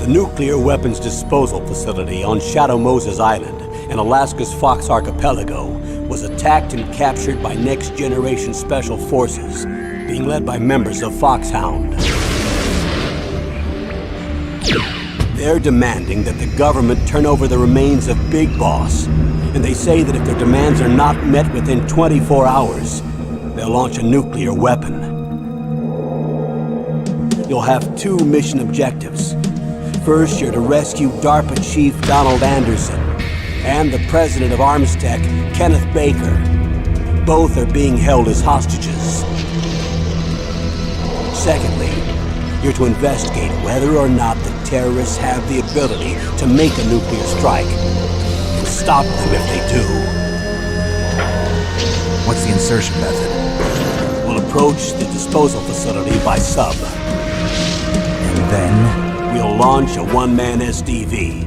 The nuclear weapons disposal facility on Shadow Moses Island in Alaska's Fox Archipelago was attacked and captured by next-generation special forces, being led by members of Foxhound. They're demanding that the government turn over the remains of Big Boss, and they say that if their demands are not met within 24 hours, they'll launch a nuclear weapon. You'll have two mission objectives. First, you're to rescue DARPA Chief Donald Anderson and the president of Armstech, Kenneth Baker. Both are being held as hostages. Secondly, you're to investigate whether or not the terrorists have the ability to make a nuclear strike and stop them if they do. What's the insertion method? We'll approach the disposal facility by sub. And then? We'll launch a one-man SDV.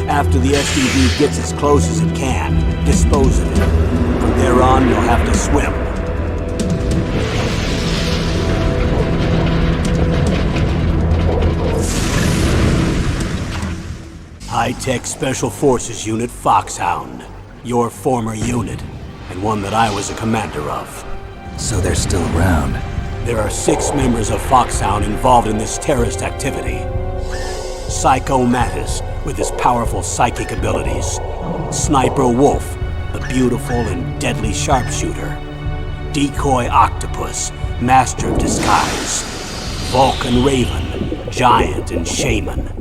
After the SDV gets as close as it can, dispose of it. From there on, you'll have to swim. High-Tech Special Forces Unit Foxhound. Your former unit, and one that I was a commander of. So they're still around. There are 6 members of Foxhound involved in this terrorist activity. Psycho Mattis, with his powerful psychic abilities. Sniper Wolf, the beautiful and deadly sharpshooter. Decoy Octopus, master of disguise. Vulcan Raven, giant and shaman.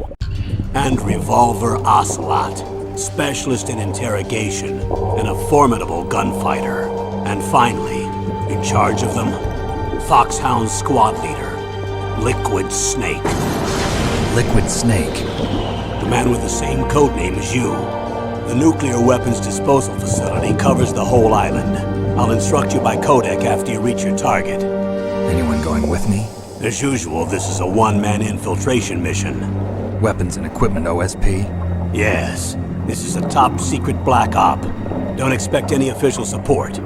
And Revolver Ocelot, specialist in interrogation and a formidable gunfighter. And finally, in charge of them, Foxhound's squad leader, Liquid Snake. Liquid Snake? The man with the same codename as you. The nuclear weapons disposal facility covers the whole island. I'll instruct you by codec after you reach your target. Anyone going with me? As usual, this is a one-man infiltration mission. Weapons and equipment OSP? Yes. This is a top-secret black op. Don't expect any official support.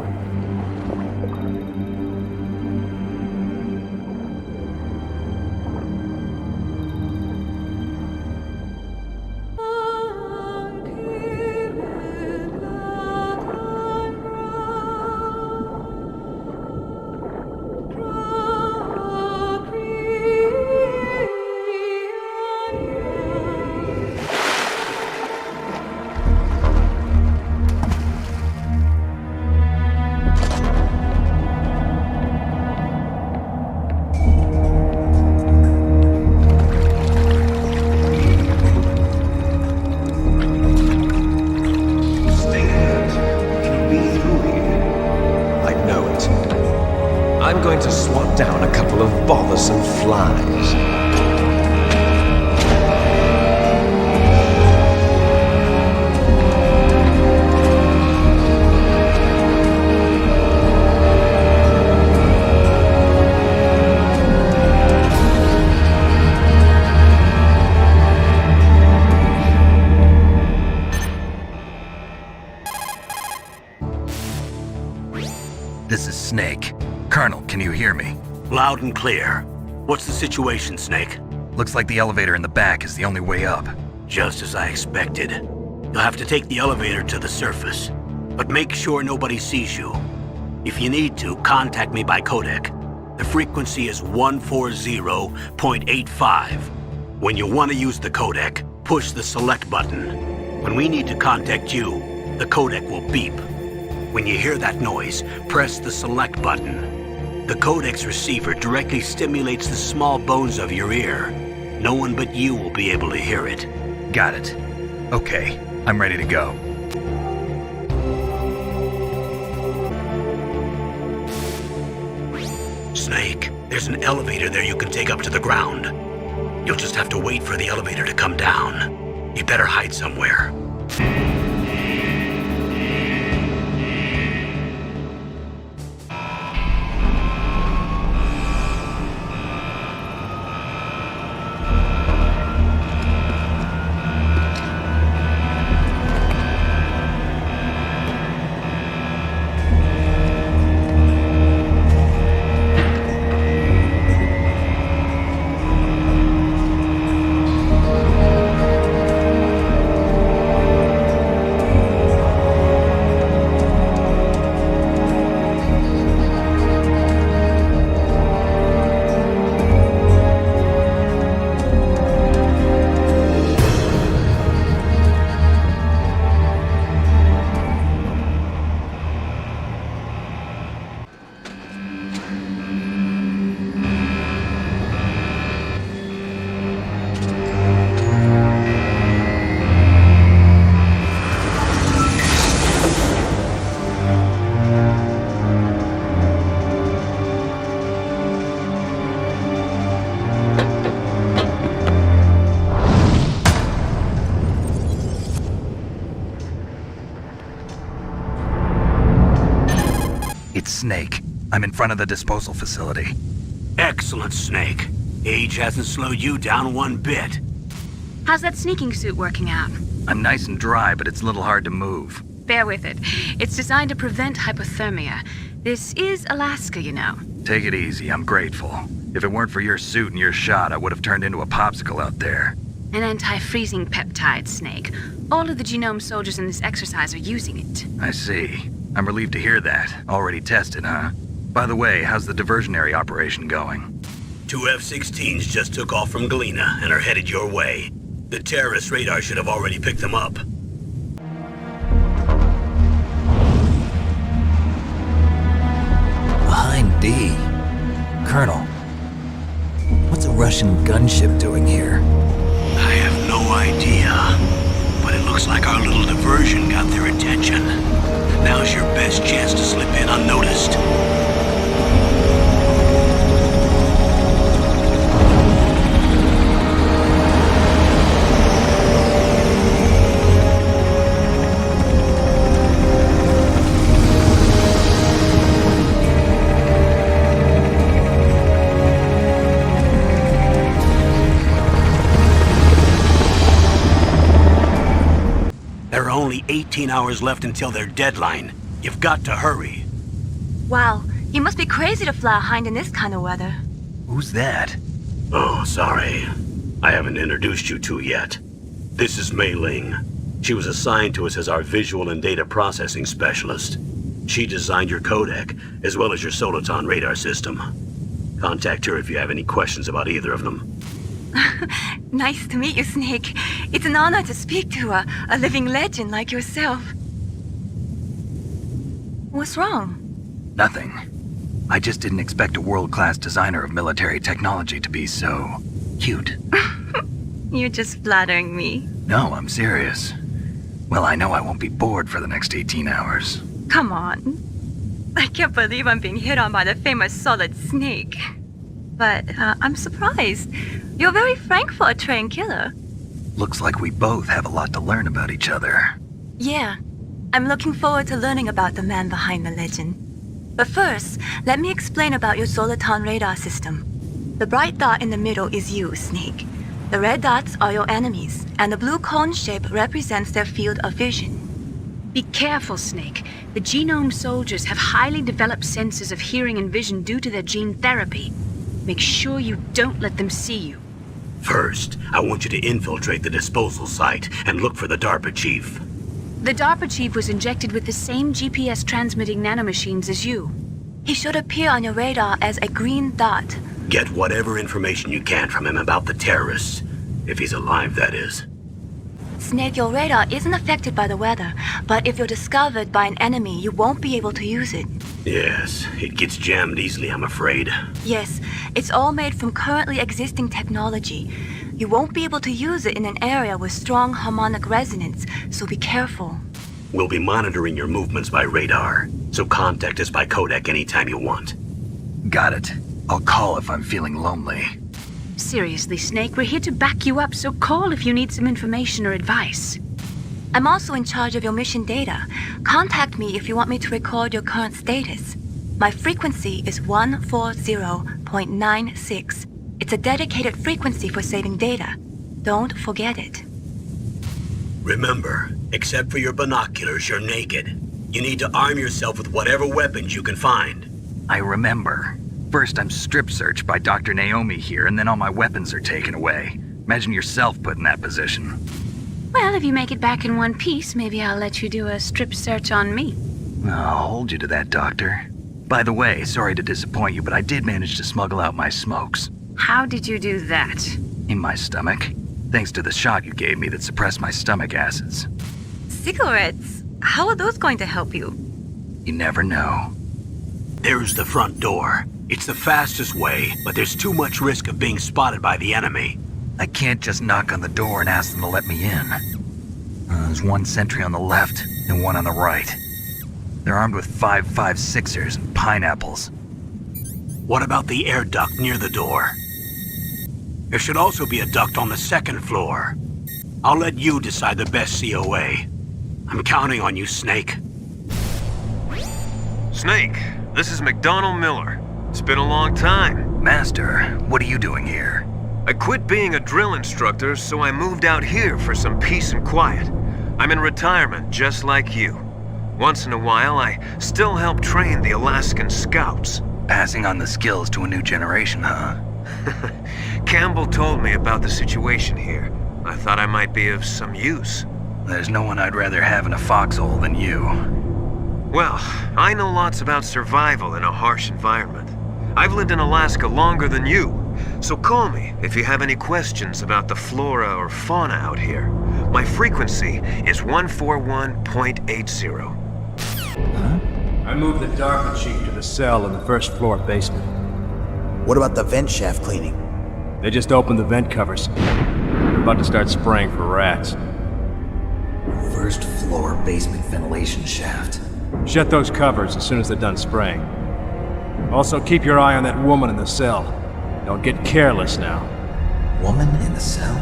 I'm going to swat down a couple of bothersome flies. This is Snake. Colonel, can you hear me? Loud and clear. What's the situation, Snake? Looks like the elevator in the back is the only way up. Just as I expected. You'll have to take the elevator to the surface. But make sure nobody sees you. If you need to, contact me by codec. The frequency is 140.85. When you want to use the codec, push the select button. When we need to contact you, the codec will beep. When you hear that noise, press the select button. The codec's receiver directly stimulates the small bones of your ear. No one but you will be able to hear it. Got it. Okay, I'm ready to go. Snake, there's an elevator there you can take up to the ground. You'll just have to wait for the elevator to come down. You better hide somewhere. Snake. I'm in front of the disposal facility. Excellent, Snake. Age hasn't slowed you down one bit. How's that sneaking suit working out? I'm nice and dry, but it's a little hard to move. Bear with it. It's designed to prevent hypothermia. This is Alaska, you know. Take it easy, I'm grateful. If it weren't for your suit and your shot, I would have turned into a popsicle out there. An anti-freezing peptide, Snake. All of the genome soldiers in this exercise are using it. I see. I'm relieved to hear that. Already tested, huh? By the way, how's the diversionary operation going? 2 F-16s just took off from Galena and are headed your way. The terrorist radar should have already picked them up. Behind D. Colonel, what's a Russian gunship doing here? I have no idea, but it looks like our little diversion got their attention. Now's your best chance to slip in unnoticed. There are only 18 hours left until their deadline. You've got to hurry. Wow, you must be crazy to fly a hind in this kind of weather. Who's that? Oh, sorry. I haven't introduced you to yet. This is Mei Ling. She was assigned to us as our visual and data processing specialist. She designed your codec, as well as your Soliton radar system. Contact her if you have any questions about either of them. Nice to meet you, Snake. It's an honor to speak to a living legend like yourself. What's wrong? Nothing. I just didn't expect a world-class designer of military technology to be so cute. You're just flattering me. No, I'm serious. Well, I know I won't be bored for the next 18 hours. Come on. I can't believe I'm being hit on by the famous Solid Snake. But I'm surprised. You're very frank for a trained killer. Looks like we both have a lot to learn about each other. Yeah. I'm looking forward to learning about the man behind the legend. But first, let me explain about your Soliton radar system. The bright dot in the middle is you, Snake. The red dots are your enemies, and the blue cone shape represents their field of vision. Be careful, Snake. The genome soldiers have highly developed senses of hearing and vision due to their gene therapy. Make sure you don't let them see you. First, I want you to infiltrate the disposal site and look for the DARPA chief. The DARPA chief was injected with the same GPS-transmitting nanomachines as you. He should appear on your radar as a green dot. Get whatever information you can from him about the terrorists. If he's alive, that is. Snake, your radar isn't affected by the weather, but if you're discovered by an enemy, you won't be able to use it. Yes, it gets jammed easily, I'm afraid. Yes, it's all made from currently existing technology. You won't be able to use it in an area with strong harmonic resonance, so be careful. We'll be monitoring your movements by radar, so contact us by codec anytime you want. Got it. I'll call if I'm feeling lonely. Seriously, Snake, we're here to back you up, so call if you need some information or advice. I'm also in charge of your mission data. Contact me if you want me to record your current status. My frequency is 140.96. It's a dedicated frequency for saving data. Don't forget it. Remember, except for your binoculars, you're naked. You need to arm yourself with whatever weapons you can find. I remember. First, I'm strip searched by Dr. Naomi here, and then all my weapons are taken away. Imagine yourself put in that position. Well, if you make it back in one piece, maybe I'll let you do a strip search on me. I'll hold you to that, Doctor. By the way, sorry to disappoint you, but I did manage to smuggle out my smokes. How did you do that? In my stomach. Thanks to the shot you gave me that suppressed my stomach acids. Cigarettes? How are those going to help you? You never know. There's the front door. It's the fastest way, but there's too much risk of being spotted by the enemy. I can't just knock on the door and ask them to let me in. There's one sentry on the left and one on the right. They're armed with 5.56ers and pineapples. What about the air duct near the door? There should also be a duct on the second floor. I'll let you decide the best COA. I'm counting on you, Snake. Snake, This is McDonald Miller. It's been a long time. Master, what are you doing here? I quit being a drill instructor, so I moved out here for some peace and quiet. I'm in retirement, just like you. Once in a while, I still help train the Alaskan Scouts. Passing on the skills to a new generation, huh? Campbell told me about the situation here. I thought I might be of some use. There's no one I'd rather have in a foxhole than you. Well, I know lots about survival in a harsh environment. I've lived in Alaska longer than you, so call me if you have any questions about the flora or fauna out here. My frequency is 141.80. I moved the DARPA chief to the cell in the first floor basement. What about the vent shaft cleaning? They just opened the vent covers. They're about to start spraying for rats. First floor basement ventilation shaft. Shut those covers as soon as they're done spraying. Also, keep your eye on that woman in the cell. Don't get careless now. Woman in the cell?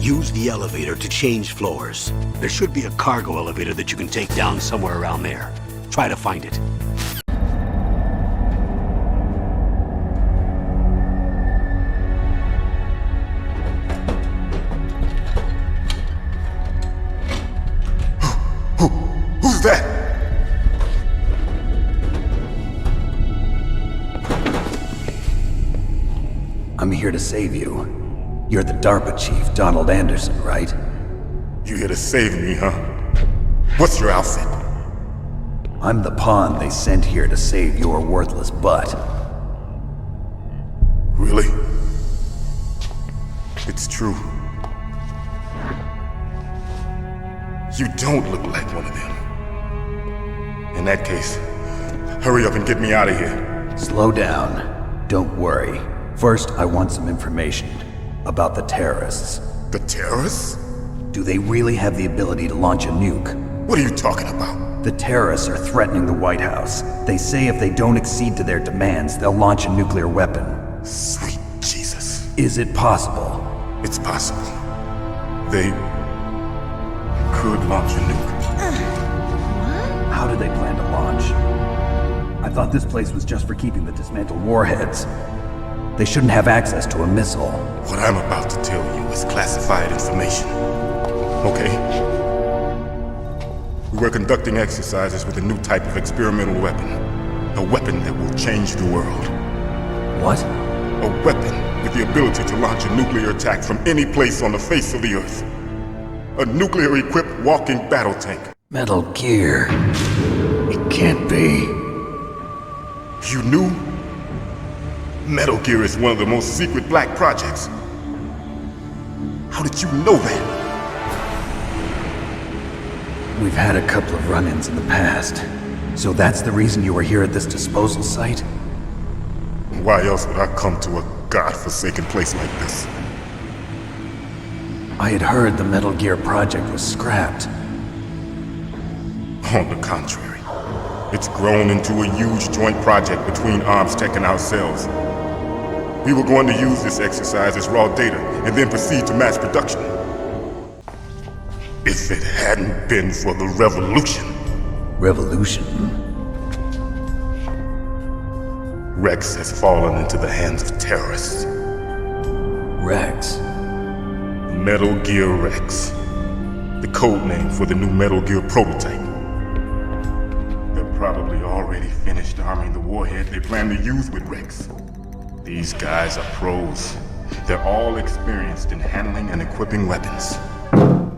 Use the elevator to change floors. There should be a cargo elevator that you can take down somewhere around there. Try to find it. Who's that? I'm here to save you. You're the DARPA chief, Donald Anderson, right? You here to save me, huh? What's your outfit? I'm the pawn they sent here to save your worthless butt. Really? It's true. You don't look like one of them. In that case, hurry up and get me out of here. Slow down. Don't worry. First, I want some information about the terrorists. The terrorists? Do they really have the ability to launch a nuke? What are you talking about? The terrorists are threatening the White House. They say if they don't accede to their demands, they'll launch a nuclear weapon. Sweet Jesus. Is it possible? It's possible. They could launch a nuke. How do they plan to launch? I thought this place was just for keeping the dismantled warheads. They shouldn't have access to a missile. What I'm about to tell you is classified information. Okay? We were conducting exercises with a new type of experimental weapon. A weapon that will change the world. What? A weapon with the ability to launch a nuclear attack from any place on the face of the Earth. A nuclear-equipped walking battle tank. Metal Gear. It can't be. You knew? Metal Gear is one of the most secret black projects. How did you know that? We've had a couple of run-ins in the past. So that's the reason you were here at this disposal site? Why else would I come to a godforsaken place like this? I had heard the Metal Gear project was scrapped. On the contrary, it's grown into a huge joint project between Arms Tech and ourselves. We were going to use this exercise as raw data and then proceed to mass production. If it hadn't been for the revolution. Revolution? Rex has fallen into the hands of terrorists. Rex? Metal Gear Rex. The code name for the new Metal Gear prototype. They're probably already finished arming the warhead they plan to use with Rex. These guys are pros. They're all experienced in handling and equipping weapons.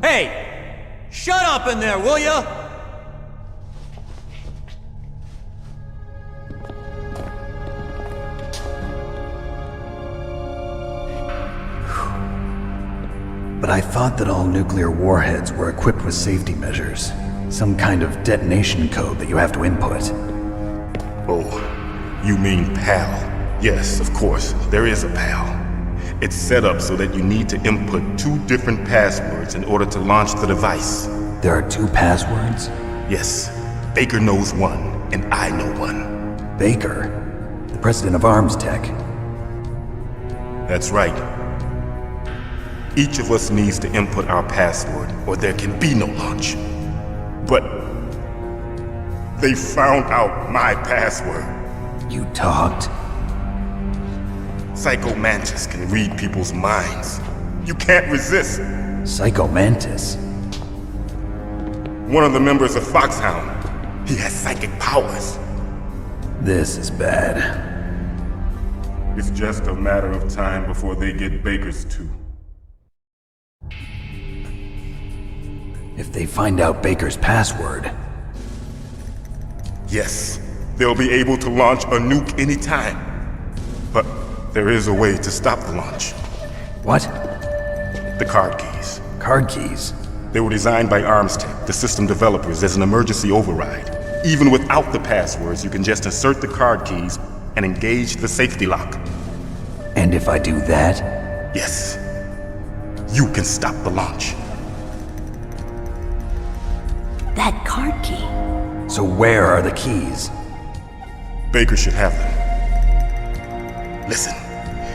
Hey! Shut up in there, will ya? But I thought that all nuclear warheads were equipped with safety measures. Some kind of detonation code that you have to input. Oh, you mean PAL? Yes, of course, there is a PAL. It's set up so that you need to input 2 different passwords in order to launch the device. There are 2 passwords? Yes, Baker knows one, and I know one. Baker? The president of Arms Tech? That's right. Each of us needs to input our password, or there can be no launch. But they found out my password. You talked? Psycho Mantis can read people's minds. You can't resist. Psycho Mantis? One of the members of Foxhound. He has psychic powers. This is bad. It's just a matter of time before they get Baker's too. If they find out Baker's password... Yes, they'll be able to launch a nuke anytime. But there is a way to stop the launch. What? The card keys. Card keys? They were designed by ArmsTech, the system developers, as an emergency override. Even without the passwords, you can just insert the card keys and engage the safety lock. And if I do that? Yes. You can stop the launch. That card key. So where are the keys? Baker should have them. Listen,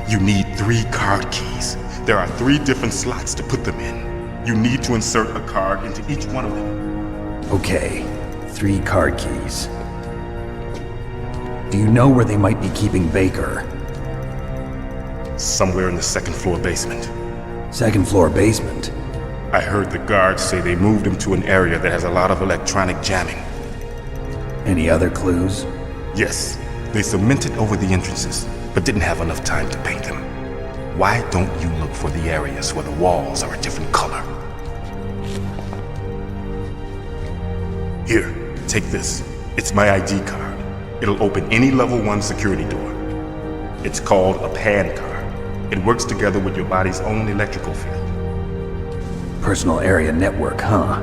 you need 3 card keys. There are 3 different slots to put them in. You need to insert a card into each one of them. Okay, 3 card keys. Do you know where they might be keeping Baker? Somewhere in the 2nd floor basement. 2nd floor basement? I heard the guards say they moved him to an area that has a lot of electronic jamming. Any other clues? Yes, they cemented over the entrances, but didn't have enough time to paint them. Why don't you look for the areas where the walls are a different color? Here, take this. It's my ID card. It'll open any level 1 security door. It's called a PAN card. It works together with your body's own electrical field. Personal area network, huh?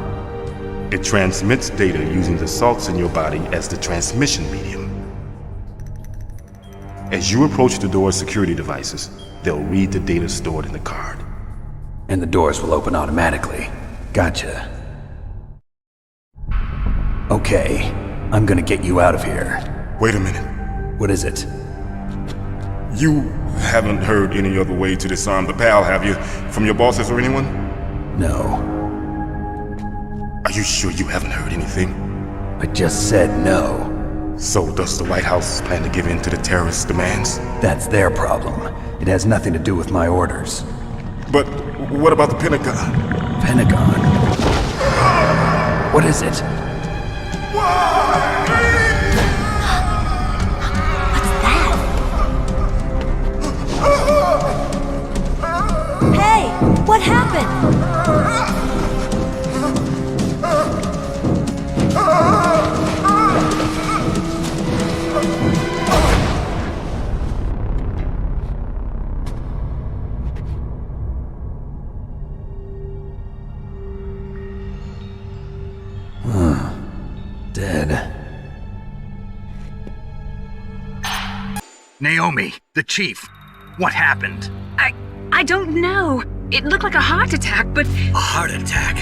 It transmits data using the salts in your body as the transmission medium. As you approach the door's security devices, they'll read the data stored in the card. And the doors will open automatically. Gotcha. Okay, I'm gonna get you out of here. Wait a minute. What is it? You haven't heard any other way to disarm the PAL, have you? From your bosses or anyone? No. Are you sure you haven't heard anything? I just said no. So does the White House plan to give in to the terrorists' demands? That's their problem. It has nothing to do with my orders. But what about the Pentagon? Pentagon? What is it? Hey, what happened? Dead. Naomi, the chief. What happened? I don't know. It looked like a heart attack, but... A heart attack?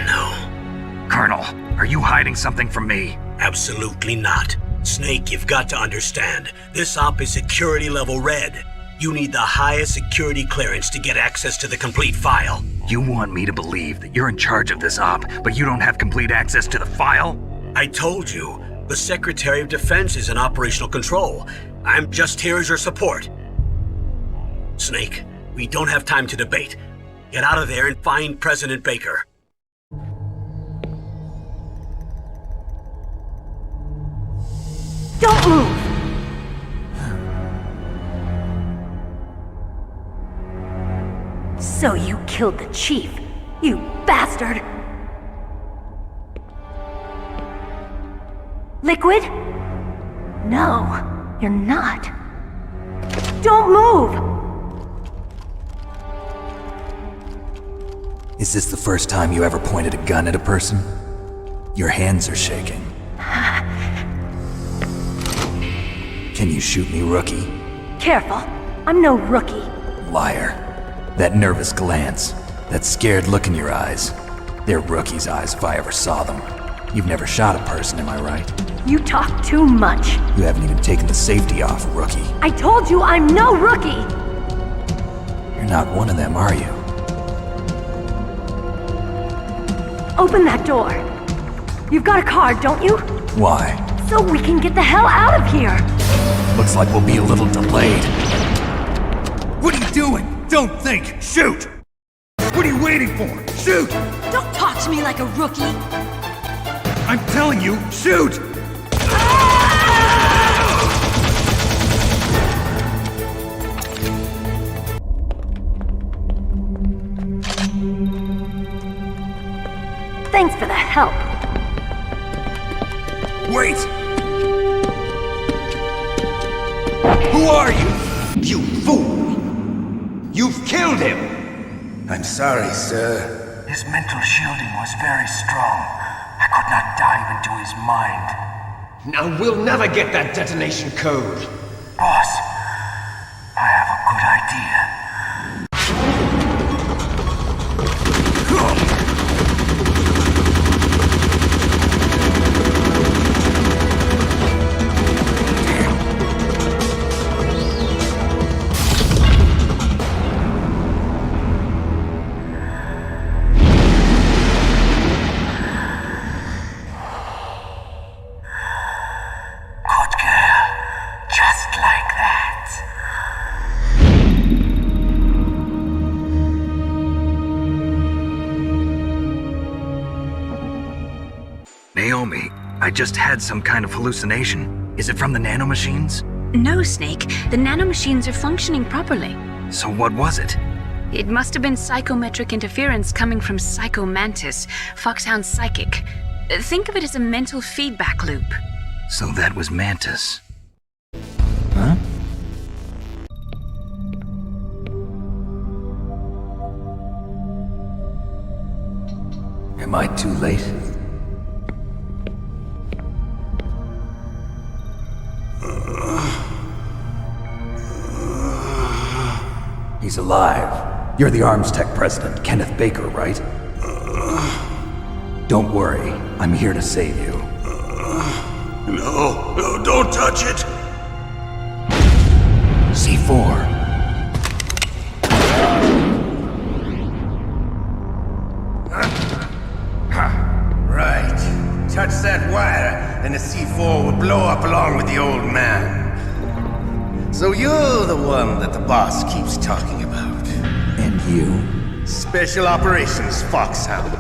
No. Colonel, are you hiding something from me? Absolutely not. Snake, you've got to understand. This op is security level red. You need the highest security clearance to get access to the complete file. You want me to believe that you're in charge of this op, but you don't have complete access to the file? I told you, the Secretary of Defense is in operational control. I'm just here as your support. Snake, we don't have time to debate. Get out of there and find President Baker. Don't move! So you killed the chief, you bastard! Liquid? No, you're not. Don't move! Is this the first time you ever pointed a gun at a person? Your hands are shaking. Can you shoot me, rookie? Careful, I'm no rookie. Liar. That nervous glance, that scared look in your eyes. They're rookie's eyes if I ever saw them. You've never shot a person, am I right? You talk too much. You haven't even taken the safety off, rookie. I told you I'm no rookie! You're not one of them, are you? Open that door. You've got a card, don't you? Why? So we can get the hell out of here. Looks like we'll be a little delayed. What are you doing? Don't think. Shoot! What are you waiting for? Shoot! Don't talk to me like a rookie. I'm telling you, shoot! Thanks for the help. Wait! Who are you? You fool! You've killed him! I'm sorry, sir. His mental shielding was very strong. I could not dive into his mind. Now we'll never get that detonation code. Boss, I have a good idea. Naomi, I just had some kind of hallucination. Is it from the nanomachines? No, Snake. The nanomachines are functioning properly. So what was it? It must have been psychometric interference coming from Psycho Mantis, Foxhound's psychic. Think of it as a mental feedback loop. So that was Mantis. Huh? Am I too late? He's alive. You're the Arms Tech president, Kenneth Baker, right? Don't worry, I'm here to save you. No, don't touch it! C4. Right. Touch that wire, and the C4 will blow up along with the old man. So you're the one that the boss keeps talking about. And you? Special Operations Foxhound.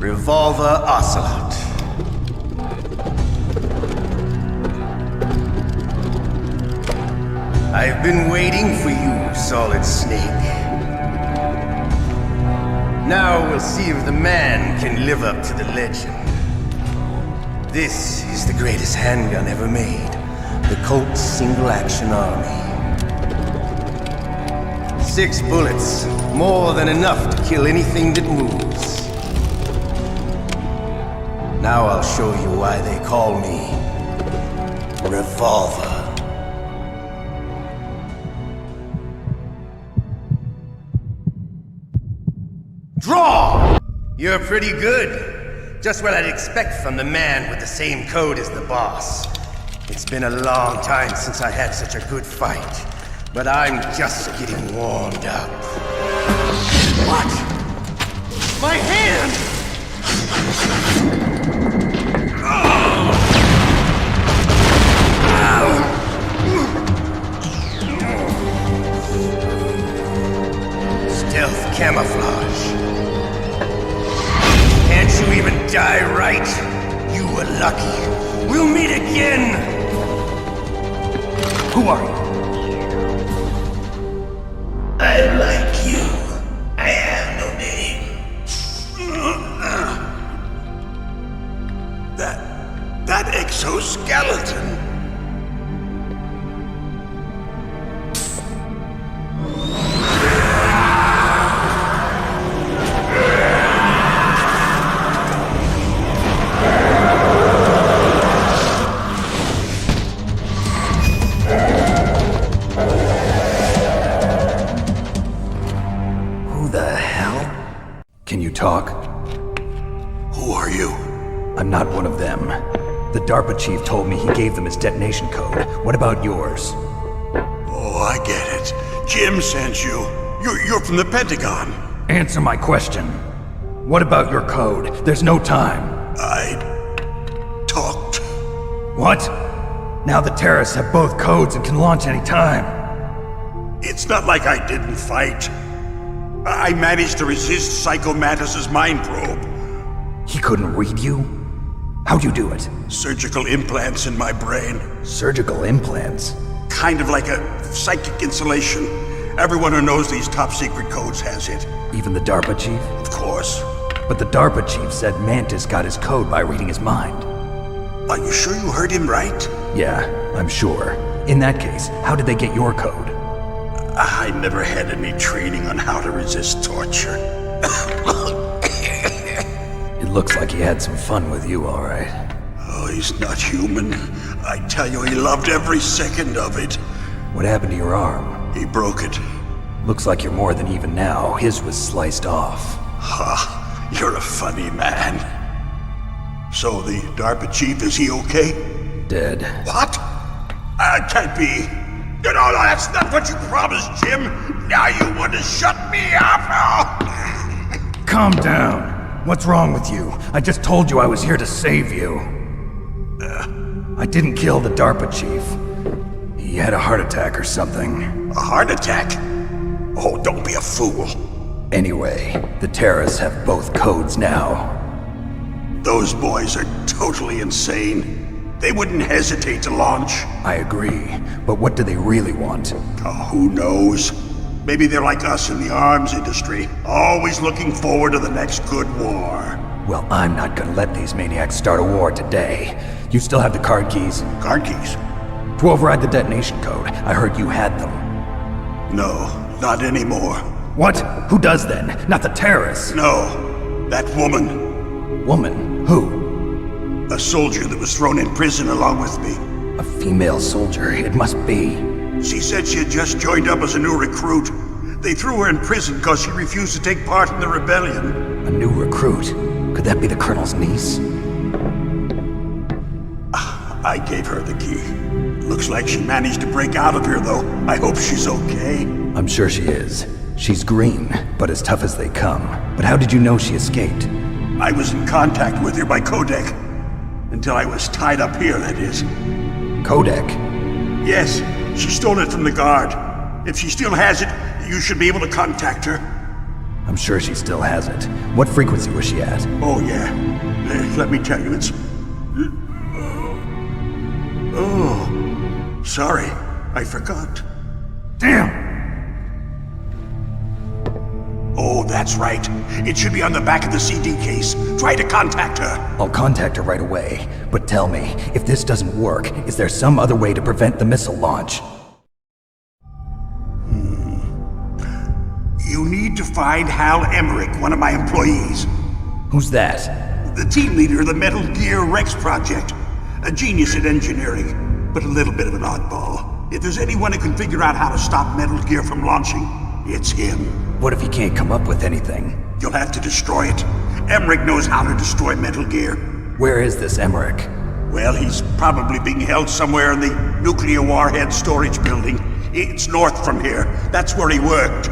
Revolver Ocelot. I've been waiting for you, Solid Snake. Now we'll see if the man can live up to the legend. This is the greatest handgun ever made. The Colt Single Action Army. 6 bullets, more than enough to kill anything that moves. Now I'll show you why they call me Revolver. Draw! You're pretty good. Just what I'd expect from the man with the same code as the boss. It's been a long time since I had such a good fight, but I'm just getting warmed up. What? My hand! Stealth camouflage. Can't you even die right? You were lucky. We'll meet again! Who are you? I like you. I have no name. That exoskeleton. Talk? Who are you? I'm not one of them. The DARPA chief told me he gave them his detonation code. What about yours? Oh, I get it. Jim sent you. You're from the Pentagon. Answer my question. What about your code? There's no time. I talked. What? Now the terrorists have both codes and can launch any time. It's not like I didn't fight. I managed to resist Psycho Mantis's mind probe. He couldn't read you? How'd you do it? Surgical implants in my brain. Surgical implants? Kind of like a psychic insulation. Everyone who knows these top secret codes has it. Even the DARPA chief? Of course. But the DARPA chief said Mantis got his code by reading his mind. Are you sure you heard him right? Yeah, I'm sure. In that case, how did they get your code? I never had any training on how to resist torture. It looks like he had some fun with you, all right. Oh, he's not human. I tell you, he loved every second of it. What happened to your arm? He broke it. Looks like you're more than even now. His was sliced off. Ha, you're a funny man. So the DARPA chief, is he okay? Dead. What? Can't be. No, that's not what you promised, Jim. Now you want to shut me up? Calm down. What's wrong with you? I just told you I was here to save you. I didn't kill the DARPA chief. He had a heart attack or something. A heart attack? Oh, don't be a fool. Anyway, the terrorists have both codes now. Those boys are totally insane. They wouldn't hesitate to launch. I agree, but what do they really want? Oh, who knows? Maybe they're like us in the arms industry, always looking forward to the next good war. Well, I'm not gonna let these maniacs start a war today. You still have the card keys? Card keys? To override the detonation code. I heard you had them. No, not anymore. What? Who does then? Not the terrorists? No, that woman. Woman? Who? A soldier that was thrown in prison along with me. A female soldier, it must be. She said she had just joined up as a new recruit. They threw her in prison because she refused to take part in the rebellion. A new recruit? Could that be the Colonel's niece? I gave her the key. Looks like she managed to break out of here, though. I hope she's okay. I'm sure she is. She's green, but as tough as they come. But how did you know she escaped? I was in contact with her by codec. Until I was tied up here, that is. Codec? Yes, she stole it from the guard. If she still has it, you should be able to contact her. I'm sure she still has it. What frequency was she at? Oh, yeah. Let me tell you, it's... Oh, sorry. I forgot. Damn! Oh, that's right. It should be on the back of the CD case. Try to contact her. I'll contact her right away. But tell me, if this doesn't work, is there some other way to prevent the missile launch? You need to find Hal Emmerich, one of my employees. Who's that? The team leader of the Metal Gear Rex project. A genius at engineering, but a little bit of an oddball. If there's anyone who can figure out how to stop Metal Gear from launching, it's him. What if he can't come up with anything? You'll have to destroy it. Emmerich knows how to destroy Metal Gear. Where is this Emmerich? Well, he's probably being held somewhere in the nuclear warhead storage building. It's north from here. That's where he worked.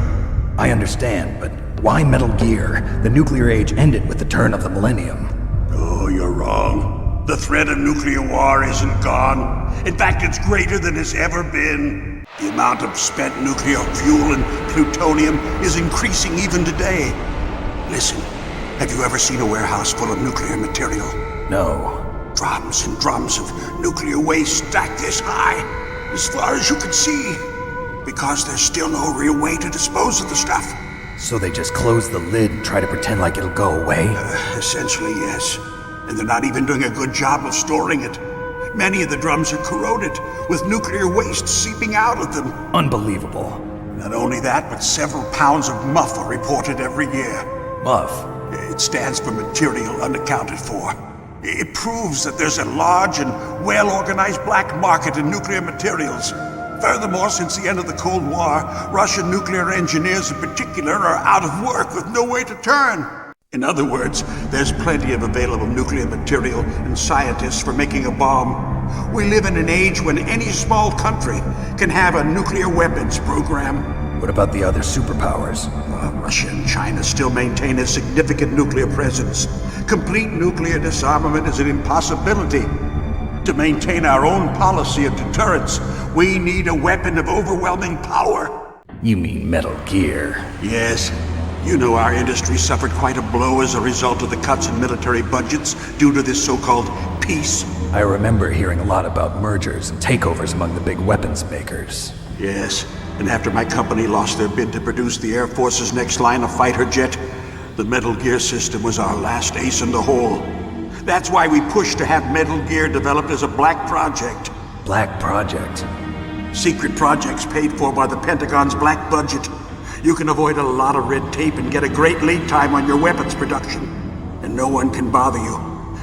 I understand, but why Metal Gear? The nuclear age ended with the turn of the millennium. Oh, you're wrong. The threat of nuclear war isn't gone. In fact, it's greater than it's ever been. The amount of spent nuclear fuel and plutonium is increasing even today. Listen, have you ever seen a warehouse full of nuclear material? No. Drums and drums of nuclear waste stacked this high, as far as you can see. Because there's still no real way to dispose of the stuff. So they just close the lid and try to pretend like it'll go away? Essentially, yes. And they're not even doing a good job of storing it. Many of the drums are corroded, with nuclear waste seeping out of them. Unbelievable. Not only that, but several pounds of MUF are reported every year. MUF? It stands for material unaccounted for. It proves that there's a large and well-organized black market in nuclear materials. Furthermore, since the end of the Cold War, Russian nuclear engineers in particular are out of work with no way to turn. In other words, there's plenty of available nuclear material and scientists for making a bomb. We live in an age when any small country can have a nuclear weapons program. What about the other superpowers? Russia and China still maintain a significant nuclear presence. Complete nuclear disarmament is an impossibility. To maintain our own policy of deterrence, we need a weapon of overwhelming power. You mean Metal Gear? Yes. You know our industry suffered quite a blow as a result of the cuts in military budgets due to this so-called peace. I remember hearing a lot about mergers and takeovers among the big weapons makers. Yes, and after my company lost their bid to produce the Air Force's next line of fighter jet, the Metal Gear system was our last ace in the hole. That's why we pushed to have Metal Gear developed as a black project. Black project? Secret projects paid for by the Pentagon's black budget. You can avoid a lot of red tape and get a great lead time on your weapons production. And no one can bother you.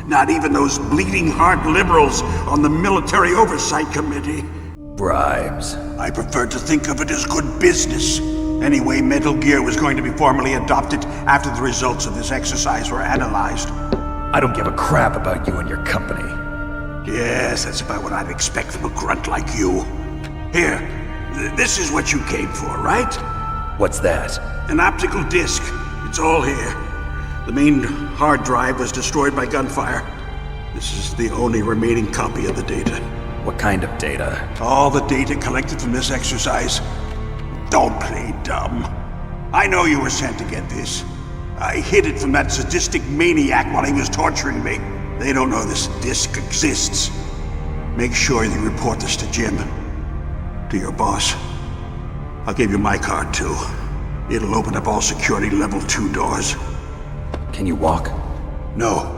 Not even those bleeding heart liberals on the Military Oversight Committee. Bribes. I prefer to think of it as good business. Anyway, Metal Gear was going to be formally adopted after the results of this exercise were analyzed. I don't give a crap about you and your company. Yes, that's about what I'd expect from a grunt like you. Here, this is what you came for, right? What's that? An optical disc. It's all here. The main hard drive was destroyed by gunfire. This is the only remaining copy of the data. What kind of data? All the data collected from this exercise. Don't play dumb. I know you were sent to get this. I hid it from that sadistic maniac while he was torturing me. They don't know this disc exists. Make sure you report this to Jim. To your boss. I'll give you my card too. It'll open up all security level 2 doors. Can you walk? No.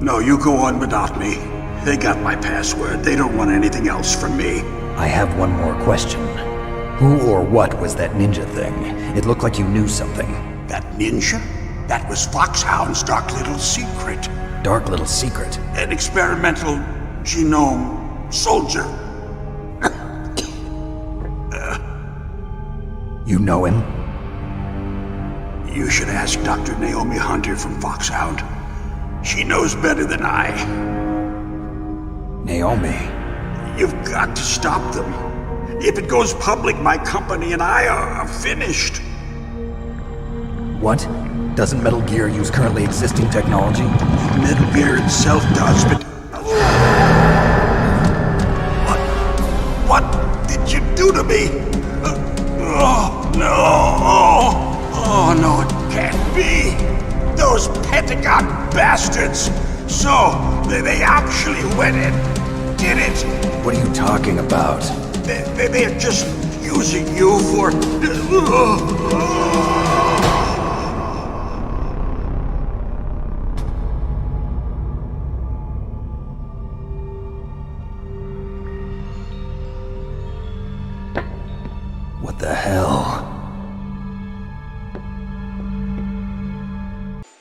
No, you go on without me. They got my password. They don't want anything else from me. I have one more question. Who or what was that ninja thing? It looked like you knew something. That ninja? That was Foxhound's dark little secret. Dark little secret? An experimental genome soldier. You know him? You should ask Dr. Naomi Hunter from Foxhound. She knows better than I. Naomi? You've got to stop them. If it goes public, my company and I are finished. What? Doesn't Metal Gear use currently existing technology? Metal Gear itself does, but... What did you do to me? Oh, no! Oh, no, it can't be! Those Pentagon bastards! So, they actually went and did it! What are you talking about? They're just using you for... What the hell?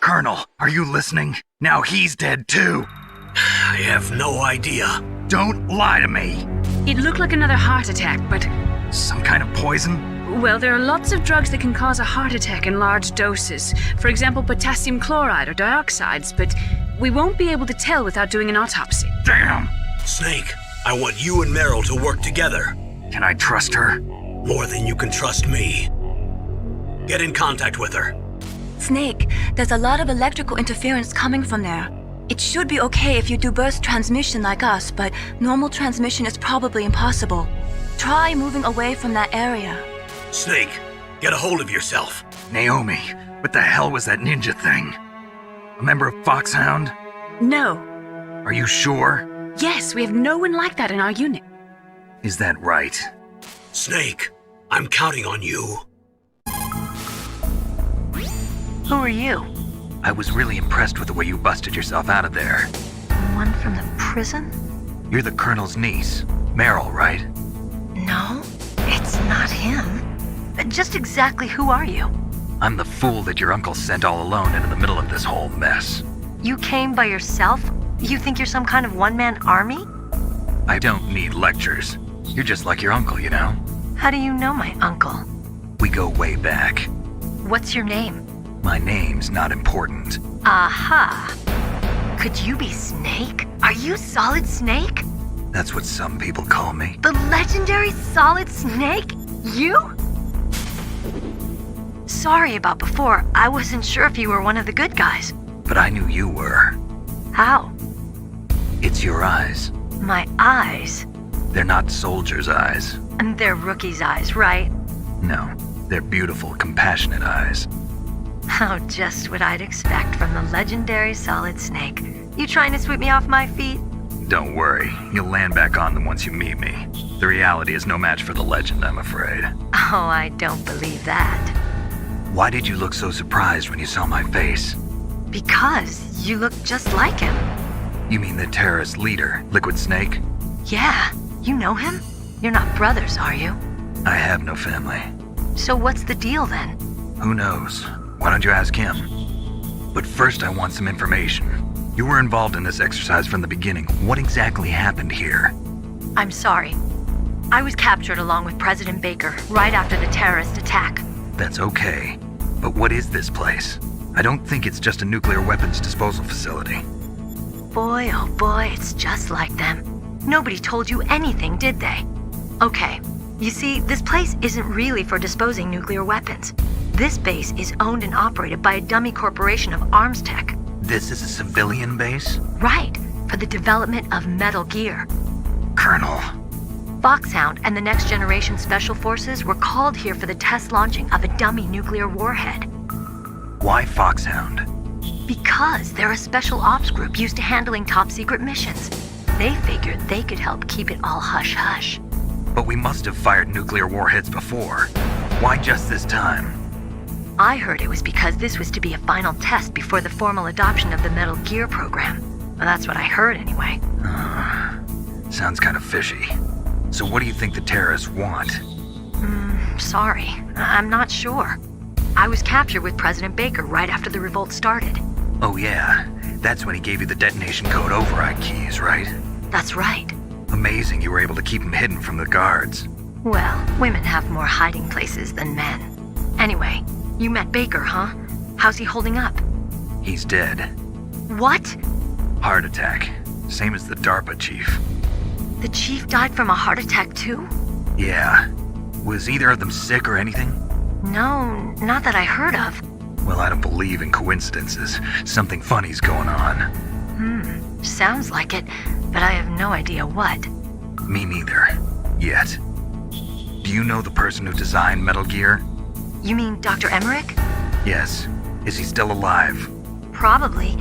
Colonel, are you listening? Now he's dead too. I have no idea. Don't lie to me. It looked like another heart attack, but... Some kind of poison? Well, there are lots of drugs that can cause a heart attack in large doses. For example, potassium chloride or dioxides, but we won't be able to tell without doing an autopsy. Damn! Snake, I want you and Meryl to work together. Can I trust her? More than you can trust me. Get in contact with her. Snake, there's a lot of electrical interference coming from there. It should be okay if you do burst transmission like us, but normal transmission is probably impossible. Try moving away from that area. Snake, get a hold of yourself. Naomi, what the hell was that ninja thing? A member of Foxhound? No. Are you sure? Yes, we have no one like that in our unit. Is that right? Snake, I'm counting on you. Who are you? I was really impressed with the way you busted yourself out of there. One from the prison? You're the Colonel's niece, Meryl, right? No, it's not him. Just exactly who are you? I'm the fool that your uncle sent all alone into the middle of this whole mess. You came by yourself? You think you're some kind of one-man army? I don't need lectures. You're just like your uncle, you know? How do you know my uncle? We go way back. What's your name? My name's not important. Aha! Could you be Snake? Are you Solid Snake? That's what some people call me. The legendary Solid Snake? You? Sorry about before. I wasn't sure if you were one of the good guys. But I knew you were. How? It's your eyes. My eyes? They're not soldiers' eyes. And they're rookies' eyes, right? No, they're beautiful, compassionate eyes. Oh, just what I'd expect from the legendary Solid Snake. You trying to sweep me off my feet? Don't worry, you'll land back on them once you meet me. The reality is no match for the legend, I'm afraid. Oh, I don't believe that. Why did you look so surprised when you saw my face? Because you look just like him. You mean the terrorist leader, Liquid Snake? Yeah, you know him? You're not brothers, are you? I have no family. So what's the deal then? Who knows? Why don't you ask him? But first I want some information. You were involved in this exercise from the beginning. What exactly happened here? I'm sorry. I was captured along with President Baker right after the terrorist attack. That's okay. But what is this place? I don't think it's just a nuclear weapons disposal facility. Boy, oh boy, it's just like them. Nobody told you anything, did they? Okay, you see, this place isn't really for disposing nuclear weapons. This base is owned and operated by a dummy corporation of arms tech. This is a civilian base? Right, for the development of Metal Gear. Colonel. Foxhound and the Next Generation Special Forces were called here for the test launching of a dummy nuclear warhead. Why Foxhound? Because they're a special ops group used to handling top-secret missions. They figured they could help keep it all hush-hush. But we must have fired nuclear warheads before. Why just this time? I heard it was because this was to be a final test before the formal adoption of the Metal Gear program. Well, that's what I heard anyway. Sounds kind of fishy. So what do you think the terrorists want? Sorry. I'm not sure. I was captured with President Baker right after the revolt started. Oh yeah, that's when he gave you the detonation code override keys, right? That's right. Amazing you were able to keep him hidden from the guards. Well, women have more hiding places than men. Anyway, you met Baker, huh? How's he holding up? He's dead. What? Heart attack. Same as the DARPA chief. The chief died from a heart attack too? Yeah. Was either of them sick or anything? No, not that I heard of. Well, I don't believe in coincidences. Something funny's going on. Sounds like it, but I have no idea what. Me neither. Yet. Do you know the person who designed Metal Gear? You mean Dr. Emmerich? Yes. Is he still alive? Probably.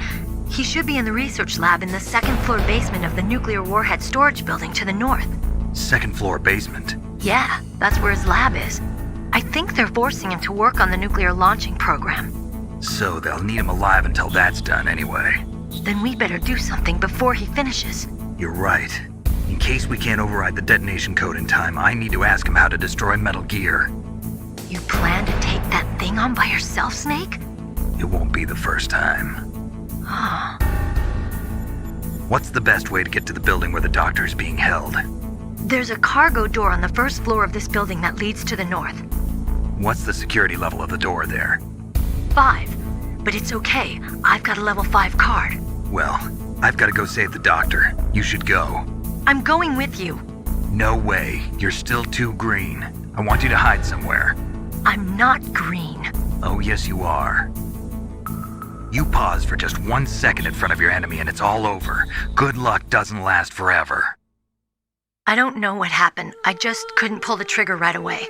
He should be in the research lab in the second-floor basement of the nuclear warhead storage building to the north. Second-floor basement? Yeah, that's where his lab is. I think they're forcing him to work on the nuclear launching program. So they'll need him alive until that's done anyway. Then we better do something before he finishes. You're right. In case we can't override the detonation code in time, I need to ask him how to destroy Metal Gear. You plan to take that thing on by yourself, Snake? It won't be the first time. What's the best way to get to the building where the doctor is being held? There's a cargo door on the first floor of this building that leads to the north. What's the security level of the door there? 5. But it's okay. I've got a level 5 card. Well, I've got to go save the doctor. You should go. I'm going with you. No way. You're still too green. I want you to hide somewhere. I'm not green. Oh, yes, you are. You pause for just 1 second in front of your enemy and it's all over. Good luck doesn't last forever. I don't know what happened. I just couldn't pull the trigger right away.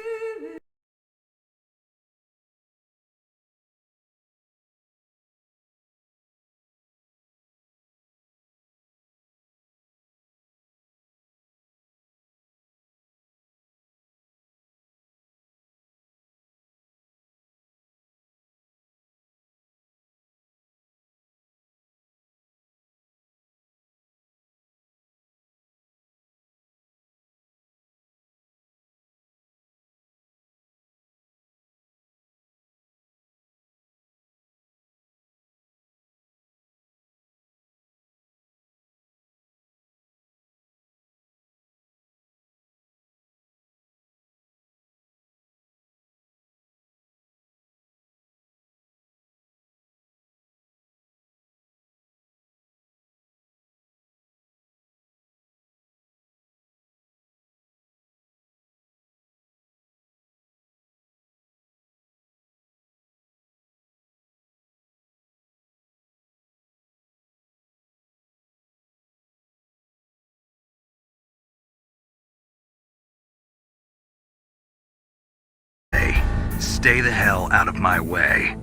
Stay the hell out of my way.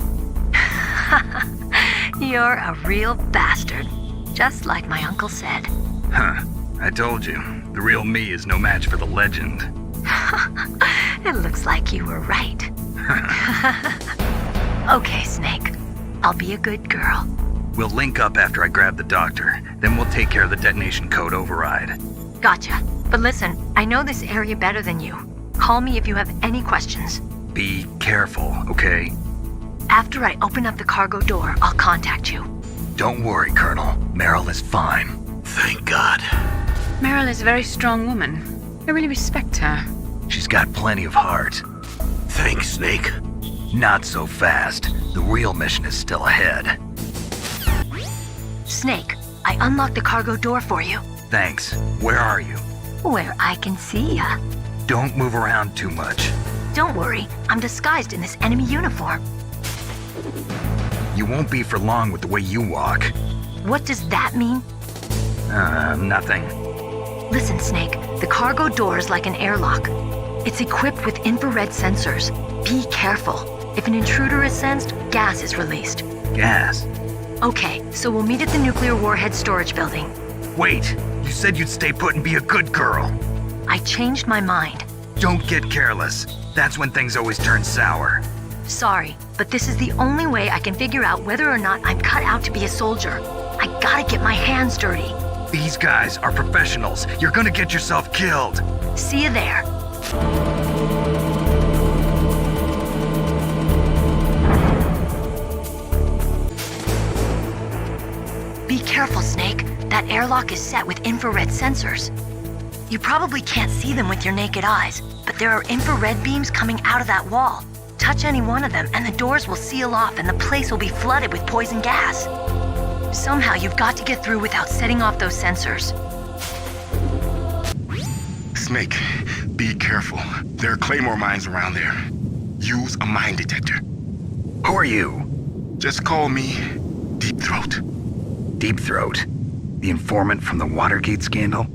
You're a real bastard. Just like my uncle said. Huh. I told you. The real me is no match for the legend. It looks like you were right. Okay, Snake. I'll be a good girl. We'll link up after I grab the doctor. Then we'll take care of the detonation code override. Gotcha. But listen, I know this area better than you. Call me if you have any questions. Be careful, okay? After I open up the cargo door, I'll contact you. Don't worry, Colonel. Meryl is fine. Thank God. Meryl is a very strong woman. I really respect her. She's got plenty of heart. Thanks, Snake. Not so fast. The real mission is still ahead. Snake, I unlocked the cargo door for you. Thanks. Where are you? Where I can see ya. Don't move around too much. Don't worry, I'm disguised in this enemy uniform. You won't be for long with the way you walk. What does that mean? Nothing. Listen, Snake, the cargo door is like an airlock. It's equipped with infrared sensors. Be careful. If an intruder is sensed, gas is released. Gas? Okay, so we'll meet at the nuclear warhead storage building. Wait! You said you'd stay put and be a good girl. I changed my mind. Don't get careless. That's when things always turn sour. Sorry, but this is the only way I can figure out whether or not I'm cut out to be a soldier. I gotta get my hands dirty. These guys are professionals. You're gonna get yourself killed. See you there. Be careful, Snake. That airlock is set with infrared sensors. You probably can't see them with your naked eyes, but there are infrared beams coming out of that wall. Touch any one of them and the doors will seal off and the place will be flooded with poison gas. Somehow you've got to get through without setting off those sensors. Snake, be careful. There are claymore mines around there. Use a mine detector. Who are you? Just call me Deep Throat. Deep Throat? The informant from the Watergate scandal?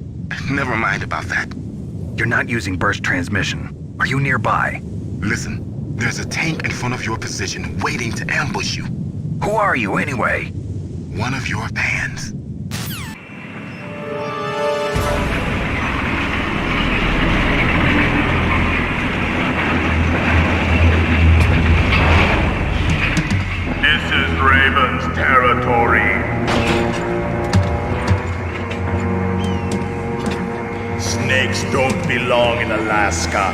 Never mind about that. You're not using burst transmission. Are you nearby? Listen, there's a tank in front of your position waiting to ambush you. Who are you anyway? One of your fans. This is Raven's territory. Snakes don't belong in Alaska.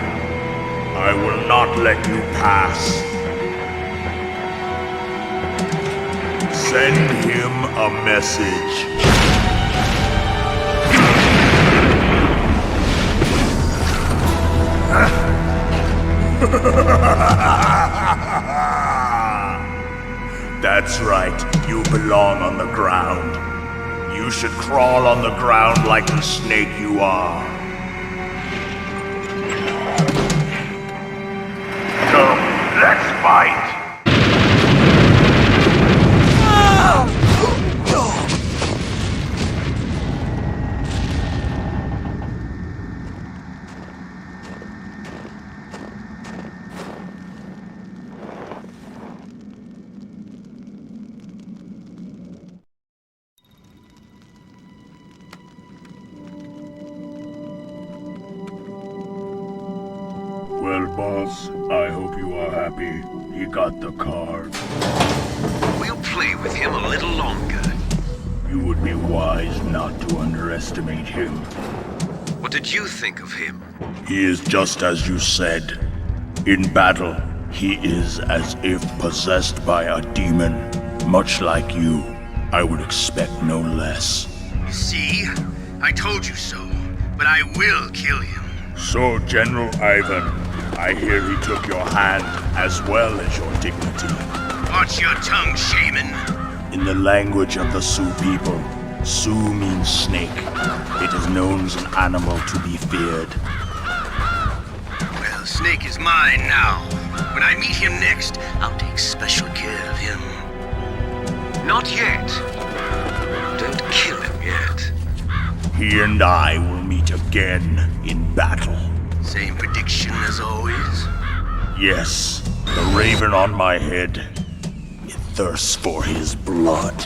I will not let you pass. Send him a message. That's right, you belong on the ground. You should crawl on the ground like the snake you are. Come, let's fight! Well, boss, I hope you are happy. He got the card. We'll play with him a little longer. You would be wise not to underestimate him. What did you think of him? He is just as you said. In battle, he is as if possessed by a demon. Much like you, I would expect no less. See? I told you so, but I will kill him. So, General Ivan, I hear he took your hand as well as your dignity. Watch your tongue, shaman. In the language of the Sioux people, Sioux means snake. It is known as an animal to be feared. Well, Snake is mine now. When I meet him next, I'll take special care of him. Not yet. Don't kill him yet. He and I will meet again in battle. Same prediction as always? Yes, The raven on my head, it thirsts for his blood.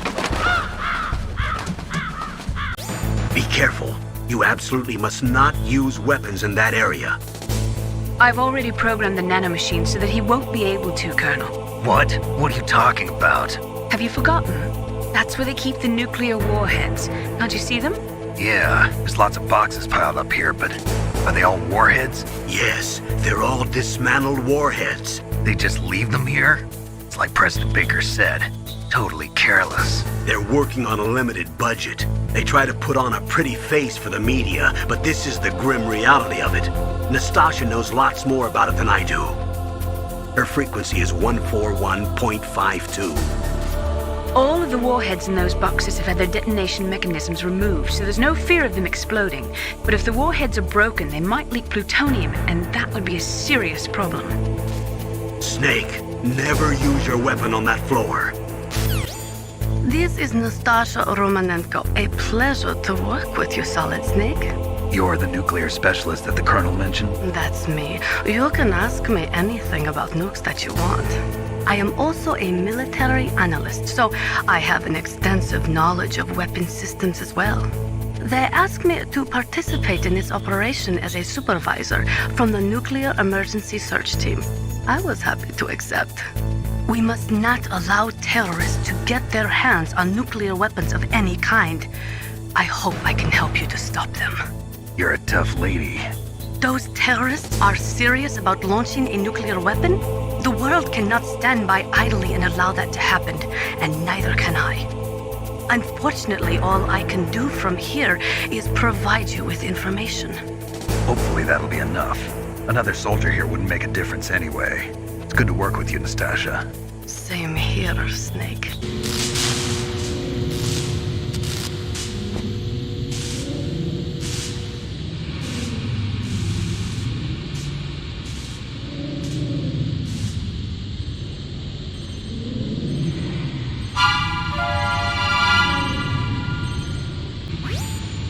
Be careful. You absolutely must not use weapons in that area. I've already programmed the nanomachine so that he won't be able to, Colonel. What? What are you talking about? Have you forgotten? That's where they keep the nuclear warheads. Can't you see them? Yeah, there's lots of boxes piled up here, but are they all warheads? Yes, they're all dismantled warheads. They just leave them here? It's like President Baker said, totally careless. They're working on a limited budget. They try to put on a pretty face for the media, but this is the grim reality of it. Nastasha knows lots more about it than I do. Her frequency is 141.52. All of the warheads in those boxes have had their detonation mechanisms removed, so there's no fear of them exploding. But if the warheads are broken, they might leak plutonium, and that would be a serious problem. Snake, never use your weapon on that floor. This is Nastasha Romanenko. A pleasure to work with you, Solid Snake. You're the nuclear specialist that the Colonel mentioned? That's me. You can ask me anything about nukes that you want. I am also a military analyst, so I have an extensive knowledge of weapon systems as well. They asked me to participate in this operation as a supervisor from the Nuclear Emergency Search Team. I was happy to accept. We must not allow terrorists to get their hands on nuclear weapons of any kind. I hope I can help you to stop them. You're a tough lady. Those terrorists are serious about launching a nuclear weapon? The world cannot stand by idly and allow that to happen, and neither can I. Unfortunately, all I can do from here is provide you with information. Hopefully that'll be enough. Another soldier here wouldn't make a difference anyway. It's good to work with you, Nastasha. Same here, Snake.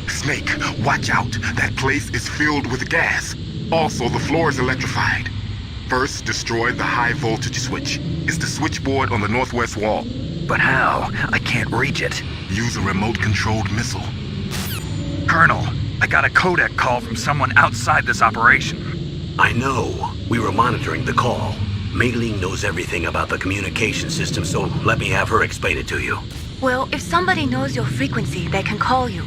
Snake, watch out. That place is filled with gas. Also, the floor is electrified. First, destroy the high voltage switch. It's the switchboard on the northwest wall. But how? I can't reach it. Use a remote-controlled missile. Colonel, I got a codec call from someone outside this operation. I know. We were monitoring the call. Mei Ling knows everything about the communication system, so let me have her explain it to you. Well, if somebody knows your frequency, they can call you.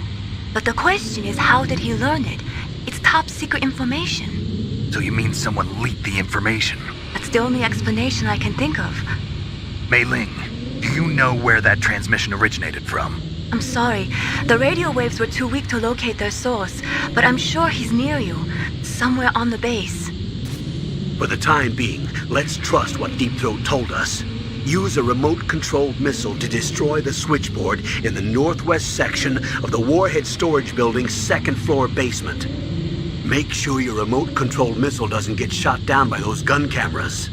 But the question is, how did he learn it? It's top secret information. So you mean someone leaked the information? That's the only explanation I can think of. Mei Ling, do you know where that transmission originated from? I'm sorry. The radio waves were too weak to locate their source, but I'm sure he's near you, somewhere on the base. For the time being, let's trust what Deep Throat told us. Use a remote-controlled missile to destroy the switchboard in the northwest section of the Warhead Storage Building's second-floor basement. Make sure your remote-controlled missile doesn't get shot down by those gun cameras.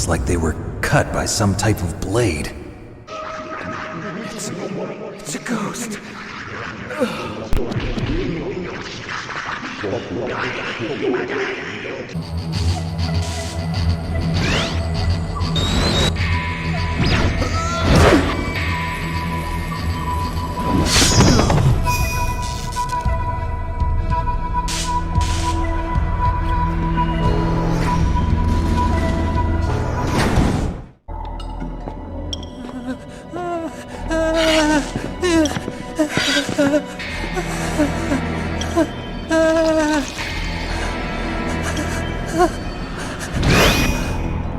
Like they were cut by some type of blade. It's a ghost.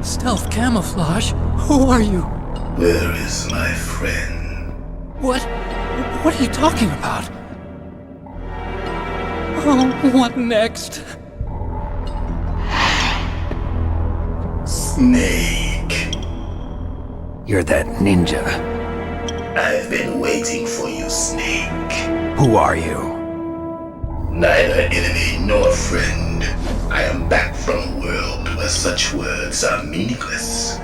Stealth camouflage? Who are you? Where is my friend? What are you talking about? Oh, what next? Snake. You're that ninja. I've been waiting for you, Snake. Who are you? Neither enemy nor friend. I am back from a world where such words are meaningless.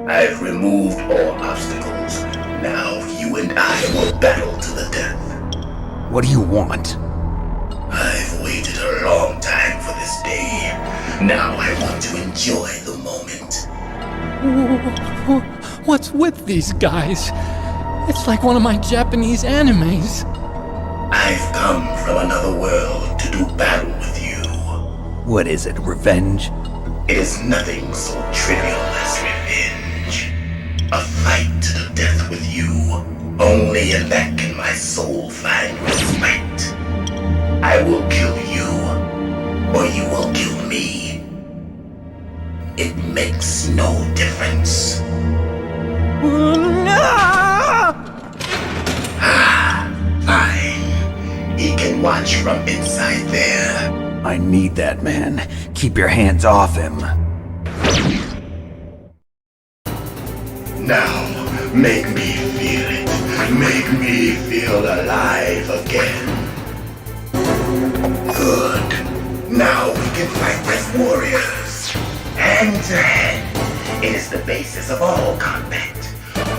I've removed all obstacles. Now you and I will battle to the death. What do you want? I've waited a long time for this day. Now I want to enjoy the moment. What's with these guys? It's like one of my Japanese animes. I've come from another world to do battle with you. What is it, revenge? It is nothing so trivial as revenge. A fight to the death with you. Only in that can my soul find respite. I will kill you, or you will kill me. It makes no difference. Fine. He can watch from inside there. I need that man. Keep your hands off him. Now, make me feel it. Make me feel alive again. Good. Now we can fight as warriors. Hand to hand. It is the basis of all combat.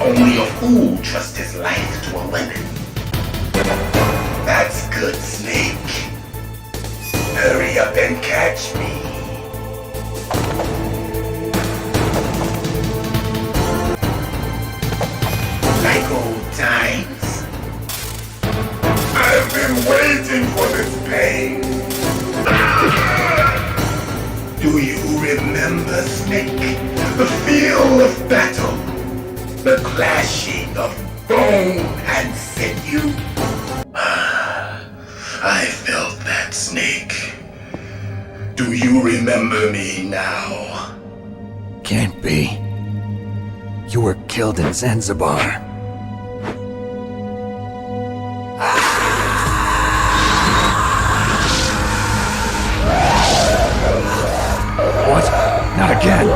Only a fool trusts his life to a weapon. That's good, Snake. Hurry up and catch me. Like old times. I've been waiting for this pain. Do you remember, Snake? The feel of battle. The clashing of bone and sinew. I felt that, Snake. Do you remember me now? Can't be. You were killed in Zanzibar. What? Not again!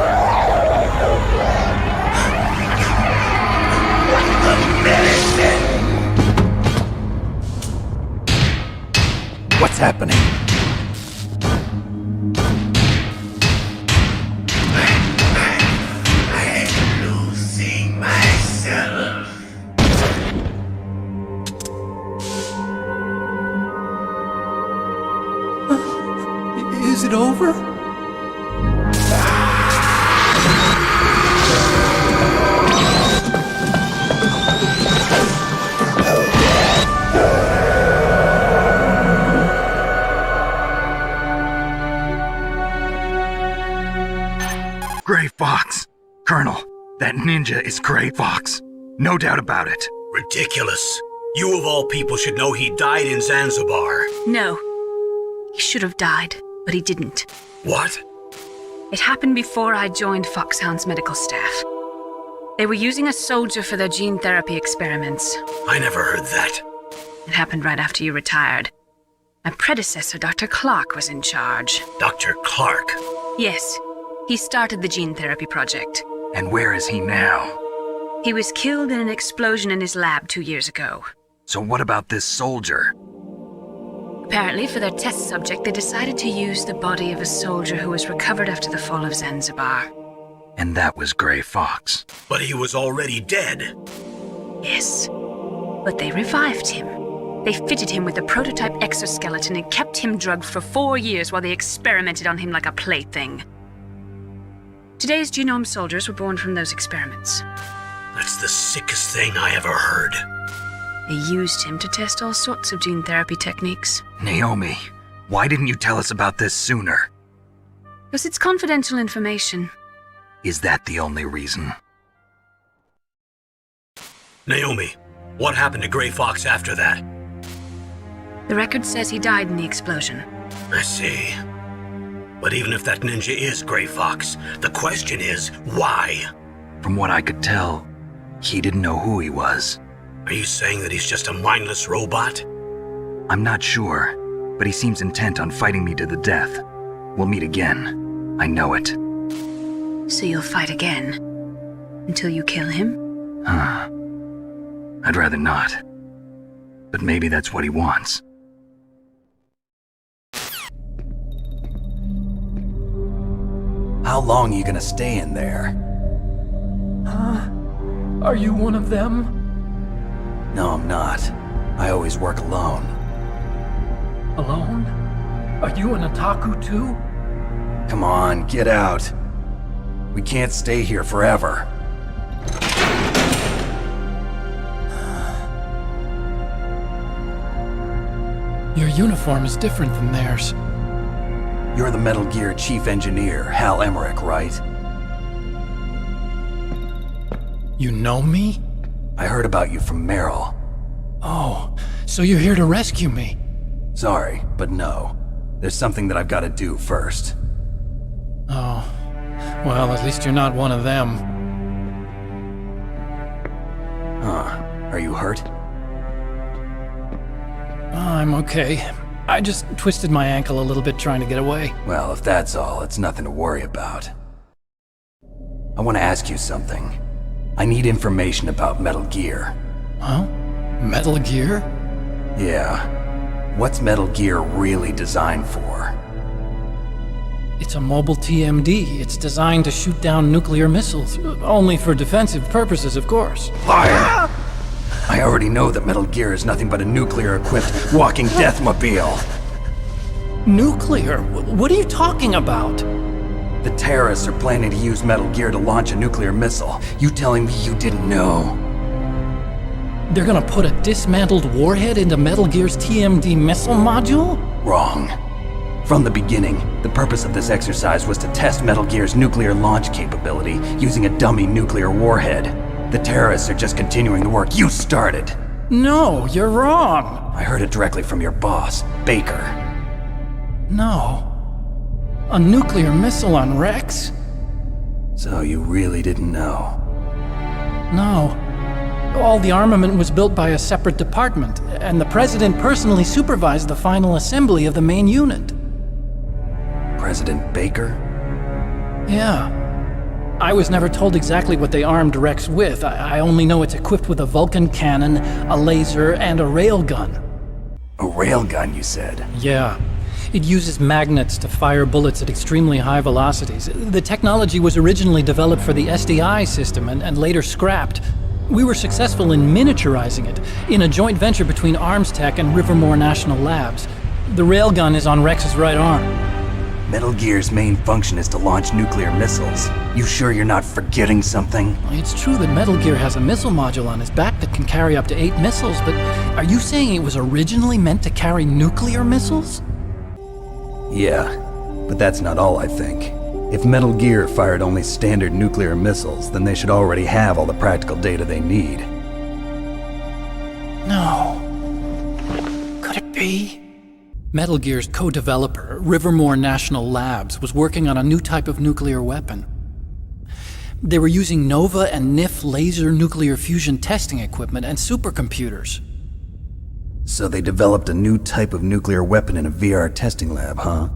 What's happening? I'm losing myself. Is it over? Gray Fox! Colonel, that ninja is Gray Fox. No doubt about it. Ridiculous. You of all people should know he died in Zanzibar. No. He should have died, but he didn't. What? It happened before I joined Foxhound's medical staff. They were using a soldier for their gene therapy experiments. I never heard that. It happened right after you retired. My predecessor, Dr. Clark, was in charge. Dr. Clark? Yes. He started the gene therapy project. And where is he now? He was killed in an explosion in his lab 2 years ago. So what about this soldier? Apparently, for their test subject, they decided to use the body of a soldier who was recovered after the fall of Zanzibar. And that was Gray Fox. But he was already dead. Yes. But they revived him. They fitted him with a prototype exoskeleton and kept him drugged for 4 years while they experimented on him like a plaything. Today's genome soldiers were born from those experiments. That's the sickest thing I ever heard. They used him to test all sorts of gene therapy techniques. Naomi, why didn't you tell us about this sooner? Because it's confidential information. Is that the only reason? Naomi, what happened to Gray Fox after that? The record says he died in the explosion. I see. But even if that ninja is Gray Fox, the question is, why? From what I could tell, He didn't know who he was. Are you saying that he's just a mindless robot? I'm not sure, but he seems intent on fighting me to the death. We'll meet again. I know it. So you'll fight again? Until you kill him? I'd rather not. But maybe that's what he wants. How long are you gonna stay in there? Are you one of them? No, I'm not. I always work alone. Alone? Are you an otaku too? Come on, get out. We can't stay here forever. Your uniform is different than theirs. You're the Metal Gear Chief Engineer, Hal Emmerich, right? You know me? I heard about you from Meryl. Oh, so you're here to rescue me? Sorry, but no. There's something that I've got to do first. Oh. Well, at least you're not one of them. Are you hurt? I'm okay. I just twisted my ankle a little bit trying to get away. Well, if that's all, it's nothing to worry about. I want to ask you something. I need information about Metal Gear. Huh? Metal Gear? Yeah. What's Metal Gear really designed for? It's a mobile TMD. It's designed to shoot down nuclear missiles. Only for defensive purposes, of course. Liar! I already know that Metal Gear is nothing but a nuclear-equipped walking deathmobile. Nuclear? What are you talking about? The terrorists are planning to use Metal Gear to launch a nuclear missile. You telling me you didn't know? They're gonna put a dismantled warhead into Metal Gear's TMD missile module? Wrong. From the beginning, the purpose of this exercise was to test Metal Gear's nuclear launch capability using a dummy nuclear warhead. The terrorists are just continuing the work you started. No, you're wrong. I heard it directly from your boss, Baker. No. A nuclear missile on Rex? So you really didn't know? No. All the armament was built by a separate department, and the President personally supervised the final assembly of the main unit. President Baker? Yeah. I was never told exactly what they armed Rex with. I only know it's equipped with a Vulcan cannon, a laser, and a railgun. A railgun, you said? Yeah. It uses magnets to fire bullets at extremely high velocities. The technology was originally developed for the SDI system and later scrapped. We were successful in miniaturizing it, in a joint venture between Arms Tech and Rivermore National Labs. The railgun is on Rex's right arm. Metal Gear's main function is to launch nuclear missiles. You sure you're not forgetting something? It's true that Metal Gear has a missile module on his back that can carry up to 8 missiles, but are you saying it was originally meant to carry nuclear missiles? Yeah, but that's not all, I think. If Metal Gear fired only standard nuclear missiles, then they should already have all the practical data they need. No. Could it be? Metal Gear's co-developer, Rivermore National Labs, was working on a new type of nuclear weapon. They were using NOVA and NIF laser nuclear fusion testing equipment and supercomputers. So they developed a new type of nuclear weapon in a VR testing lab, huh?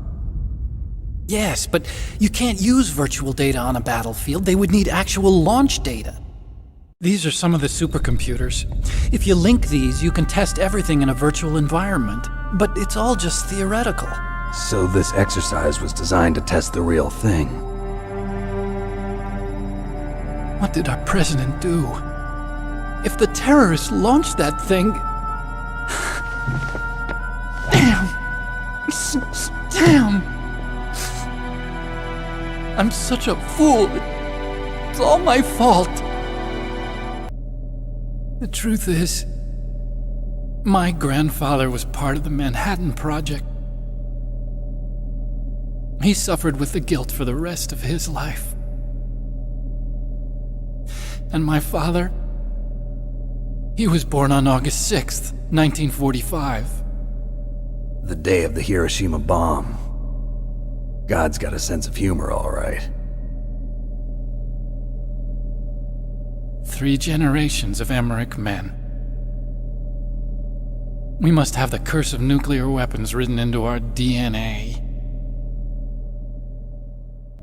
Yes, but you can't use virtual data on a battlefield. They would need actual launch data. These are some of the supercomputers. If you link these, you can test everything in a virtual environment. But it's all just theoretical. So this exercise was designed to test the real thing. What did our president do? If the terrorists launched that thing... Damn! Damn! I'm such a fool. It's all my fault. The truth is, my grandfather was part of the Manhattan Project. He suffered with the guilt for the rest of his life. And my father, he was born on August 6th, 1945. The day of the Hiroshima bomb. God's got a sense of humor, all right. 3 generations of Emmerich men. We must have the curse of nuclear weapons written into our DNA.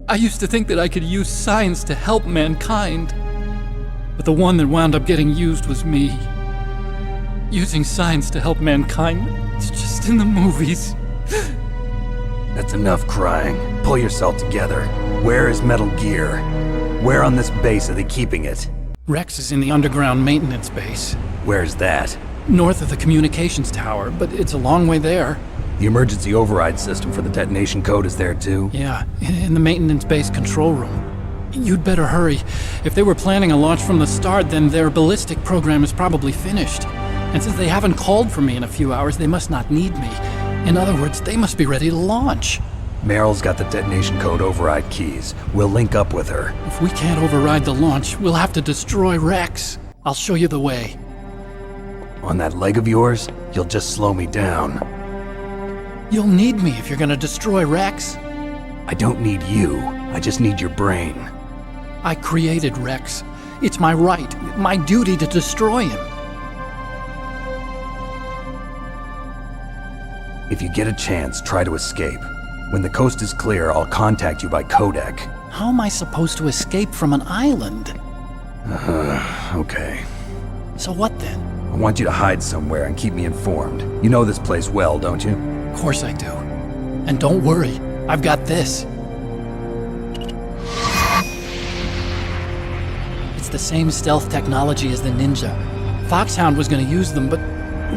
I used to think that I could use science to help mankind, but the one that wound up getting used was me. Using science to help mankind, it's just in the movies. That's enough crying. Pull yourself together. Where is Metal Gear? Where on this base are they keeping it? Rex is in the underground maintenance base. Where's that? North of the communications tower, but it's a long way there. The emergency override system for the detonation code is there too? Yeah, in the maintenance base control room. You'd better hurry. If they were planning a launch from the start, then their ballistic program is probably finished. And since they haven't called for me in a few hours, they must not need me. In other words, they must be ready to launch. Meryl's got the detonation code override keys. We'll link up with her. If we can't override the launch, we'll have to destroy Rex. I'll show you the way. On that leg of yours, you'll just slow me down. You'll need me if you're gonna destroy Rex. I don't need you. I just need your brain. I created Rex. It's my right, my duty to destroy him. If you get a chance, try to escape. When the coast is clear, I'll contact you by codec. How am I supposed to escape from an island? Okay. So what then? I want you to hide somewhere and keep me informed. You know this place well, don't you? Of course I do. And don't worry, I've got this. It's the same stealth technology as the Ninja. Foxhound was gonna use them, but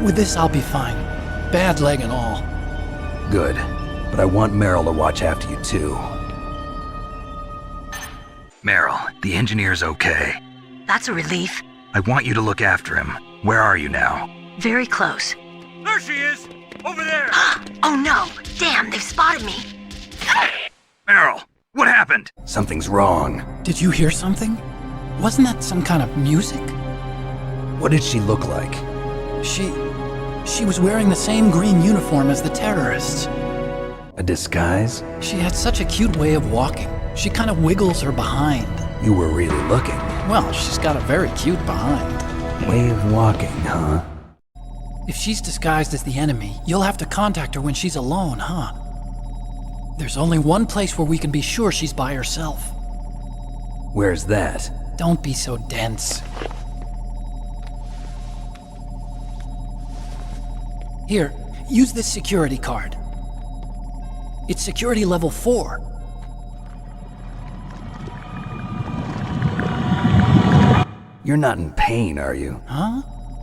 with this I'll be fine. Bad leg and all. Good. But I want Meryl to watch after you too. Meryl, the engineer's okay. That's a relief. I want you to look after him. Where are you now? Very close. There she is! Over there! Oh no! Damn, they've spotted me! Meryl, what happened? Something's wrong. Did you hear something? Wasn't that some kind of music? What did she look like? She was wearing the same green uniform as the terrorists. A disguise? She had such a cute way of walking. She kind of wiggles her behind. You were really looking. Well, she's got a very cute behind. Way of walking, huh? If she's disguised as the enemy, you'll have to contact her when she's alone, huh? There's only one place where we can be sure she's by herself. Where's that? Don't be so dense. Here, use this security card. It's security level 4. You're not in pain, are you? Huh?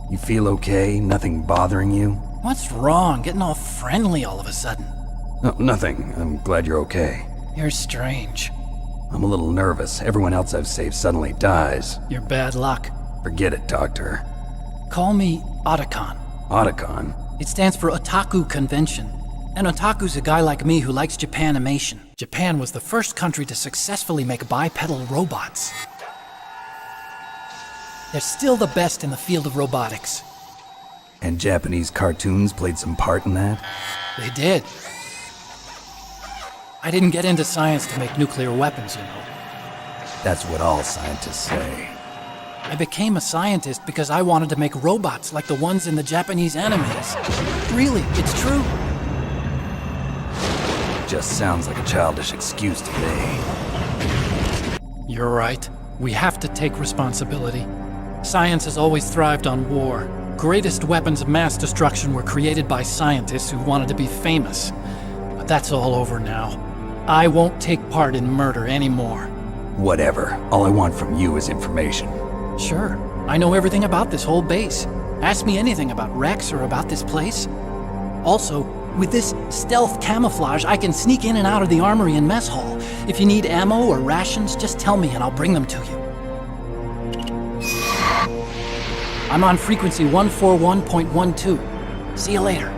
You feel okay? Nothing bothering you? What's wrong? Getting all friendly all of a sudden. No, nothing. I'm glad you're okay. You're strange. I'm a little nervous. Everyone else I've saved suddenly dies. You're bad luck. Forget it, Doctor. Call me Otacon. Otacon? It stands for Otaku Convention. An otaku's a guy like me who likes Japanimation. Japan was the first country to successfully make bipedal robots. They're still the best in the field of robotics. And Japanese cartoons played some part in that? They did. I didn't get into science to make nuclear weapons, you know. That's what all scientists say. I became a scientist because I wanted to make robots like the ones in the Japanese animes. Really, it's true. Just sounds like a childish excuse to me. You're right. We have to take responsibility. Science has always thrived on war. Greatest weapons of mass destruction were created by scientists who wanted to be famous. But that's all over now. I won't take part in murder anymore. Whatever. All I want from you is information. Sure. I know everything about this whole base. Ask me anything about Rex or about this place. Also, with this stealth camouflage, I can sneak in and out of the armory and mess hall. If you need ammo or rations, just tell me and I'll bring them to you. I'm on frequency 141.12. See you later.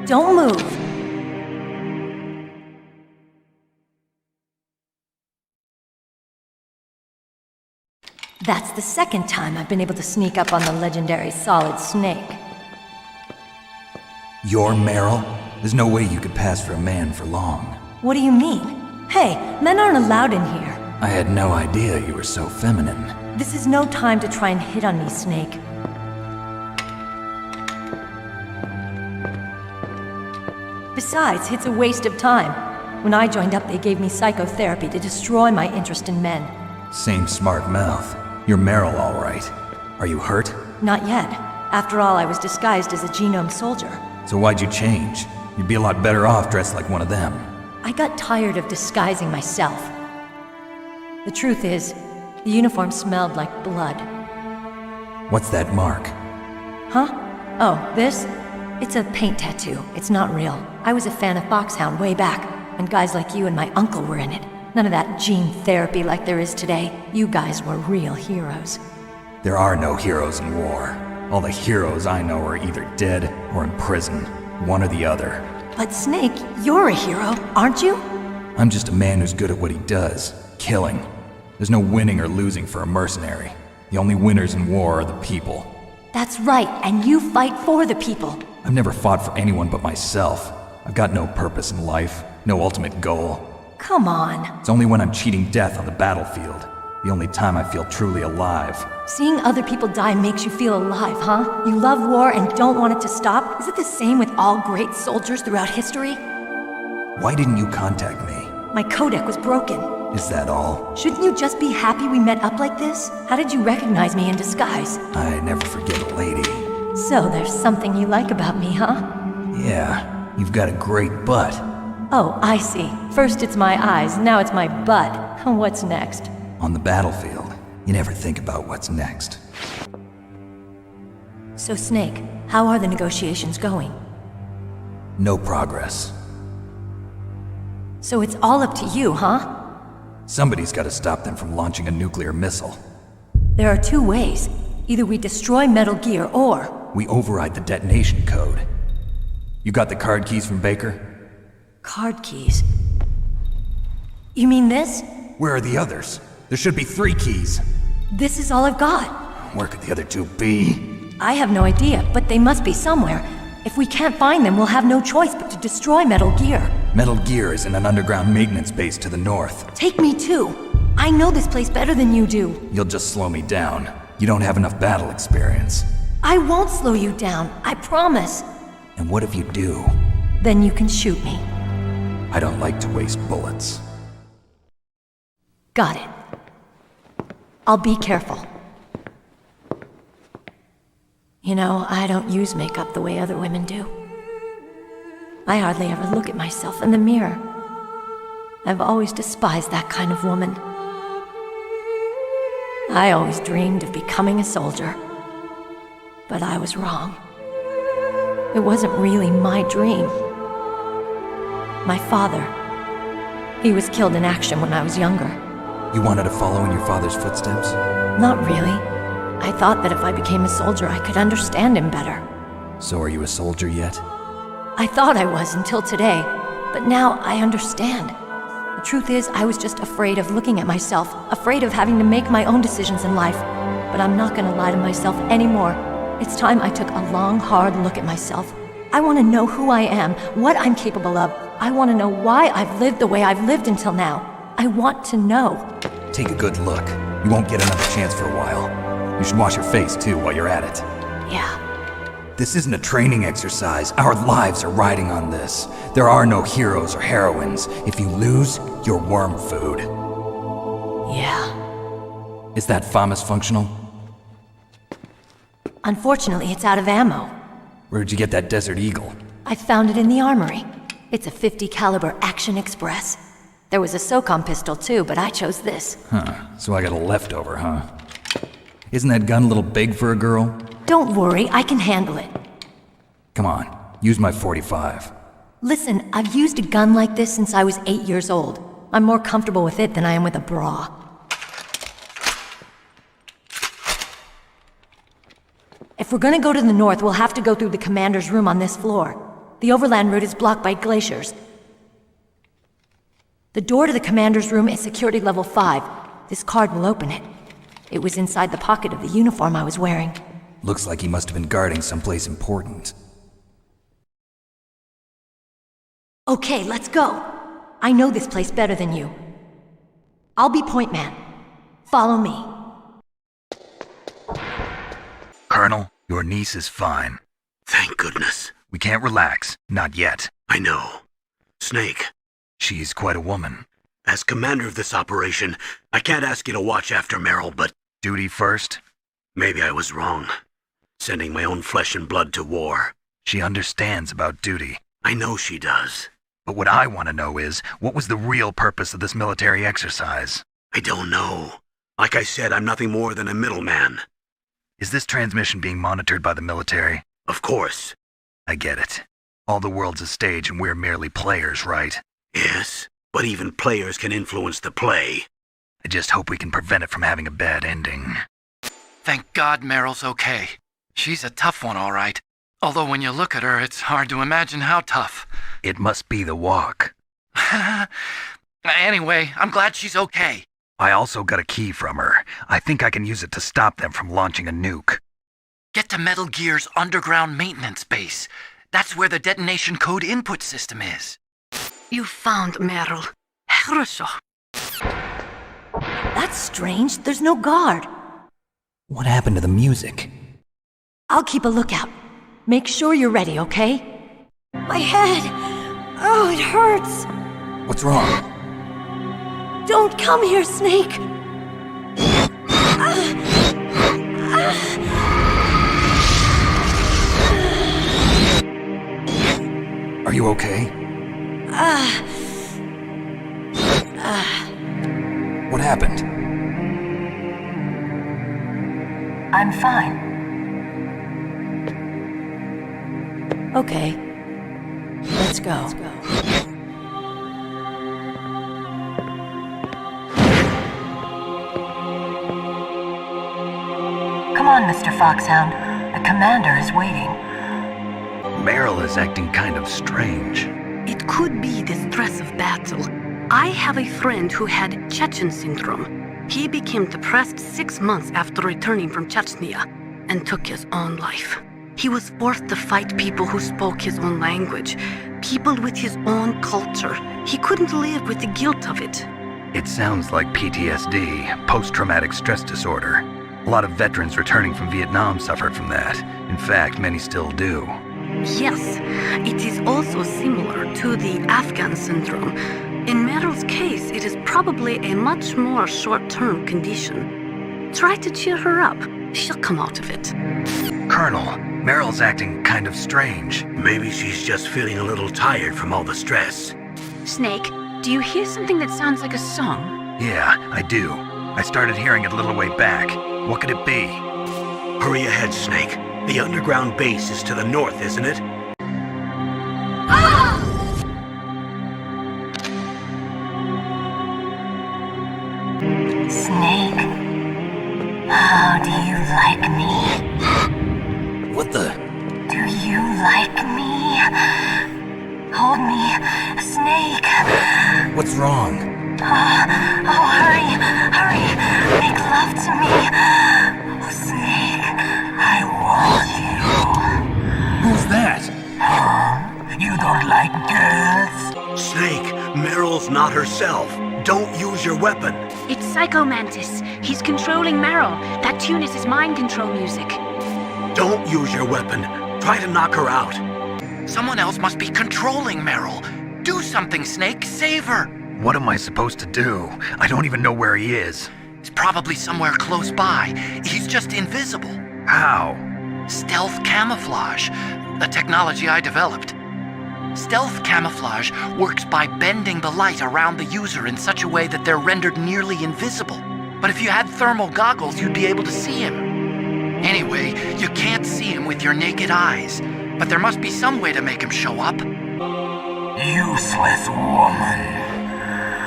Don't move. That's the second time I've been able to sneak up on the legendary Solid Snake. You're Meryl? There's no way you could pass for a man for long. What do you mean? Hey, men aren't allowed in here. I had no idea you were so feminine. This is no time to try and hit on me, Snake. Besides, it's a waste of time. When I joined up, they gave me psychotherapy to destroy my interest in men. Same smart mouth. You're Meryl, all right. Are you hurt? Not yet. After all, I was disguised as a genome soldier. So why'd you change? You'd be a lot better off dressed like one of them. I got tired of disguising myself. The truth is, the uniform smelled like blood. What's that mark? Huh? Oh, this? It's a paint tattoo. It's not real. I was a fan of Foxhound way back, and guys like you and my uncle were in it. None of that gene therapy like there is today. You guys were real heroes. There are no heroes in war. All the heroes I know are either dead or in prison. One or the other. But Snake, you're a hero, aren't you? I'm just a man who's good at what he does. Killing. There's no winning or losing for a mercenary. The only winners in war are the people. That's right, and you fight for the people. I've never fought for anyone but myself. I've got no purpose in life, no ultimate goal. Come on. It's only when I'm cheating death on the battlefield. The only time I feel truly alive. Seeing other people die makes you feel alive, huh? You love war and don't want it to stop? Is it the same with all great soldiers throughout history? Why didn't you contact me? My codec was broken. Is that all? Shouldn't you just be happy we met up like this? How did you recognize me in disguise? I never forget a lady. So there's something you like about me, huh? Yeah, you've got a great butt. Oh, I see. First it's my eyes, now it's my butt. What's next? On the battlefield, you never think about what's next. So Snake, how are the negotiations going? No progress. So it's all up to you, huh? Somebody's got to stop them from launching a nuclear missile. There are two ways. Either we destroy Metal Gear, or... we override the detonation code. You got the card keys from Baker? Card keys? You mean this? Where are the others? There should be 3 keys. This is all I've got. Where could the other 2 be? I have no idea, but they must be somewhere. If we can't find them, we'll have no choice but to destroy Metal Gear. Metal Gear is in an underground maintenance base to the north. Take me too. I know this place better than you do. You'll just slow me down. You don't have enough battle experience. I won't slow you down, I promise. And what if you do? Then you can shoot me. I don't like to waste bullets. Got it. I'll be careful. You know, I don't use makeup the way other women do. I hardly ever look at myself in the mirror. I've always despised that kind of woman. I always dreamed of becoming a soldier. But I was wrong. It wasn't really my dream. My father, he was killed in action when I was younger. You wanted to follow in your father's footsteps? Not really. I thought that if I became a soldier, I could understand him better. So are you a soldier yet? I thought I was until today, but now I understand. The truth is, I was just afraid of looking at myself, afraid of having to make my own decisions in life. But I'm not gonna lie to myself anymore. It's time I took a long, hard look at myself. I want to know who I am, what I'm capable of. I want to know why I've lived the way I've lived until now. I want to know. Take a good look. You won't get another chance for a while. You should wash your face, too, while you're at it. Yeah. This isn't a training exercise. Our lives are riding on this. There are no heroes or heroines. If you lose, you're worm food. Yeah. Is that FAMAS functional? Unfortunately, it's out of ammo. Where'd you get that Desert Eagle? I found it in the armory. It's a .50 caliber Action Express. There was a SOCOM pistol too, but I chose this. Huh, so I got a leftover, huh? Isn't that gun a little big for a girl? Don't worry, I can handle it. Come on, use my .45. Listen, I've used a gun like this since I was 8 years old. I'm more comfortable with it than I am with a bra. If we're gonna go to the north, we'll have to go through the commander's room on this floor. The overland route is blocked by glaciers. The door to the commander's room is security level 5. This card will open it. It was inside the pocket of the uniform I was wearing. Looks like he must have been guarding someplace important. Okay, let's go. I know this place better than you. I'll be point man. Follow me. Colonel, your niece is fine. Thank goodness. We can't relax. Not yet. I know. Snake. She's quite a woman. As commander of this operation, I can't ask you to watch after Meryl, but... Duty first? Maybe I was wrong. Sending my own flesh and blood to war. She understands about duty. I know she does. But what I want to know is, what was the real purpose of this military exercise? I don't know. Like I said, I'm nothing more than a middleman. Is this transmission being monitored by the military? Of course. I get it. All the world's a stage and we're merely players, right? Yes, but even players can influence the play. I just hope we can prevent it from having a bad ending. Thank God Meryl's okay. She's a tough one, all right. Although when you look at her, it's hard to imagine how tough. It must be the walk. Anyway, I'm glad she's okay. I also got a key from her. I think I can use it to stop them from launching a nuke. Get to Metal Gear's underground maintenance base. That's where the detonation code input system is. You found Meryl. Хорошо. That's strange. There's no guard. What happened to the music? I'll keep a lookout. Make sure you're ready, okay? My head! Oh, it hurts! What's wrong? Don't come here, Snake! Are you okay? What happened? I'm fine. Okay. Let's go. Come on, Mr. Foxhound. The commander is waiting. Meryl is acting kind of strange. It could be the stress of battle. I have a friend who had Chechen syndrome. He became depressed 6 months after returning from Chechnya and took his own life. He was forced to fight people who spoke his own language, people with his own culture. He couldn't live with the guilt of it. It sounds like PTSD, post-traumatic stress disorder. A lot of veterans returning from Vietnam suffered from that. In fact, many still do. Yes, it is also similar to the Afghan syndrome. In Meryl's case, it is probably a much more short-term condition. Try to cheer her up. She'll come out of it. Colonel, Meryl's acting kind of strange. Maybe she's just feeling a little tired from all the stress. Snake, do you hear something that sounds like a song? Yeah, I do. I started hearing it a little way back. What could it be? Hurry ahead, Snake. The underground base is to the north, isn't it? Snake, how do you like me? What the? Do you like me? Hold me, Snake. What's wrong? Hurry, make love to me. Oh, Snake, I want you. Who's that? You don't like girls? Snake, Meryl's not herself. Don't use your weapon. It's Psycho Mantis. He's controlling Meryl. That tune is his mind control music. Don't use your weapon. Try to knock her out. Someone else must be controlling Meryl. Do something, Snake. Save her. What am I supposed to do? I don't even know where he is. He's probably somewhere close by. He's just invisible. How? Stealth camouflage, a technology I developed. Stealth camouflage works by bending the light around the user in such a way that they're rendered nearly invisible. But if you had thermal goggles, you'd be able to see him. Anyway, you can't see him with your naked eyes, but there must be some way to make him show up. Useless woman.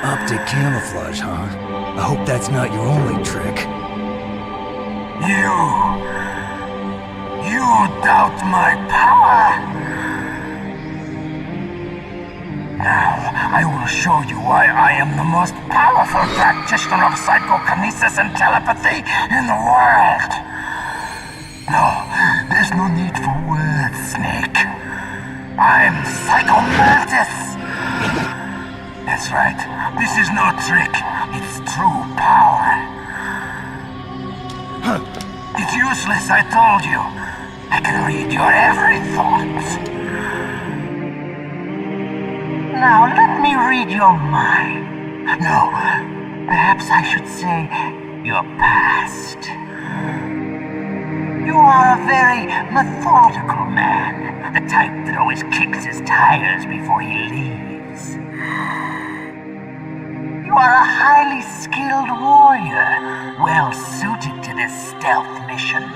Optic camouflage, huh? I hope that's not your only trick. You doubt my power? Now I will show you why I am the most powerful practitioner of psychokinesis and telepathy in the world. No, there's no need for words, Snake. I'm Psychomantis. That's right. This is no trick. It's true power. It's useless, I told you. I can read your every thought. Now let me read your mind. No, perhaps I should say your past. You are a very methodical man, the type that always kicks his tires before he leaves. You are a highly skilled warrior, well suited to this stealth mission.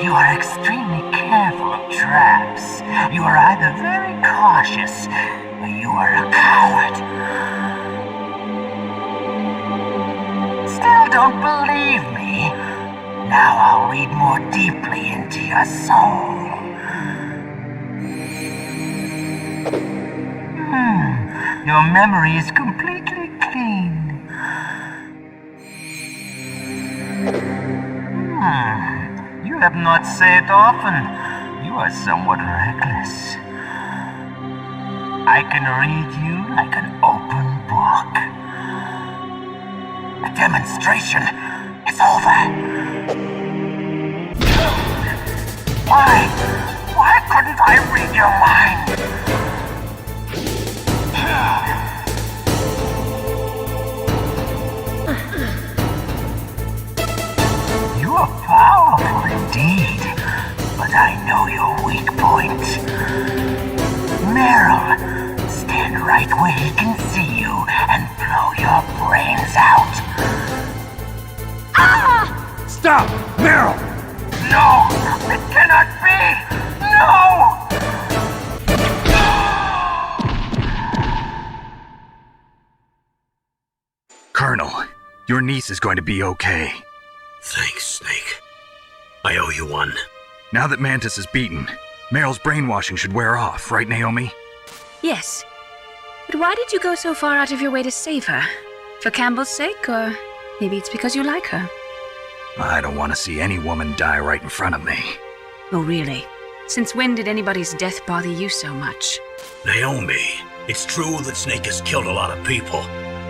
You are extremely careful of traps. You are either very cautious, or you are a coward. Still don't believe me? Now I'll read more deeply into your soul. Your memory is completely clean. You have not saved often. You are somewhat reckless. I can read you like an open book. The demonstration is over. Why couldn't I read your mind? You are powerful indeed, but I know your weak point. Meryl, stand right where he can see you and blow your brains out. Ah! Stop! Meryl! No! It cannot be! No! Colonel, your niece is going to be okay. Thanks, Snake. I owe you one. Now that Mantis is beaten, Meryl's brainwashing should wear off, right, Naomi? Yes. But why did you go so far out of your way to save her? For Campbell's sake, or maybe it's because you like her? I don't want to see any woman die right in front of me. Oh, really? Since when did anybody's death bother you so much? Naomi, it's true that Snake has killed a lot of people,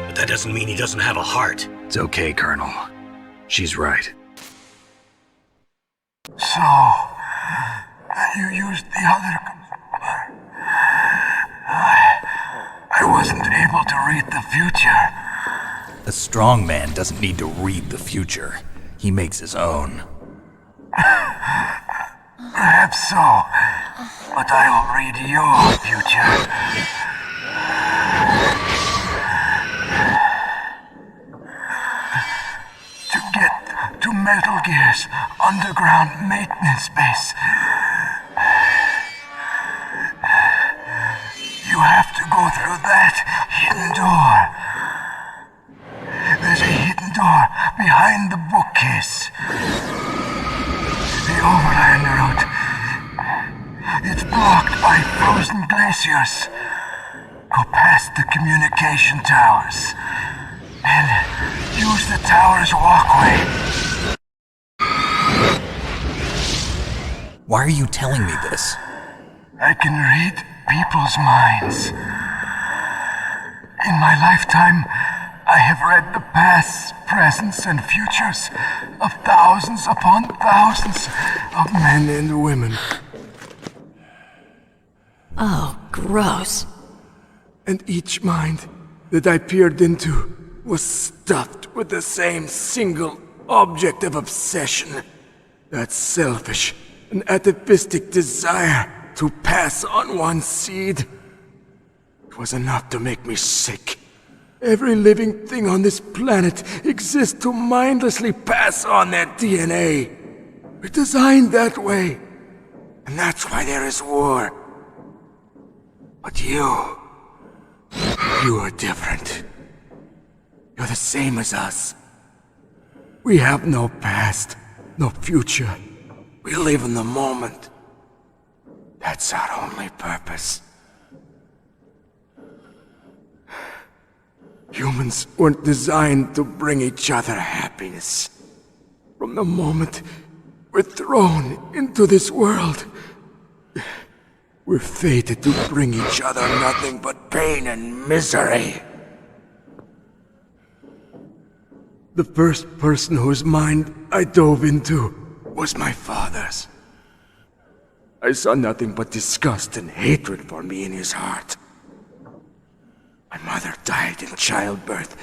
but that doesn't mean he doesn't have a heart. It's okay, Colonel. She's right. So, you used the other... I wasn't able to read the future. A strong man doesn't need to read the future. He makes his own. Perhaps so, but I will read your future. To get to Metal Gear's underground maintenance base, you have to go through that hidden door. There's a hidden door behind the bookcase. The overland route. It's blocked by frozen glaciers. Go past the communication towers. And use the tower's walkway. Why are you telling me this? I can read people's minds. In my lifetime, I have read the pasts, presents, and futures of thousands upon thousands of men and women. Oh, gross. And each mind that I peered into was stuffed with the same single object of obsession. That selfish and atavistic desire to pass on one's seed. It was enough to make me sick. Every living thing on this planet exists to mindlessly pass on their DNA. We're designed that way. And that's why there is war. But you are different. You're the same as us. We have no past, no future. We live in the moment. That's our only purpose. Humans weren't designed to bring each other happiness. From the moment we're thrown into this world, we're fated to bring each other nothing but pain and misery. The first person whose mind I dove into was my father's. I saw nothing but disgust and hatred for me in his heart. My mother died in childbirth,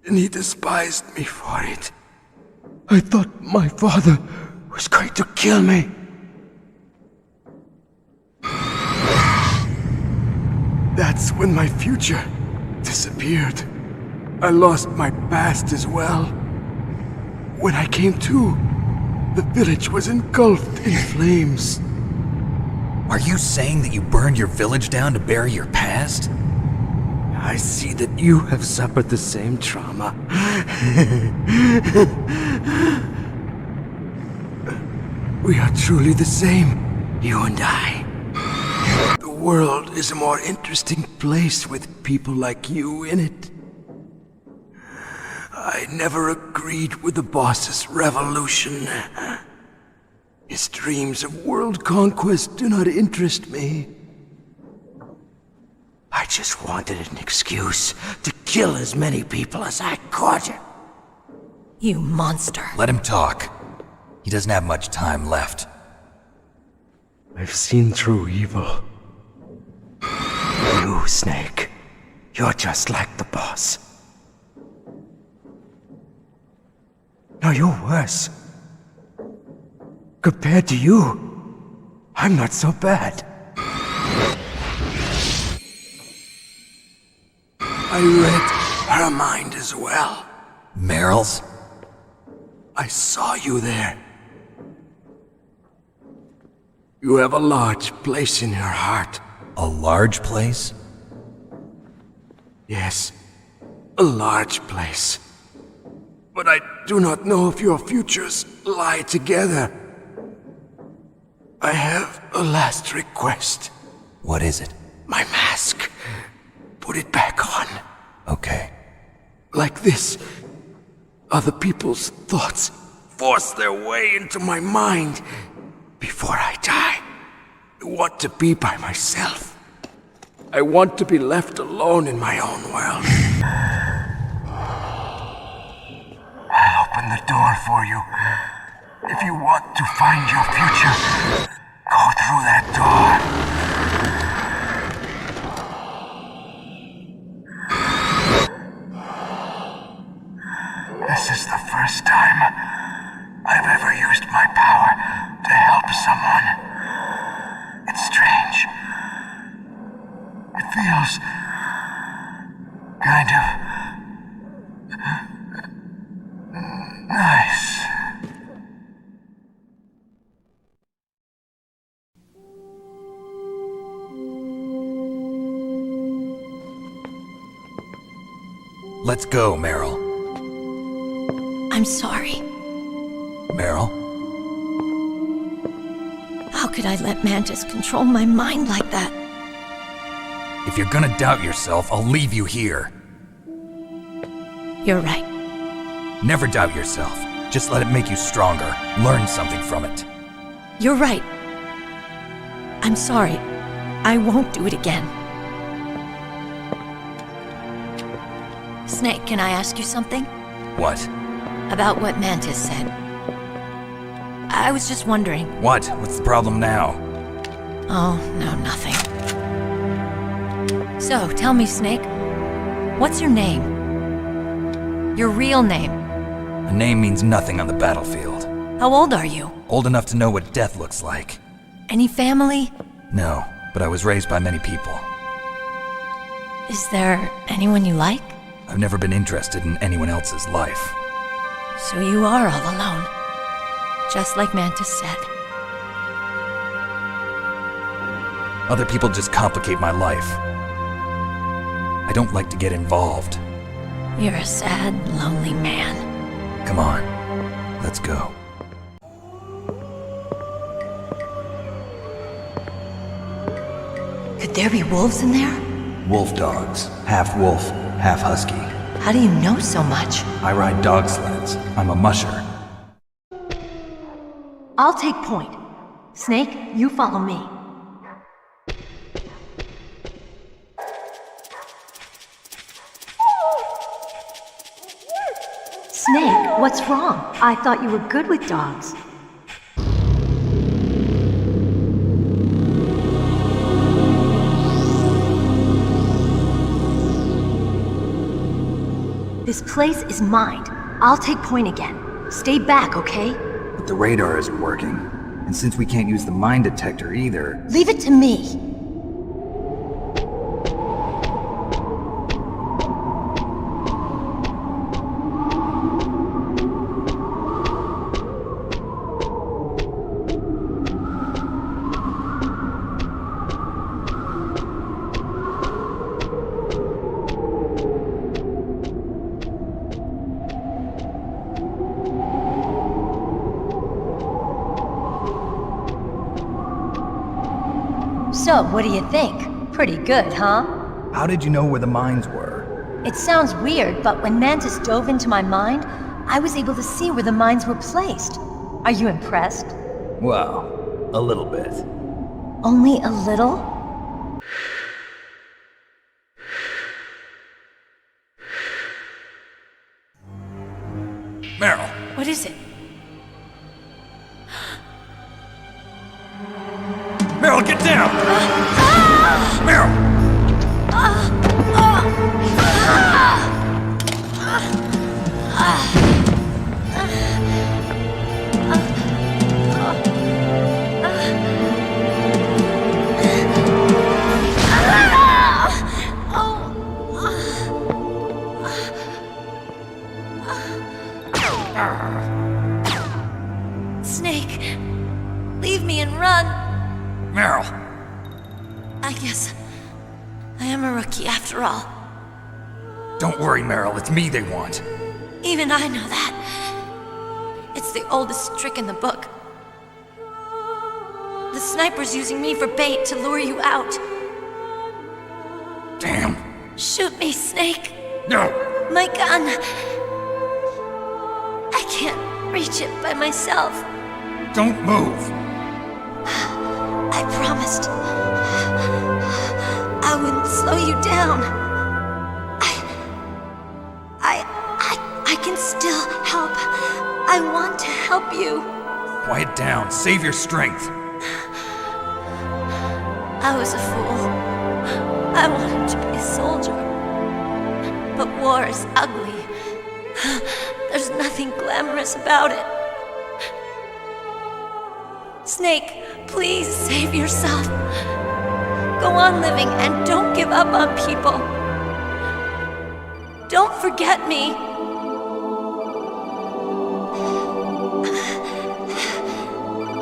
and he despised me for it. I thought my father was going to kill me. That's when my future disappeared. I lost my past as well. When I came to, the village was engulfed in flames. Are you saying that you burned your village down to bury your past? I see that you have suffered the same trauma. We are truly the same, you and I. The world is a more interesting place with people like you in it. I never agreed with the boss's revolution. His dreams of world conquest do not interest me. I just wanted an excuse to kill as many people as I could. You monster. Let him talk. He doesn't have much time left. I've seen through evil. You, Snake, you're just like the boss. No, you're worse. Compared to you, I'm not so bad. I read her mind as well. Meryl's? I saw you there. You have a large place in her heart. A large place? Yes, a large place. But I do not know if your futures lie together. I have a last request. What is it? My mask. Put it back on. Okay. Like this, other people's thoughts force their way into my mind. Before I die, I want to be by myself. I want to be left alone in my own world. I'll open the door for you. If you want to find your future, go through that door. This is the first time I've ever used my power to help someone. It's strange. It feels kind of nice. Let's go, Meryl. I'm sorry. Meryl? How could I let Mantis control my mind like that? If you're gonna doubt yourself, I'll leave you here. You're right. Never doubt yourself. Just let it make you stronger. Learn something from it. You're right. I'm sorry. I won't do it again. Snake, can I ask you something? What? About what Mantis said. I was just wondering. What? What's the problem now? Oh, no, nothing. So, tell me, Snake. What's your name? Your real name? A name means nothing on the battlefield. How old are you? Old enough to know what death looks like. Any family? No, but I was raised by many people. Is there anyone you like? I've never been interested in anyone else's life. So you are all alone. Just like Mantis said. Other people just complicate my life. I don't like to get involved. You're a sad, lonely man. Come on, let's go. Could there be wolves in there? Wolf dogs. Half wolf, half husky. How do you know so much? I ride dog sleds. I'm a musher. I'll take point. Snake, you follow me. Snake, what's wrong? I thought you were good with dogs. This place is mine. I'll take point again. Stay back, okay? But the radar isn't working. And since we can't use the mine detector either... Leave it to me. So, what do you think? Pretty good, huh? How did you know where the mines were? It sounds weird, but when Mantis dove into my mind, I was able to see where the mines were placed. Are you impressed? Well, a little bit. Only a little? Meryl! What is it? Meryl, get down! Meryl! Snake, leave me and run. Meryl! I guess I am a rookie after all. Don't worry, Meryl. It's me they want. Even I know that. It's the oldest trick in the book. The sniper's using me for bait to lure you out. Damn. Shoot me, Snake. No! My gun. I can't reach it by myself. Don't move. I promised I wouldn't slow you down. I can still help. I want to help you. Quiet down. Save your strength. I was a fool. I wanted to be a soldier. But war is ugly. There's nothing glamorous about it. Snake, please save yourself. Go on living and don't give up on people. Don't forget me.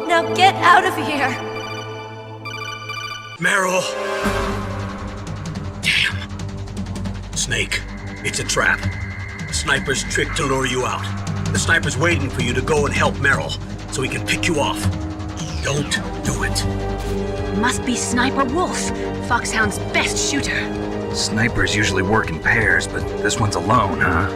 Now get out of here. Meryl! Damn. Snake, it's a trap. The sniper's trick to lure you out. The sniper's waiting for you to go and help Meryl, so he can pick you off. Don't do it. Must be Sniper Wolf, Foxhound's best shooter. Snipers usually work in pairs, but this one's alone, huh?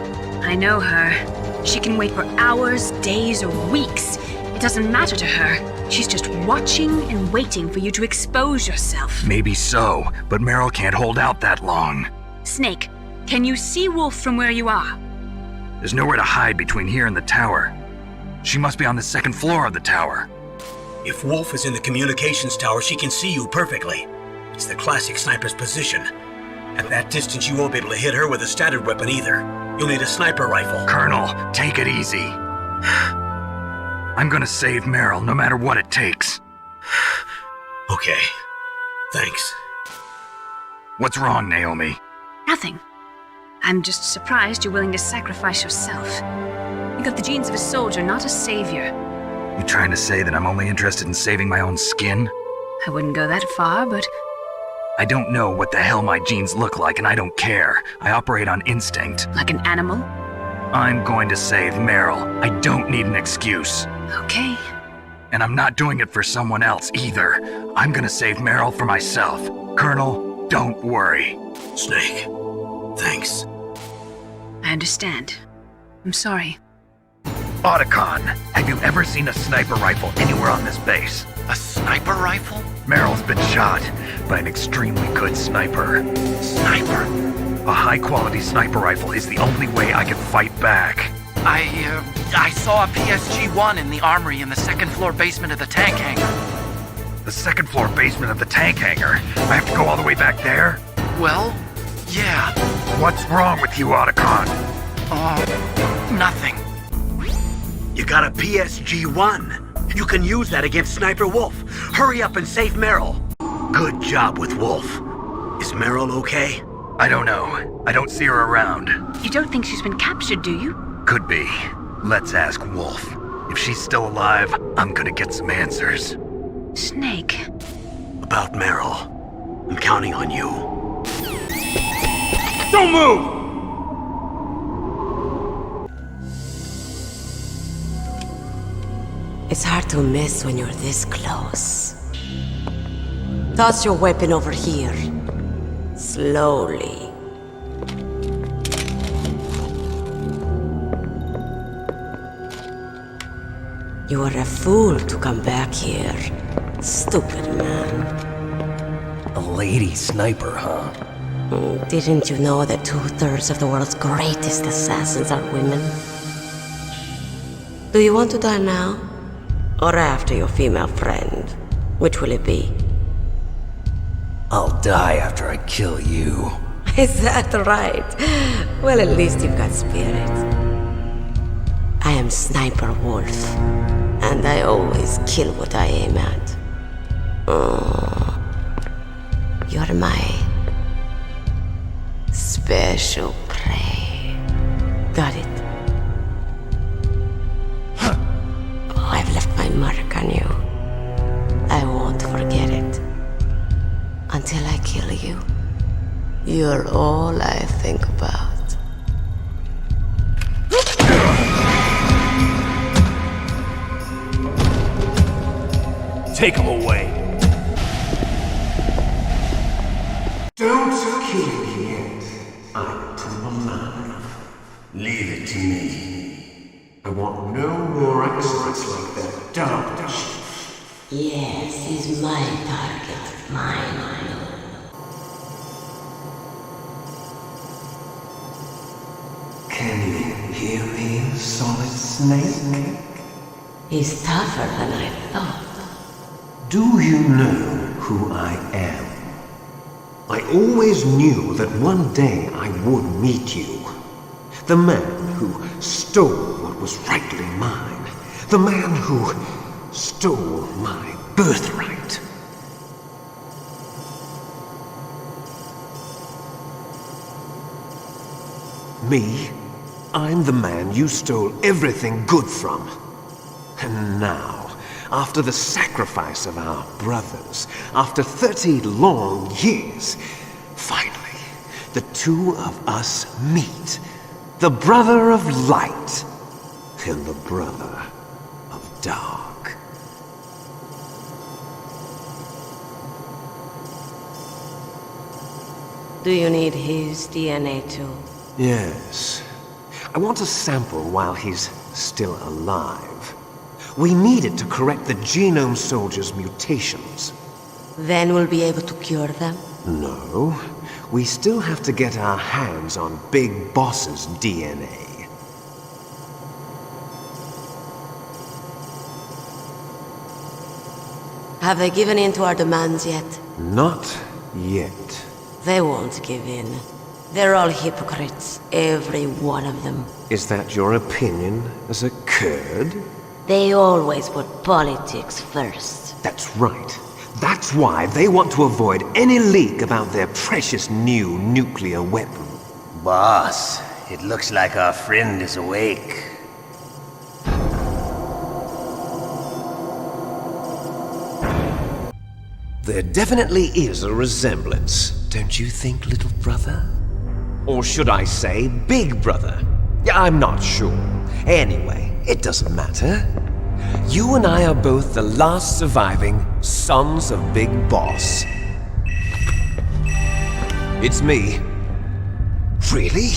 I know her. She can wait for hours, days, or weeks. It doesn't matter to her. She's just watching and waiting for you to expose yourself. Maybe so, but Meryl can't hold out that long. Snake, can you see Wolf from where you are? There's nowhere to hide between here and the tower. She must be on the second floor of the tower. If Wolf is in the communications tower, she can see you perfectly. It's the classic sniper's position. At that distance, you won't be able to hit her with a standard weapon either. You'll need a sniper rifle. Colonel, take it easy. I'm gonna save Meryl, no matter what it takes. Okay. Thanks. What's wrong, Naomi? Nothing. I'm just surprised you're willing to sacrifice yourself. You got the genes of a soldier, not a savior. You trying to say that I'm only interested in saving my own skin? I wouldn't go that far, but... I don't know what the hell my genes look like, and I don't care. I operate on instinct. Like an animal? I'm going to save Meryl. I don't need an excuse. Okay. And I'm not doing it for someone else, either. I'm gonna save Meryl for myself. Colonel, Don't worry. Snake, thanks. I understand. I'm sorry. Otacon, have you ever seen a sniper rifle anywhere on this base? A sniper rifle? Meryl's been shot by an extremely good sniper. Sniper? A high-quality sniper rifle is the only way I can fight back. I saw a PSG-1 in the armory in the second-floor basement of the tank hangar. The second-floor basement of the tank hangar? I have to go all the way back there? Well, yeah. What's wrong with you, Otacon? Nothing. You got a PSG-1. You can use that against Sniper Wolf. Hurry up and save Meryl. Good job with Wolf. Is Meryl okay? I don't know. I don't see her around. You don't think she's been captured, do you? Could be. Let's ask Wolf. If she's still alive, I'm gonna get some answers. Snake. About Meryl. I'm counting on you. Don't move! It's hard to miss when you're this close. Toss your weapon over here. Slowly. You were a fool to come back here. Stupid man. A lady sniper, huh? Didn't you know that 2/3 of the world's greatest assassins are women? Do you want to die now? Or after your female friend? Which will it be? I'll die after I kill you. Is that right? Well, at least you've got spirit. I am Sniper Wolf, and I always kill what I aim at. You're my special prey. Got it. I've left my mark on you. I won't forget it. Until I kill you. You're all I think about. Take him away. Don't kill me yet. I'm too alive. Leave it to me. I want no more accidents like that dark chief. Yes, he's my target. Mine. Can you hear me, Solid Snake? He's tougher than I thought. Do you know who I am? I always knew that one day I would meet you. The man who stole what was rightly mine. The man who stole my birthright. Me? I'm the man you stole everything good from. And now, after the sacrifice of our brothers, after 30 long years, finally, the two of us meet. The brother of light and the brother of dark. Do you need his DNA too? Yes. I want a sample while he's still alive. We need it to correct the Genome Soldier's mutations. Then we'll be able to cure them? No. We still have to get our hands on Big Boss's DNA. Have they given in to our demands yet? Not yet. They won't give in. They're all hypocrites, every one of them. Is that your opinion as a Kurd? They always put politics first. That's right. That's why they want to avoid any leak about their precious new nuclear weapon. Boss, it looks like our friend is awake. There definitely is a resemblance, don't you think, little brother? Or should I say, big brother? Yeah, I'm not sure. Anyway, it doesn't matter. You and I are both the last surviving sons of Big Boss. It's me. Really?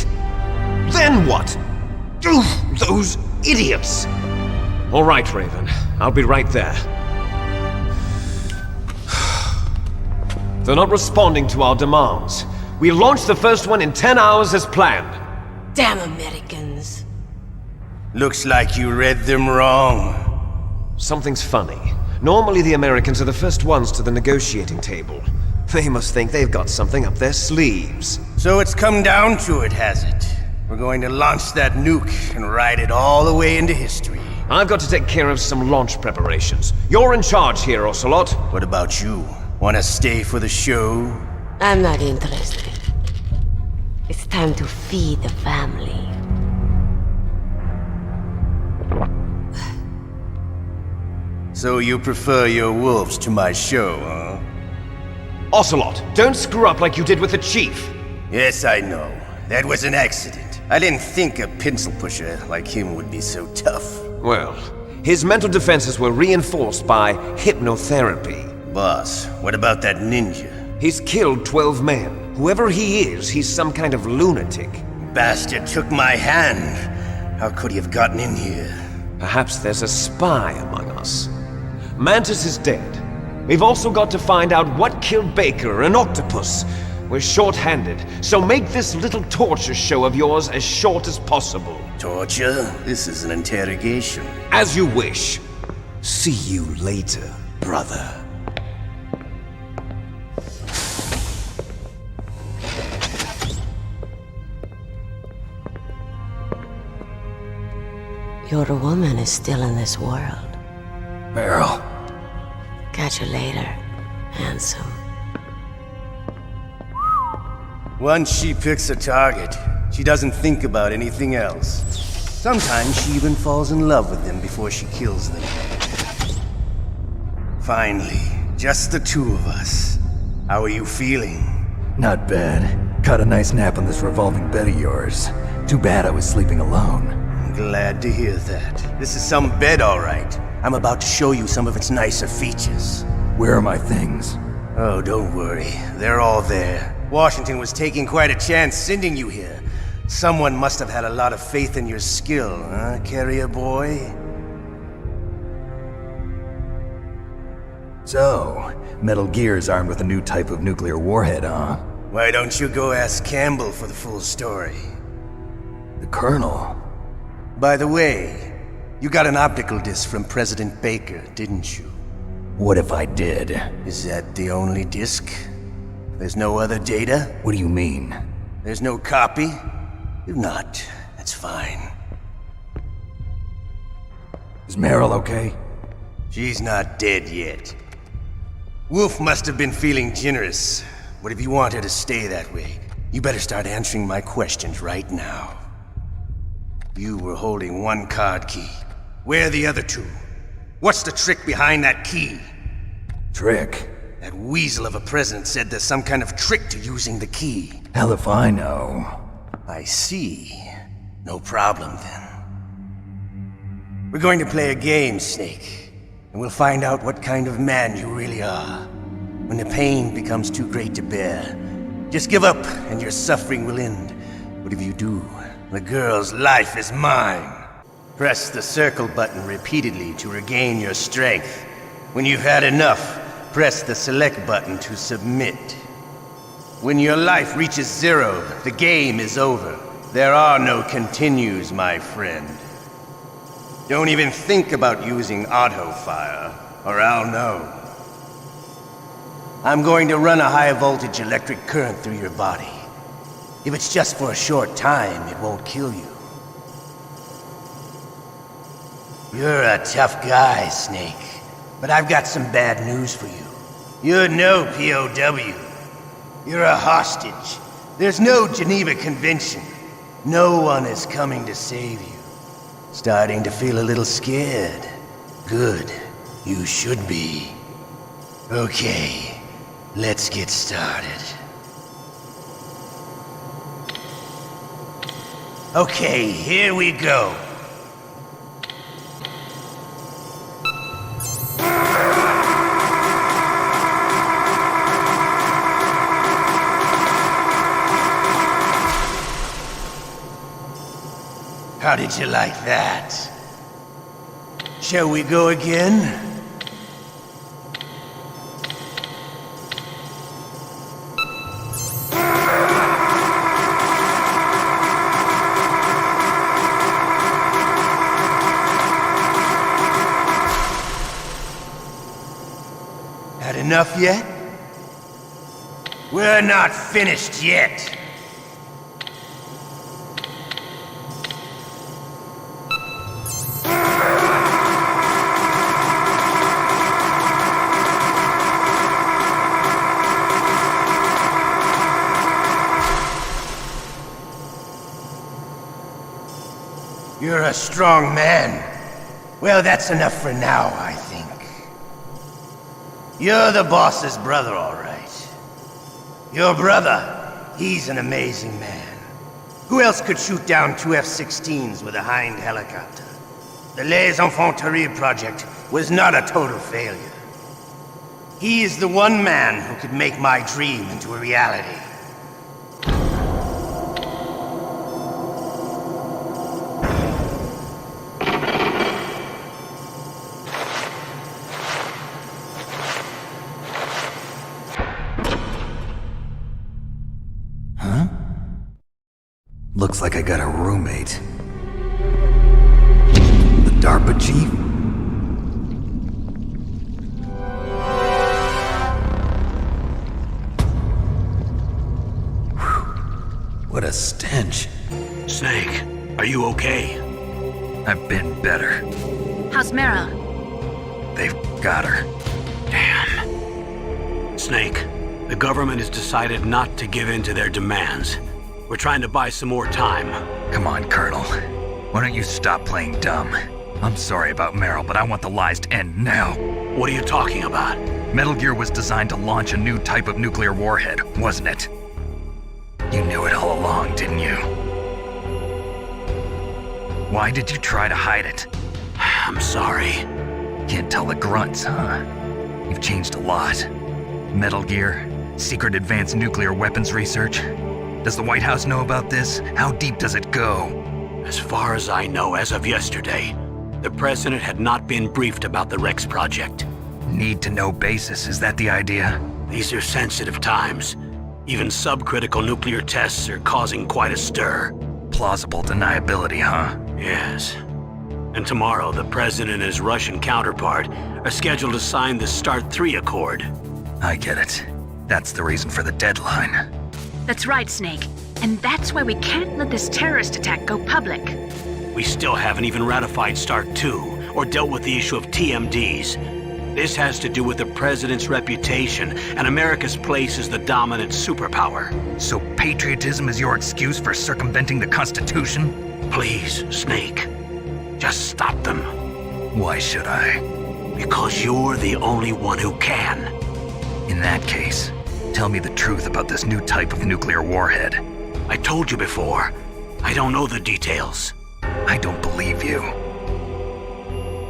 Then what? Oof, those idiots! All right, Raven. I'll be right there. They're not responding to our demands. We launched the first one in 10 hours as planned. Damn Americans. Looks like you read them wrong. Something's funny. Normally the Americans are the first ones to the negotiating table. They must think they've got something up their sleeves. So it's come down to it, has it? We're going to launch that nuke and ride it all the way into history. I've got to take care of some launch preparations. You're in charge here, Ocelot. What about you? Wanna stay for the show? I'm not interested. It's time to feed the family. So you prefer your wolves to my show, huh? Ocelot, don't screw up like you did with the Chief. Yes, I know. That was an accident. I didn't think a pencil pusher like him would be so tough. Well, his mental defenses were reinforced by hypnotherapy. Boss, what about that ninja? He's killed 12 men. Whoever he is, he's some kind of lunatic. Bastard took my hand. How could he have gotten in here? Perhaps there's a spy among us. Mantis is dead. We've also got to find out what killed Baker and Octopus. We're short-handed, so make this little torture show of yours as short as possible. Torture? This is an interrogation. As you wish. See you later, brother. Your woman is still in this world. Meryl. Catch you later, handsome. Once she picks a target, she doesn't think about anything else. Sometimes she even falls in love with them before she kills them. Finally, just the two of us. How are you feeling? Not bad. Caught a nice nap on this revolving bed of yours. Too bad I was sleeping alone. I'm glad to hear that. This is some bed, all right. I'm about to show you some of its nicer features. Where are my things? Oh, don't worry. They're all there. Washington was taking quite a chance sending you here. Someone must have had a lot of faith in your skill, huh, carrier boy? So, Metal Gear is armed with a new type of nuclear warhead, huh? Why don't you go ask Campbell for the full story? The Colonel? By the way, you got an optical disc from President Baker, didn't you? What if I did? Is that the only disc? There's no other data? What do you mean? There's no copy? If not, that's fine. Is Meryl okay? She's not dead yet. Wolf must have been feeling generous. But if you want her to stay that way, you better start answering my questions right now. You were holding one card key. Where are the other two? What's the trick behind that key? Trick? That weasel of a president said there's some kind of trick to using the key. Hell if I know. I see. No problem then. We're going to play a game, Snake. And we'll find out what kind of man you really are. When the pain becomes too great to bear, just give up and your suffering will end. But if you do, the girl's life is mine. Press the circle button repeatedly to regain your strength. When you've had enough, press the select button to submit. When your life reaches 0, the game is over. There are no continues, my friend. Don't even think about using auto fire, or I'll know. I'm going to run a high voltage electric current through your body. If it's just for a short time, it won't kill you. You're a tough guy, Snake. But I've got some bad news for you. You're no POW. You're a hostage. There's no Geneva Convention. No one is coming to save you. Starting to feel a little scared. Good. You should be. Okay, let's get started. Okay, here we go. How did you like that? Shall we go again? Had enough yet? We're not finished yet. You're a strong man. Well, that's enough for now, I think. You're the boss's brother, all right. Your brother, he's an amazing man. Who else could shoot down 2 F-16s with a Hind helicopter? The Les Infanteries project was not a total failure. He is the one man who could make my dream into a reality. Looks like I got a roommate. The DARPA chief? Whew. What a stench. Snake, are you okay? I've been better. How's Mara? They've got her. Damn. Snake, the government has decided not to give in to their demands. We're trying to buy some more time. Come on, Colonel. Why don't you stop playing dumb? I'm sorry about Meryl, but I want the lies to end now. What are you talking about? Metal Gear was designed to launch a new type of nuclear warhead, wasn't it? You knew it all along, didn't you? Why did you try to hide it? I'm sorry. Can't tell the grunts, huh? You've changed a lot. Metal Gear, secret advanced nuclear weapons research. Does the White House know about this? How deep does it go? As far as I know, as of yesterday, the president had not been briefed about the Rex project. Need-to-know basis, is that the idea? These are sensitive times. Even subcritical nuclear tests are causing quite a stir. Plausible deniability, huh? Yes. And tomorrow, the president and his Russian counterpart are scheduled to sign the START 3 Accord. I get it. That's the reason for the deadline. That's right, Snake. And that's why we can't let this terrorist attack go public. We still haven't even ratified START 2 or dealt with the issue of TMDs. This has to do with the president's reputation and America's place as the dominant superpower. So patriotism is your excuse for circumventing the Constitution? Please, Snake. Just stop them. Why should I? Because you're the only one who can. In that case, tell me the truth about this new type of nuclear warhead. I told you before. I don't know the details. I don't believe you.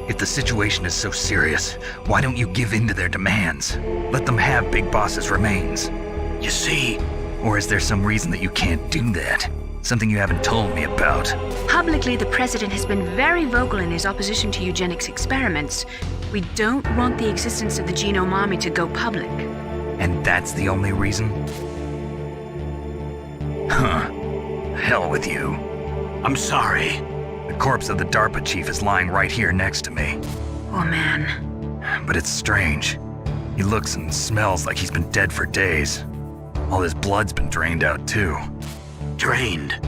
If the situation is so serious, why don't you give in to their demands? Let them have Big Boss's remains. You see... Or is there some reason that you can't do that? Something you haven't told me about? Publicly, the president has been very vocal in his opposition to eugenics experiments. We don't want the existence of the Genome Army to go public. And that's the only reason? Huh. Hell with you. I'm sorry. The corpse of the DARPA chief is lying right here next to me. Oh, man. But it's strange. He looks and smells like he's been dead for days. All his blood's been drained out, too. Drained?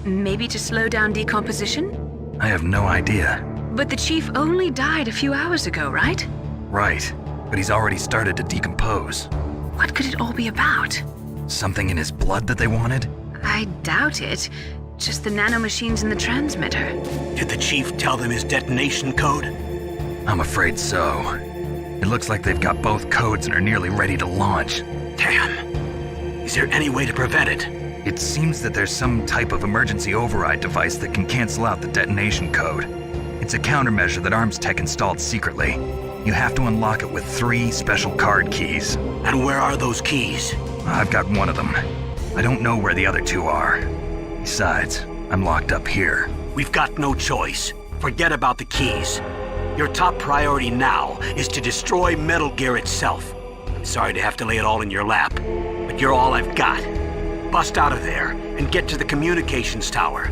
Maybe to slow down decomposition? I have no idea. But the chief only died a few hours ago, right? Right. But he's already started to decompose. What could it all be about? Something in his blood that they wanted? I doubt it. Just the nanomachines in the transmitter. Did the chief tell them his detonation code? I'm afraid so. It looks like they've got both codes and are nearly ready to launch. Damn. Is there any way to prevent it? It seems that there's some type of emergency override device that can cancel out the detonation code. It's a countermeasure that Arms Tech installed secretly. You have to unlock it with 3 special card keys. And where are those keys? I've got one of them. I don't know where the other 2 are. Besides, I'm locked up here. We've got no choice. Forget about the keys. Your top priority now is to destroy Metal Gear itself. I'm sorry to have to lay it all in your lap, but you're all I've got. Bust out of there and get to the communications tower.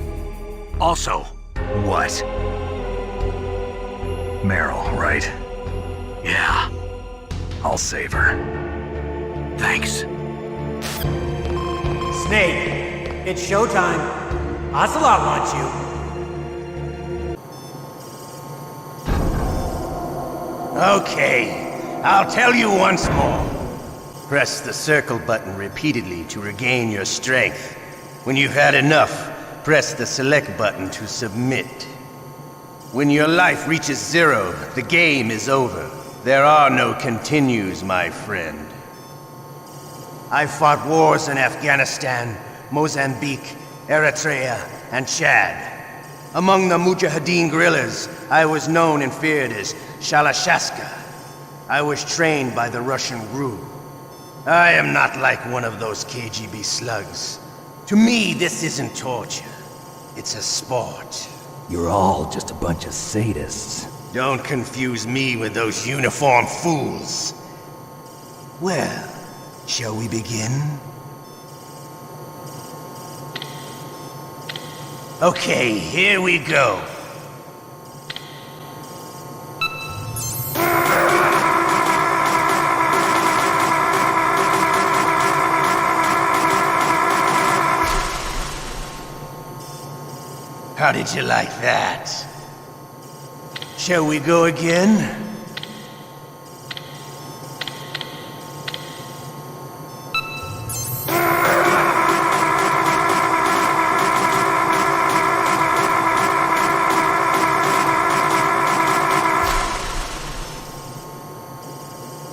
Also... What? Meryl, right? Yeah. I'll save her. Thanks. Snake, it's showtime. Ocelot wants you. Okay, I'll tell you once more. Press the circle button repeatedly to regain your strength. When you've had enough, press the select button to submit. When your life reaches 0, the game is over. There are no continues, my friend. I fought wars in Afghanistan, Mozambique, Eritrea, and Chad. Among the Mujahideen guerrillas, I was known and feared as Shalashaska. I was trained by the Russian GRU. I am not like one of those KGB slugs. To me, this isn't torture. It's a sport. You're all just a bunch of sadists. Don't confuse me with those uniformed fools. Well, shall we begin? Okay, here we go. How did you like that? Shall we go again?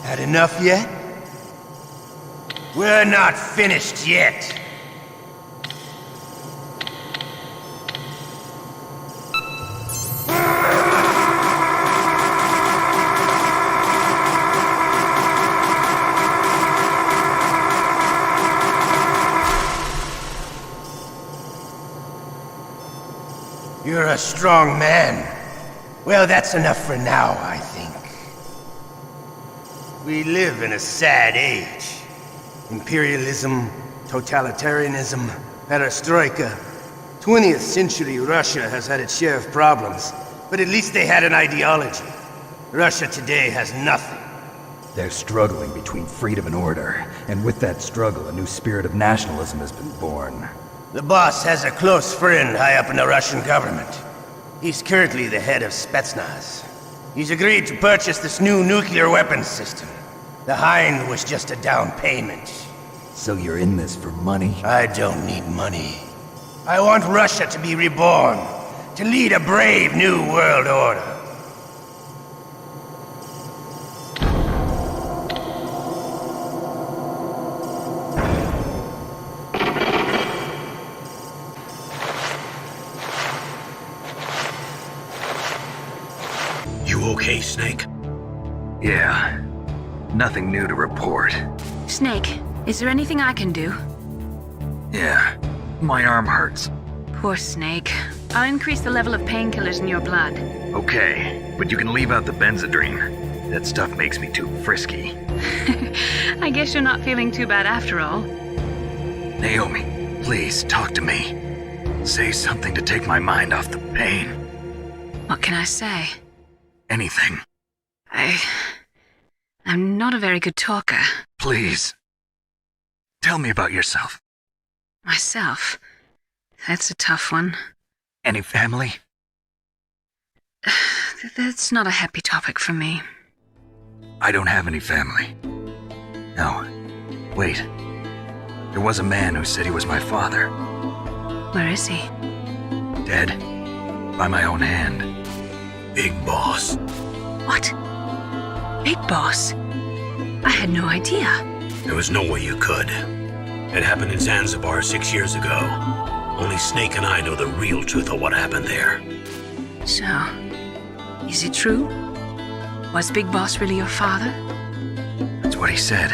Had enough yet? We're not finished yet. You're a strong man. Well, that's enough for now, I think. We live in a sad age. Imperialism, totalitarianism, perestroika. 20th century Russia has had its share of problems, but at least they had an ideology. Russia today has nothing. They're struggling between freedom and order, and with that struggle, a new spirit of nationalism has been born. The boss has a close friend high up in the Russian government. He's currently the head of Spetsnaz. He's agreed to purchase this new nuclear weapons system. The Hind was just a down payment. So you're in this for money? I don't need money. I want Russia to be reborn, to lead a brave new world order. Okay, Snake? Yeah. Nothing new to report. Snake, is there anything I can do? Yeah. My arm hurts. Poor Snake. I'll increase the level of painkillers in your blood. Okay, but you can leave out the Benzedrine. That stuff makes me too frisky. I guess you're not feeling too bad after all. Naomi, please talk to me. Say something to take my mind off the pain. What can I say? Anything. I'm not a very good talker. Please. Tell me about yourself. Myself? That's a tough one. Any family? That's not a happy topic for me. I don't have any family. No. Wait. There was a man who said he was my father. Where is he? Dead. By my own hand. Big Boss. What? Big Boss? I had no idea. There was no way you could. It happened in Zanzibar 6 years ago. Only Snake and I know the real truth of what happened there. So, is it true? Was Big Boss really your father? That's what he said.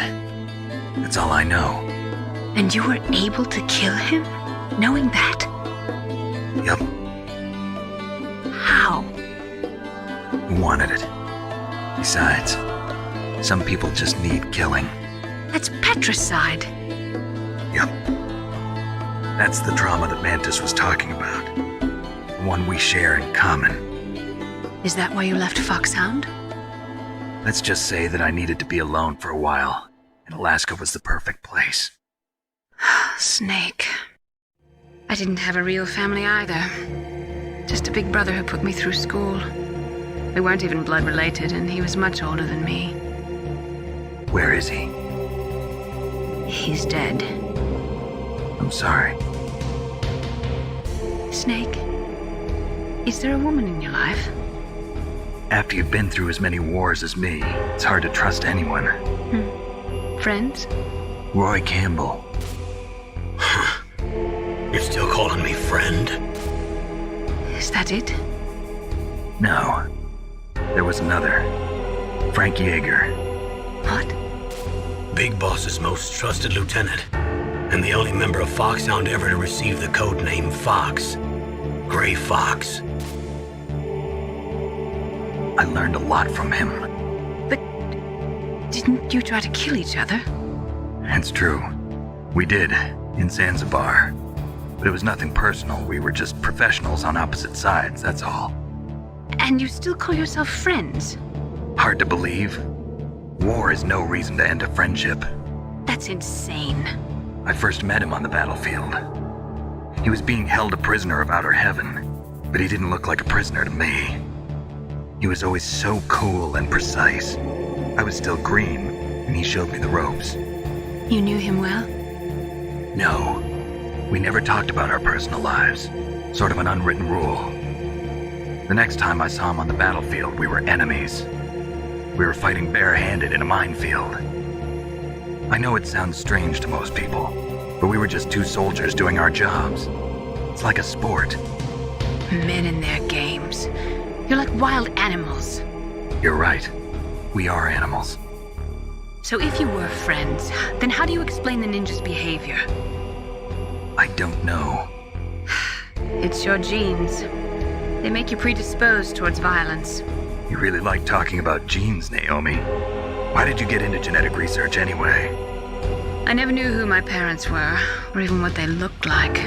That's all I know. And you were able to kill him, knowing that? Yup. who wanted it. Besides, some people just need killing. That's patricide. Yep. That's the trauma that Mantis was talking about. The one we share in common. Is that why you left Foxhound? Let's just say that I needed to be alone for a while, and Alaska was the perfect place. Snake. I didn't have a real family either. Just a big brother who put me through school. We weren't even blood related, and he was much older than me. Where is he? He's dead. I'm sorry. Snake, is there a woman in your life? After you've been through as many wars as me, it's hard to trust anyone. Friends? Roy Campbell. You're still calling me friend? Is that it? No. There was another. Frank Yeager. What? Big Boss's most trusted lieutenant, and the only member of Foxhound ever to receive the code name Fox. Gray Fox. I learned a lot from him. But didn't you try to kill each other? It's true. We did, in Zanzibar. But it was nothing personal. We were just professionals on opposite sides, that's all. And you still call yourself friends? Hard to believe. War is no reason to end a friendship. That's insane. I first met him on the battlefield. He was being held a prisoner of outer heaven, but he didn't look like a prisoner to me. He was always so cool and precise. I was still green, and he showed me the ropes. You knew him well? No. We never talked about our personal lives. Sort of an unwritten rule. The next time I saw him on the battlefield, we were enemies. We were fighting barehanded in a minefield. I know it sounds strange to most people, but we were just two soldiers doing our jobs. It's like a sport. Men and their games. You're like wild animals. You're right. We are animals. So if you were friends, then how do you explain the ninja's behavior? I don't know. It's your genes. They make you predisposed towards violence. You really like talking about genes, Naomi. Why did you get into genetic research anyway? I never knew who my parents were, or even what they looked like.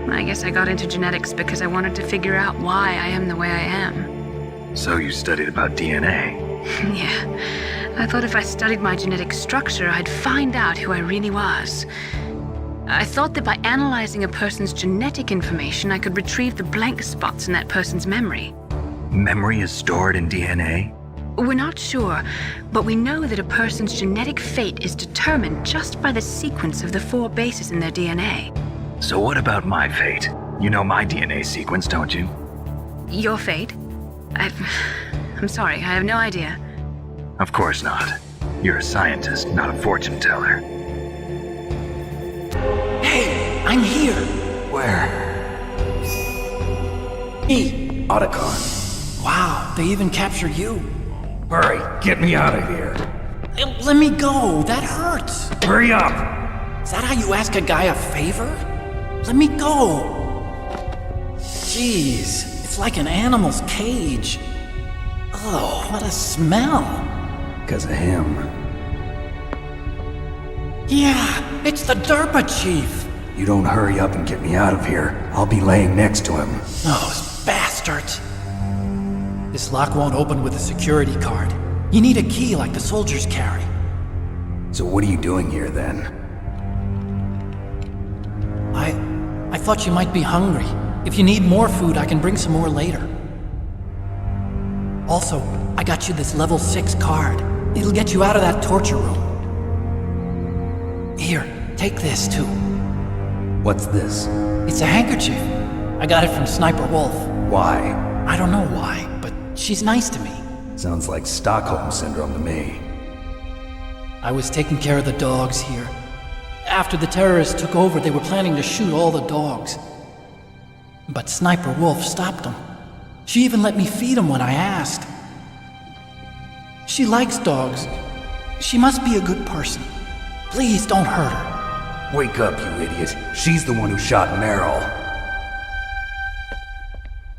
I guess I got into genetics because I wanted to figure out why I am the way I am. So you studied about DNA? Yeah. I thought if I studied my genetic structure, I'd find out who I really was. I thought that by analyzing a person's genetic information, I could retrieve the blank spots in that person's memory. Memory is stored in DNA? We're not sure, but we know that a person's genetic fate is determined just by the sequence of the 4 bases in their DNA. So what about my fate? You know my DNA sequence, don't you? Your fate? I'm sorry, I have no idea. Of course not. You're a scientist, not a fortune teller. Hey, I'm here. Where? Me. Otacon. Wow, they even captured you. Hurry, get me out of here. Let me go, that hurts. Hurry up! Is that how you ask a guy a favor? Let me go. Jeez, it's like an animal's cage. Oh, what a smell. Because of him. Yeah, it's the DARPA chief. You don't hurry up and get me out of here, I'll be laying next to him. Those bastards. This lock won't open with a security card. You need a key like the soldiers carry. So what are you doing here then? I thought you might be hungry. If you need more food, I can bring some more later. Also, I got you this level 6 card. It'll get you out of that torture room. Here, take this too. What's this? It's a handkerchief. I got it from Sniper Wolf. Why? I don't know why, but she's nice to me. Sounds like Stockholm Syndrome to me. I was taking care of the dogs here. After the terrorists took over, they were planning to shoot all the dogs. But Sniper Wolf stopped them. She even let me feed them when I asked. She likes dogs. She must be a good person. Please don't hurt her. Wake up, you idiot. She's the one who shot Meryl.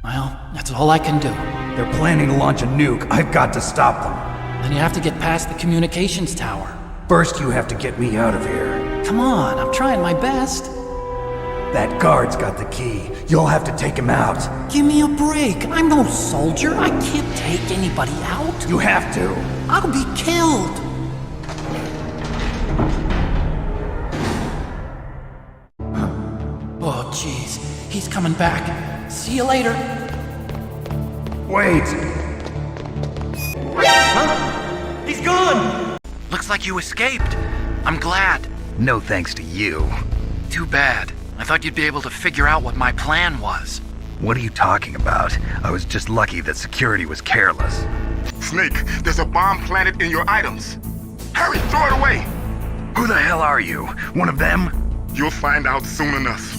Well, that's all I can do. They're planning to launch a nuke. I've got to stop them. Then you have to get past the communications tower. First, you have to get me out of here. Come on, I'm trying my best. That guard's got the key. You'll have to take him out. Give me a break. I'm no soldier. I can't take anybody out. You have to. I'll be killed. Oh, jeez. He's coming back. See you later. Wait. Huh? He's gone! Looks like you escaped. I'm glad. No thanks to you. Too bad. I thought you'd be able to figure out what my plan was. What are you talking about? I was just lucky that security was careless. Snake, there's a bomb planted in your items. Hurry, throw it away! Who the hell are you? One of them? You'll find out soon enough.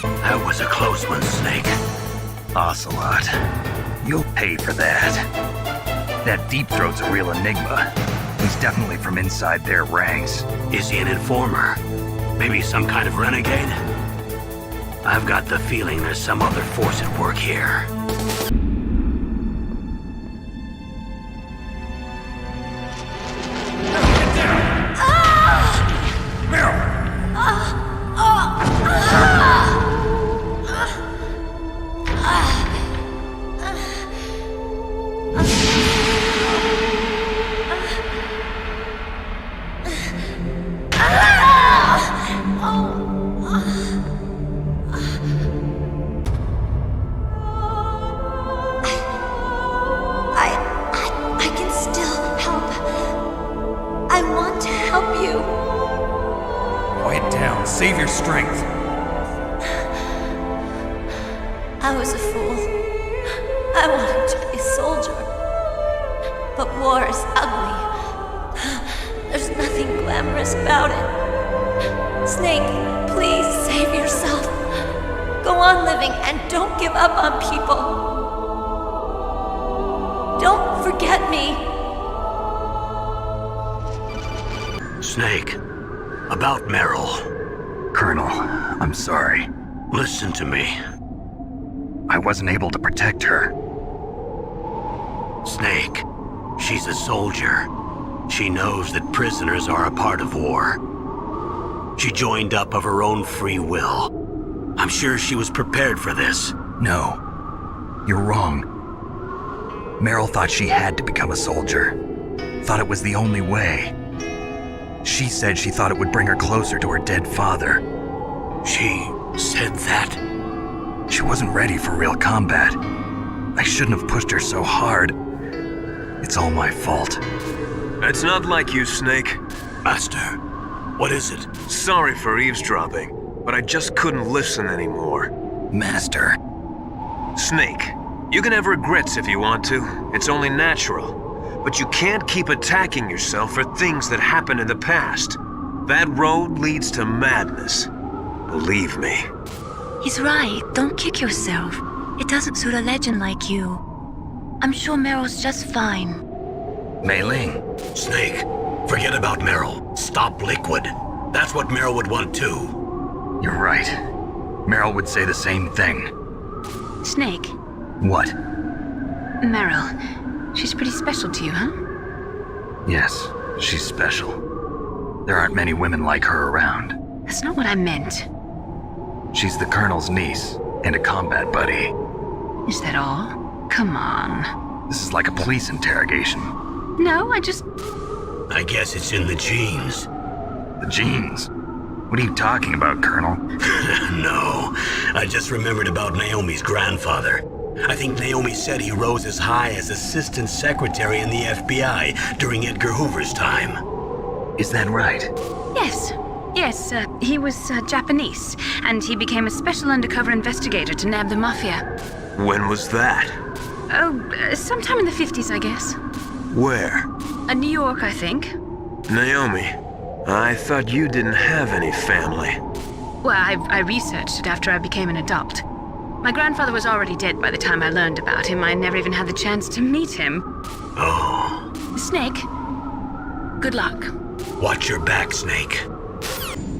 That was a close one, Snake. Ocelot, you'll pay for that. That Deep Throat's a real enigma. He's definitely from inside their ranks. Is he an informer? Maybe some kind of renegade? I've got the feeling there's some other force at work here. Save your strength. I was a fool. I wanted to be a soldier. But war is ugly. There's nothing glamorous about it. Snake, please save yourself. Go on living and don't give up on people. Don't forget me. Snake, about Meryl. Colonel, I'm sorry. Listen to me. I wasn't able to protect her. Snake, she's a soldier. She knows that prisoners are a part of war. She joined up of her own free will. I'm sure she was prepared for this. No, you're wrong. Meryl thought she had to become a soldier. Thought it was the only way. She said she thought it would bring her closer to her dead father. She said that? She wasn't ready for real combat. I shouldn't have pushed her so hard. It's all my fault. It's not like you, Snake. Master, what is it? Sorry for eavesdropping, but I just couldn't listen anymore. Master. Snake, you can have regrets if you want to. It's only natural. But you can't keep attacking yourself for things that happened in the past. That road leads to madness. Believe me. He's right. Don't kick yourself. It doesn't suit a legend like you. I'm sure Meryl's just fine. Mei Ling. Snake, forget about Meryl. Stop Liquid. That's what Meryl would want too. You're right. Meryl would say the same thing. Snake. What? Meryl. She's pretty special to you, huh? Yes, she's special. There aren't many women like her around. That's not what I meant. She's the Colonel's niece, and a combat buddy. Is that all? Come on. This is like a police interrogation. No, I guess it's in the genes. The genes? What are you talking about, Colonel? No, I just remembered about Naomi's grandfather. I think Naomi said he rose as high as assistant secretary in the FBI during Edgar Hoover's time. Is that right? Yes. Yes, he was Japanese, and he became a special undercover investigator to nab the mafia. When was that? Oh, sometime in the 50s, I guess. Where? New York, I think. Naomi, I thought you didn't have any family. Well, I researched it after I became an adult. My grandfather was already dead by the time I learned about him. I never even had the chance to meet him. Oh. Snake, good luck. Watch your back, Snake.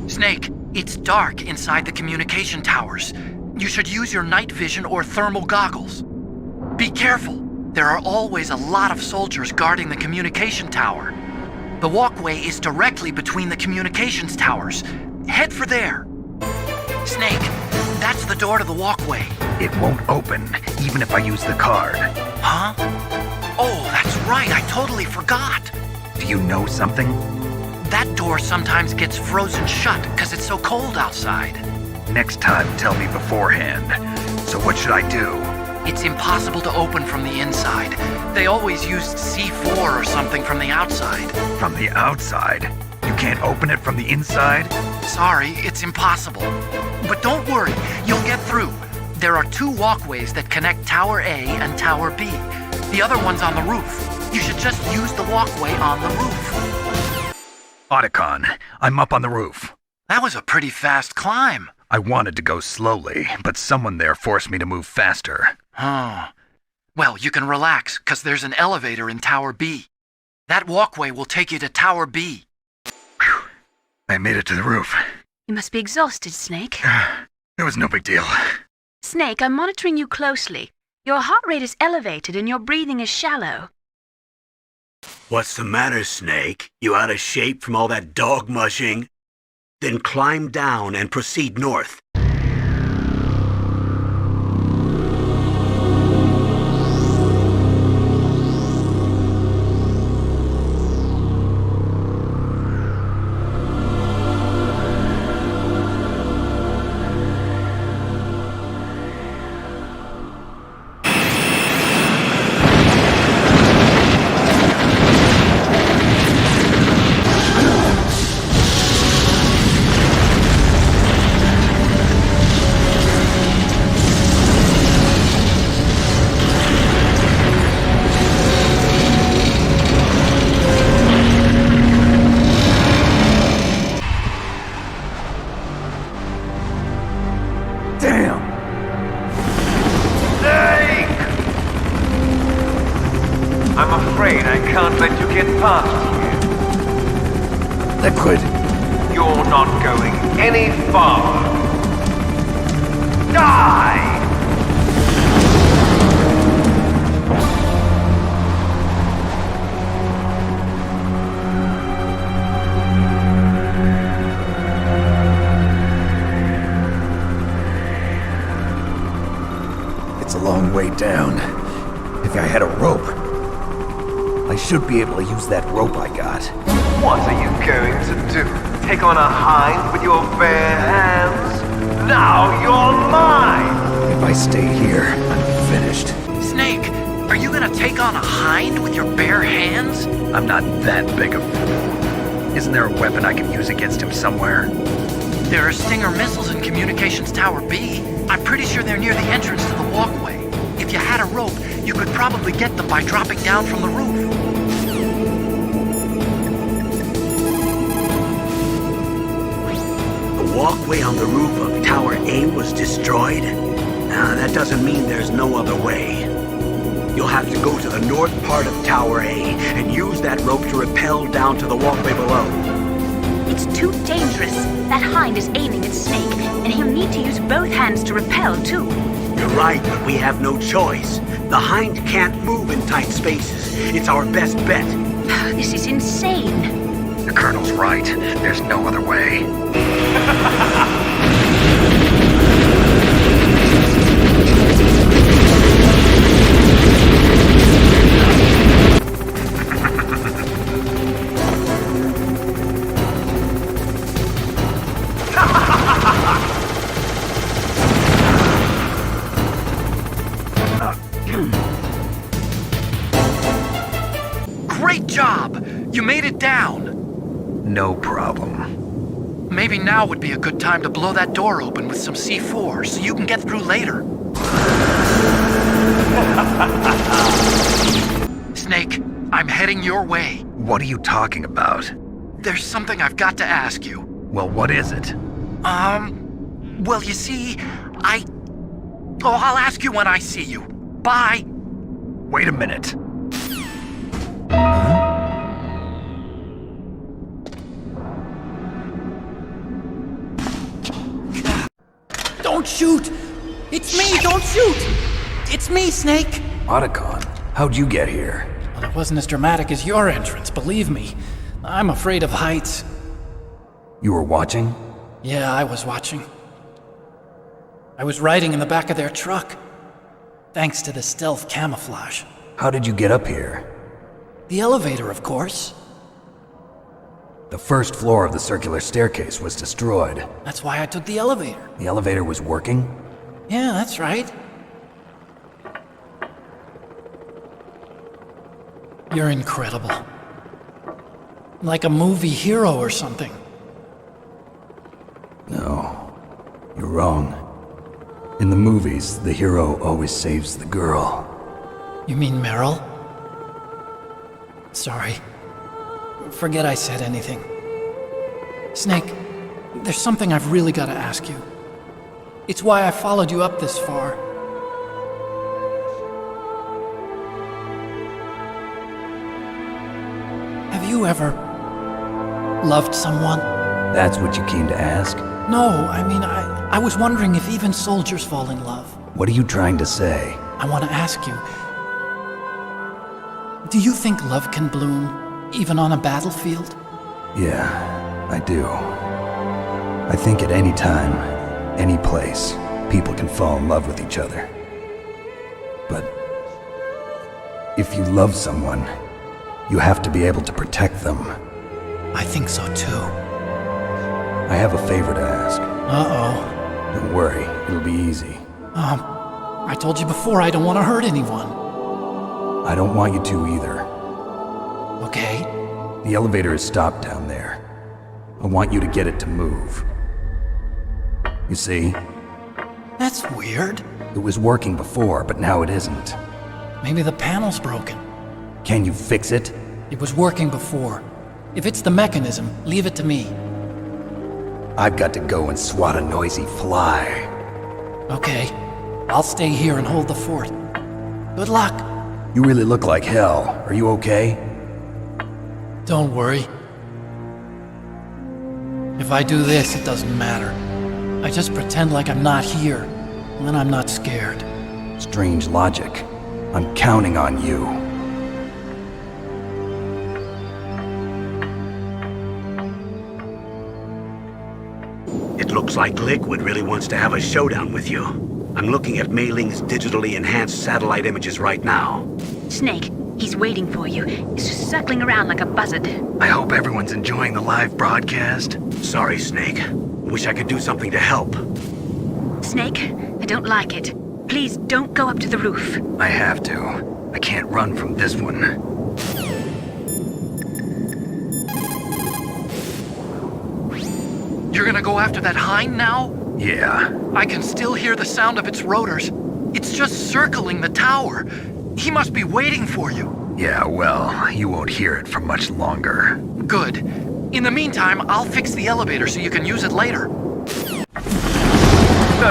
Snake, it's dark inside the communication towers. You should use your night vision or thermal goggles. Be careful. There are always a lot of soldiers guarding the communication tower. The walkway is directly between the communications towers. Head for there. Snake, that's the door to the walkway. It won't open, even if I use the card. Huh? Oh, that's right, I totally forgot. Do you know something? That door sometimes gets frozen shut because it's so cold outside. Next time, tell me beforehand. So what should I do? It's impossible to open from the inside. They always used C4 or something from the outside. From the outside? You can't open it from the inside? Sorry, it's impossible. But don't worry, you'll get through. There are 2 walkways that connect Tower A and Tower B. The other one's on the roof. You should just use the walkway on the roof. Otacon, I'm up on the roof. That was a pretty fast climb. I wanted to go slowly, but someone there forced me to move faster. Huh. Well, you can relax, because there's an elevator in Tower B. That walkway will take you to Tower B. Whew. I made it to the roof. You must be exhausted, Snake. It was no big deal. Snake, I'm monitoring you closely. Your heart rate is elevated and your breathing is shallow. What's the matter, Snake? You out of shape from all that dog mushing? Then climb down and proceed north. I'm afraid I can't let you get past here. Liquid. You're not going any farther. Die! It's a long way down. If I had a rope, I should be able to use that rope I got. What are you going to do? Take on a hind with your bare hands? Now you're mine! If I stay here, I'm finished. Snake, are you gonna take on a hind with your bare hands? I'm not that big a fool. Isn't there a weapon I can use against him somewhere? There are Stinger missiles in Communications Tower B. I'm pretty sure they're near the entrance to the walkway. If you had a rope, you could probably get them by dropping down from the roof. The walkway on the roof of Tower A was destroyed? That doesn't mean there's no other way. You'll have to go to the north part of Tower A and use that rope to rappel down to the walkway below. It's too dangerous. That hind is aiming at Snake, and he'll need to use both hands to repel, too. You're right, but we have no choice. The hind can't move in tight spaces. It's our best bet. This is insane. The Colonel's right. There's no other way. Great job! You made it down! No problem. Maybe now would be a good time to blow that door open with some C4 so you can get through later. Snake, I'm heading your way. What are you talking about? There's something I've got to ask you. Well, what is it? Well, you see, I'll ask you when I see you. Bye. Wait a minute. Don't shoot! It's me! Don't shoot! It's me, Snake! Otacon, How'd you get here? Well, it wasn't as dramatic as your entrance, believe me. I'm afraid of heights. You were watching? Yeah, I was watching. I was riding in the back of their truck. Thanks to the stealth camouflage. How did you get up here? The elevator, of course. The first floor of the circular staircase was destroyed. That's why I took the elevator. The elevator was working? Yeah, that's right. You're incredible. Like a movie hero or something. No, you're wrong. In the movies, the hero always saves the girl. You mean Meryl? Sorry. Forget I said anything. Snake, there's something I've really got to ask you. It's why I followed you up this far. Have you ever loved someone? That's what you came to ask? No, I mean, I was wondering if even soldiers fall in love. What are you trying to say? I want to ask you, do you think love can bloom, even on a battlefield? Yeah, I do. I think at any time, any place, people can fall in love with each other. But if you love someone, you have to be able to protect them. I think so too. I have a favor to ask. Uh-oh. Don't worry, it'll be easy. I told you before I don't want to hurt anyone. I don't want you to either. Okay. The elevator is stopped down there. I want you to get it to move. You see? That's weird. It was working before, but now it isn't. Maybe the panel's broken. Can you fix it? It was working before. If it's the mechanism, leave it to me. I've got to go and swat a noisy fly. Okay. I'll stay here and hold the fort. Good luck. You really look like hell. Are you okay? Don't worry. If I do this, it doesn't matter. I just pretend like I'm not here, and then I'm not scared. Strange logic. I'm counting on you. It looks like Liquid really wants to have a showdown with you. I'm looking at Mei Ling's digitally enhanced satellite images right now. Snake, he's waiting for you. He's just circling around like a buzzard. I hope everyone's enjoying the live broadcast. Sorry, Snake. Wish I could do something to help. Snake, I don't like it. Please don't go up to the roof. I have to. I can't run from this one. You're gonna go after that hind now? Yeah. I can still hear the sound of its rotors. It's just circling the tower. He must be waiting for you. Yeah, well, you won't hear it for much longer. Good. In the meantime, I'll fix the elevator so you can use it later. So,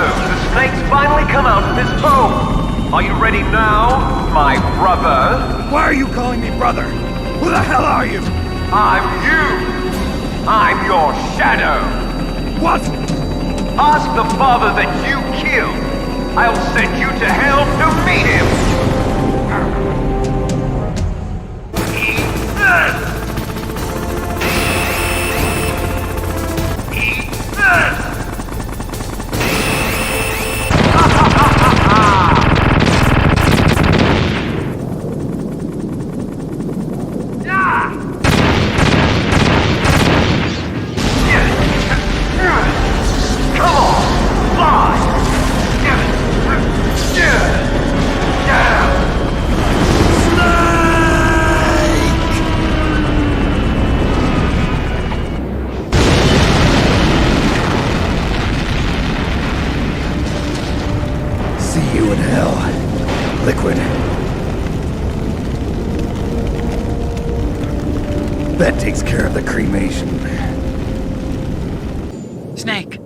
the snake's finally come out of his home. Are you ready now, my brother? Why are you calling me brother? Who the hell are you? I'm you. I'm your shadow. What? Ask the father that you killed. I'll send you to hell to meet him. Eat this! Eat this! See you in hell, Liquid. That takes care of the cremation. Snake,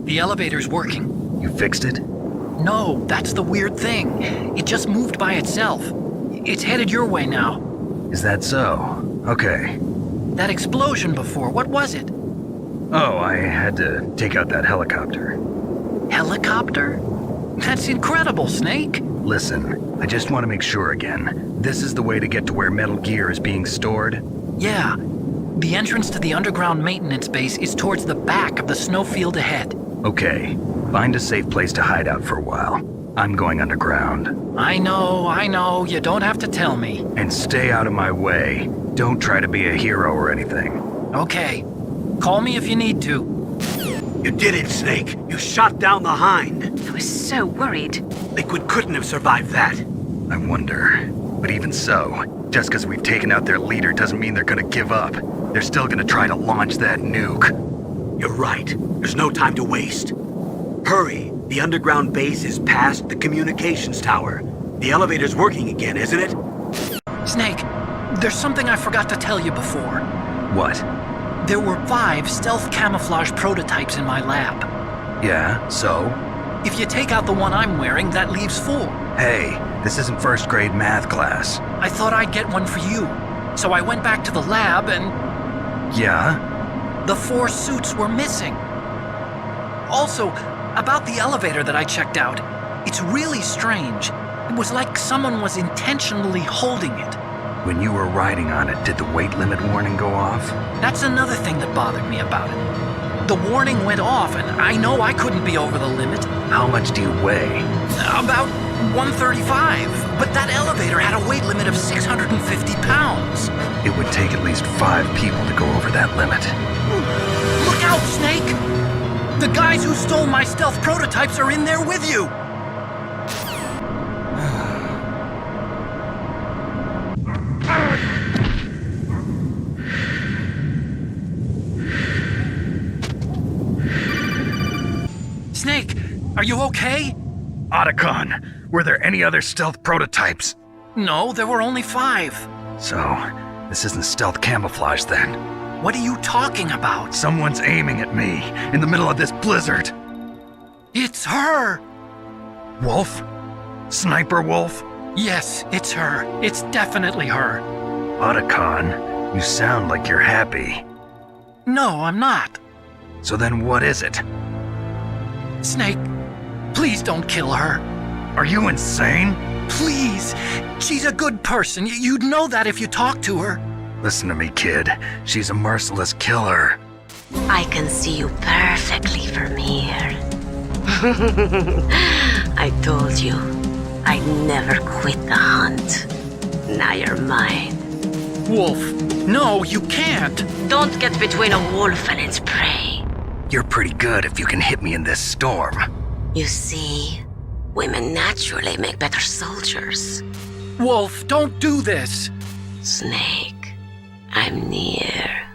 the elevator's working. You fixed it? No, that's the weird thing. It just moved by itself. It's headed your way now. Is that so? Okay. That explosion before, what was it? Oh, I had to take out that helicopter. Helicopter? That's incredible, Snake. Listen, I just want to make sure again. This is the way to get to where Metal Gear is being stored? Yeah. The entrance to the underground maintenance base is towards the back of the snowfield ahead. Okay. Find a safe place to hide out for a while. I'm going underground. I know. You don't have to tell me. And stay out of my way. Don't try to be a hero or anything. Okay. Call me if you need to. You did it, Snake. You shot down the Hind. I was so worried. Liquid couldn't have survived that. I wonder. But even so, just because we've taken out their leader doesn't mean they're gonna give up. They're still gonna try to launch that nuke. You're right. There's no time to waste. Hurry. The underground base is past the communications tower. The elevator's working again, isn't it? Snake, there's something I forgot to tell you before. What? There were 5 stealth camouflage prototypes in my lab. Yeah, so? If you take out the one I'm wearing, that leaves 4. Hey, this isn't first grade math class. I thought I'd get one for you. So I went back to the lab and... Yeah? The 4 suits were missing. Also, about the elevator that I checked out, it's really strange. It was like someone was intentionally holding it. When you were riding on it, did the weight limit warning go off? That's another thing that bothered me about it. The warning went off, and I know I couldn't be over the limit. How much do you weigh? About 135, but that elevator had a weight limit of 650 pounds. It would take at least 5 people to go over that limit. Look out, Snake! The guys who stole my stealth prototypes are in there with you! Snake, are you okay? Otacon, were there any other stealth prototypes? No, there were only 5. So, this isn't stealth camouflage then? What are you talking about? Someone's aiming at me, in the middle of this blizzard. It's her! Wolf? Sniper Wolf? Yes, it's her. It's definitely her. Otacon, you sound like you're happy. No, I'm not. So then what is it? Snake, please don't kill her. Are you insane? Please. She's a good person. You'd know that if you talked to her. Listen to me, kid. She's a merciless killer. I can see you perfectly from here. I told you, I'd never quit the hunt. Now you're mine. Wolf, no, you can't. Don't get between a wolf and its prey. You're pretty good if you can hit me in this storm. You see, women naturally make better soldiers. Wolf, don't do this. Snake, I'm near.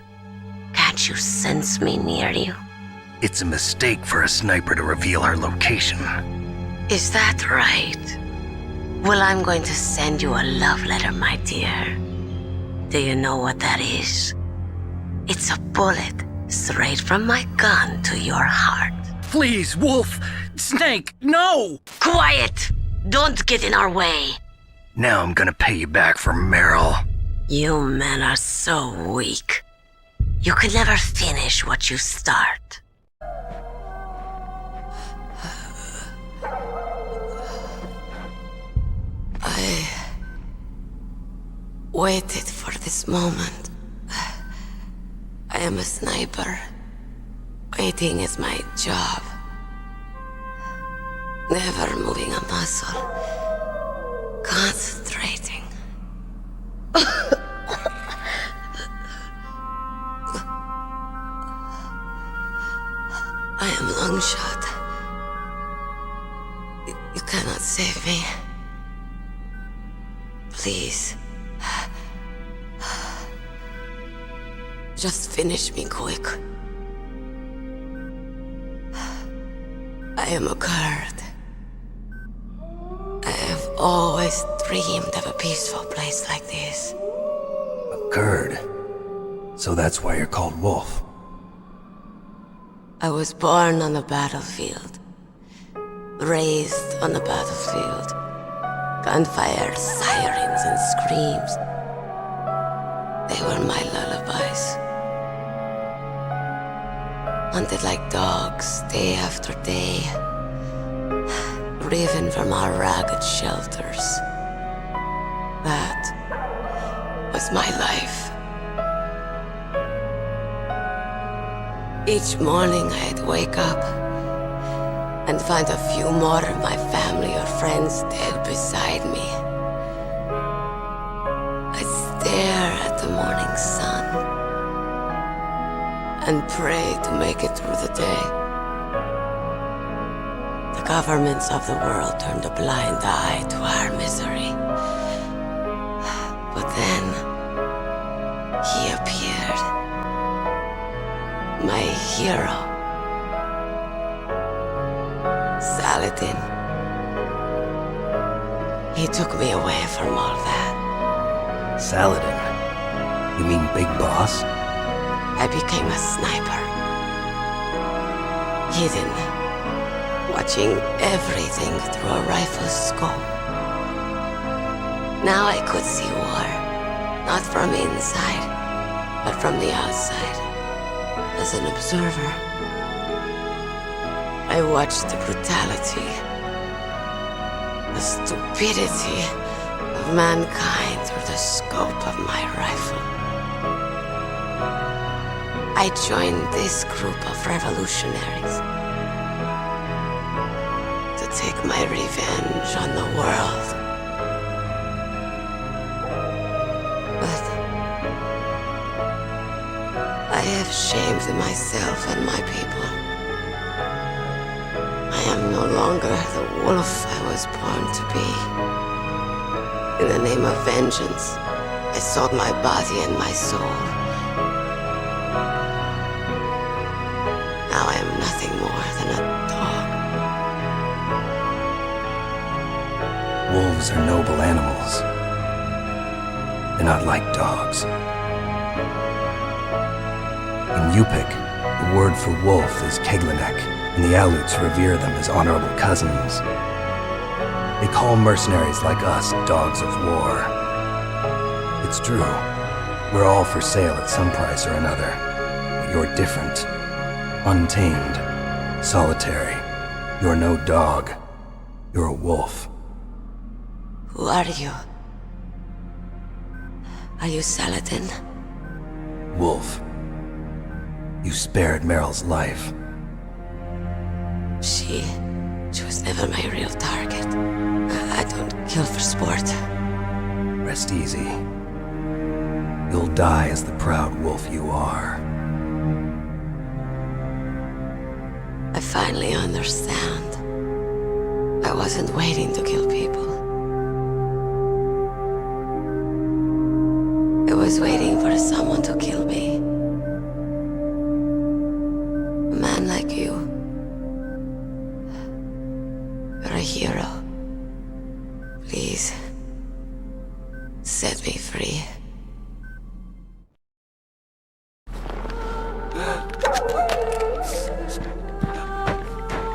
Can't you sense me near you? It's a mistake for a sniper to reveal her location. Is that right? Well, I'm going to send you a love letter, my dear. Do you know what that is? It's a bullet straight from my gun to your heart. Please, Wolf! Snake, no! Quiet! Don't get in our way. Now I'm gonna pay you back for Meryl. You men are so weak. You can never finish what you start. I waited for this moment. I am a sniper. Waiting is my job. Never moving a muscle. Concentrating. I am Longshot. You cannot save me. Please. Just finish me quick. I am a Kurd. I have always dreamed of a peaceful place like this. A Kurd? So that's why you're called Wolf. I was born on the battlefield. Raised on the battlefield. Gunfire, sirens, and screams. They were my lullabies. Hunted like dogs, day after day. driven from our ragged shelters. That was my life. Each morning I'd wake up and find a few more of my family or friends dead beside me. I'd stare at the morning sun and pray to make it through the day. The governments of the world turned a blind eye to our misery. But then, he appeared. My hero. Saladin. He took me away from all that. Saladin? You mean Big Boss? I became a sniper. Hidden. Watching everything through a rifle's scope. Now I could see war. Not from inside, but from the outside. As an observer. I watched the brutality, the stupidity of mankind through the scope of my rifle. I joined this group of revolutionaries to take my revenge on the world. But I have shamed myself and my people. I am no longer the wolf I was born to be. In the name of vengeance, I sold my body and my soul. Now I am nothing more than a dog. Wolves are noble animals. They're not like dogs. In Yupik, the word for wolf is Keglanek, and the Aleuts revere them as honorable cousins. They call mercenaries like us dogs of war. It's true. We're all for sale at some price or another. But you're different. Untamed. Solitary. You're no dog. You're a wolf. Who are you? Are you Saladin? Wolf. You spared Meryl's life. She was never my real target. I don't kill for sport. Rest easy. You'll die as the proud wolf you are. I finally understand. I wasn't waiting to kill people. I was waiting for someone to kill me. A man like you. You're a hero. Please, set me free.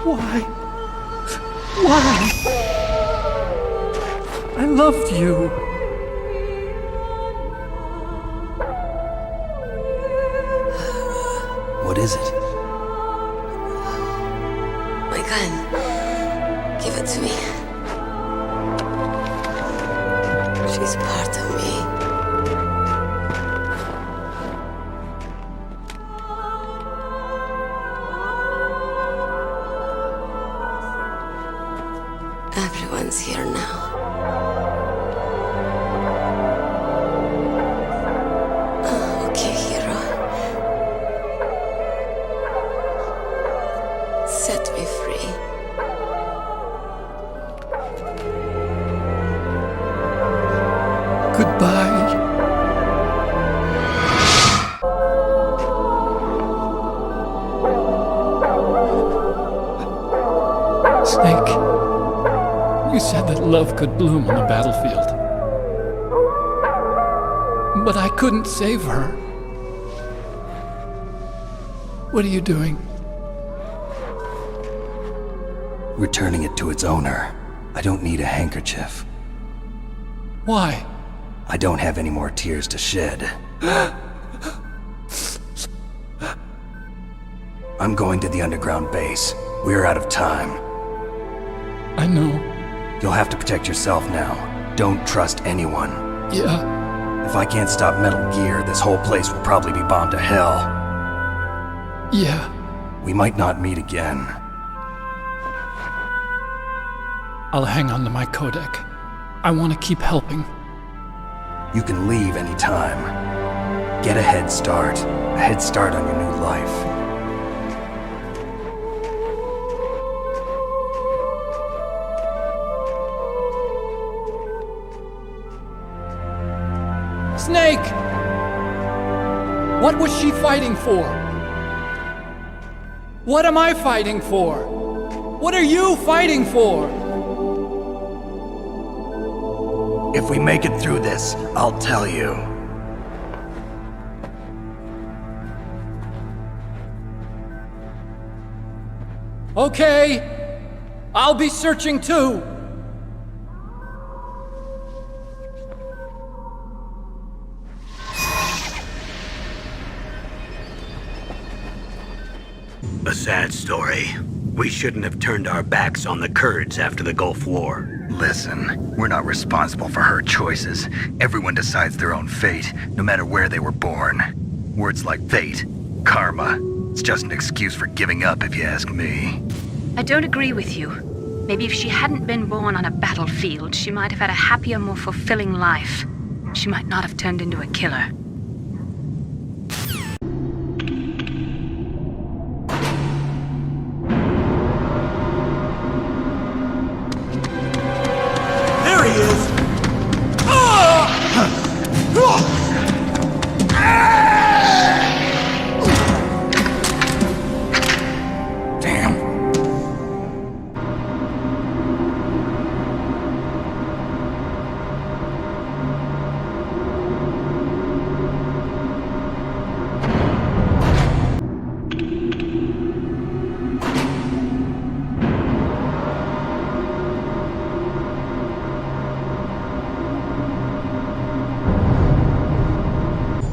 Why? Why? I loved you. What is it? My gun. Give it to me. She's part of me. Everyone's here now. Okay, hero. Set me free. Goodbye. Snake, you said that love could bloom on the battlefield. But I couldn't save her. What are you doing? Returning it to its owner. I don't need a handkerchief. Why? I don't have any more tears to shed. I'm going to the underground base. We're out of time. I know. You'll have to protect yourself now. Don't trust anyone. Yeah. If I can't stop Metal Gear, this whole place will probably be bombed to hell. Yeah. We might not meet again. I'll hang on to my codec. I want to keep helping. You can leave anytime. Get a head start. A head start on your new life. Snake! What was she fighting for? What am I fighting for? What are you fighting for? If we make it through this, I'll tell you. Okay. I'll be searching too. A sad story. We shouldn't have turned our backs on the Kurds after the Gulf War. Listen, we're not responsible for her choices. Everyone decides their own fate, no matter where they were born. Words like fate, karma, it's just an excuse for giving up if you ask me. I don't agree with you. Maybe if she hadn't been born on a battlefield, she might have had a happier, more fulfilling life. She might not have turned into a killer. There he is!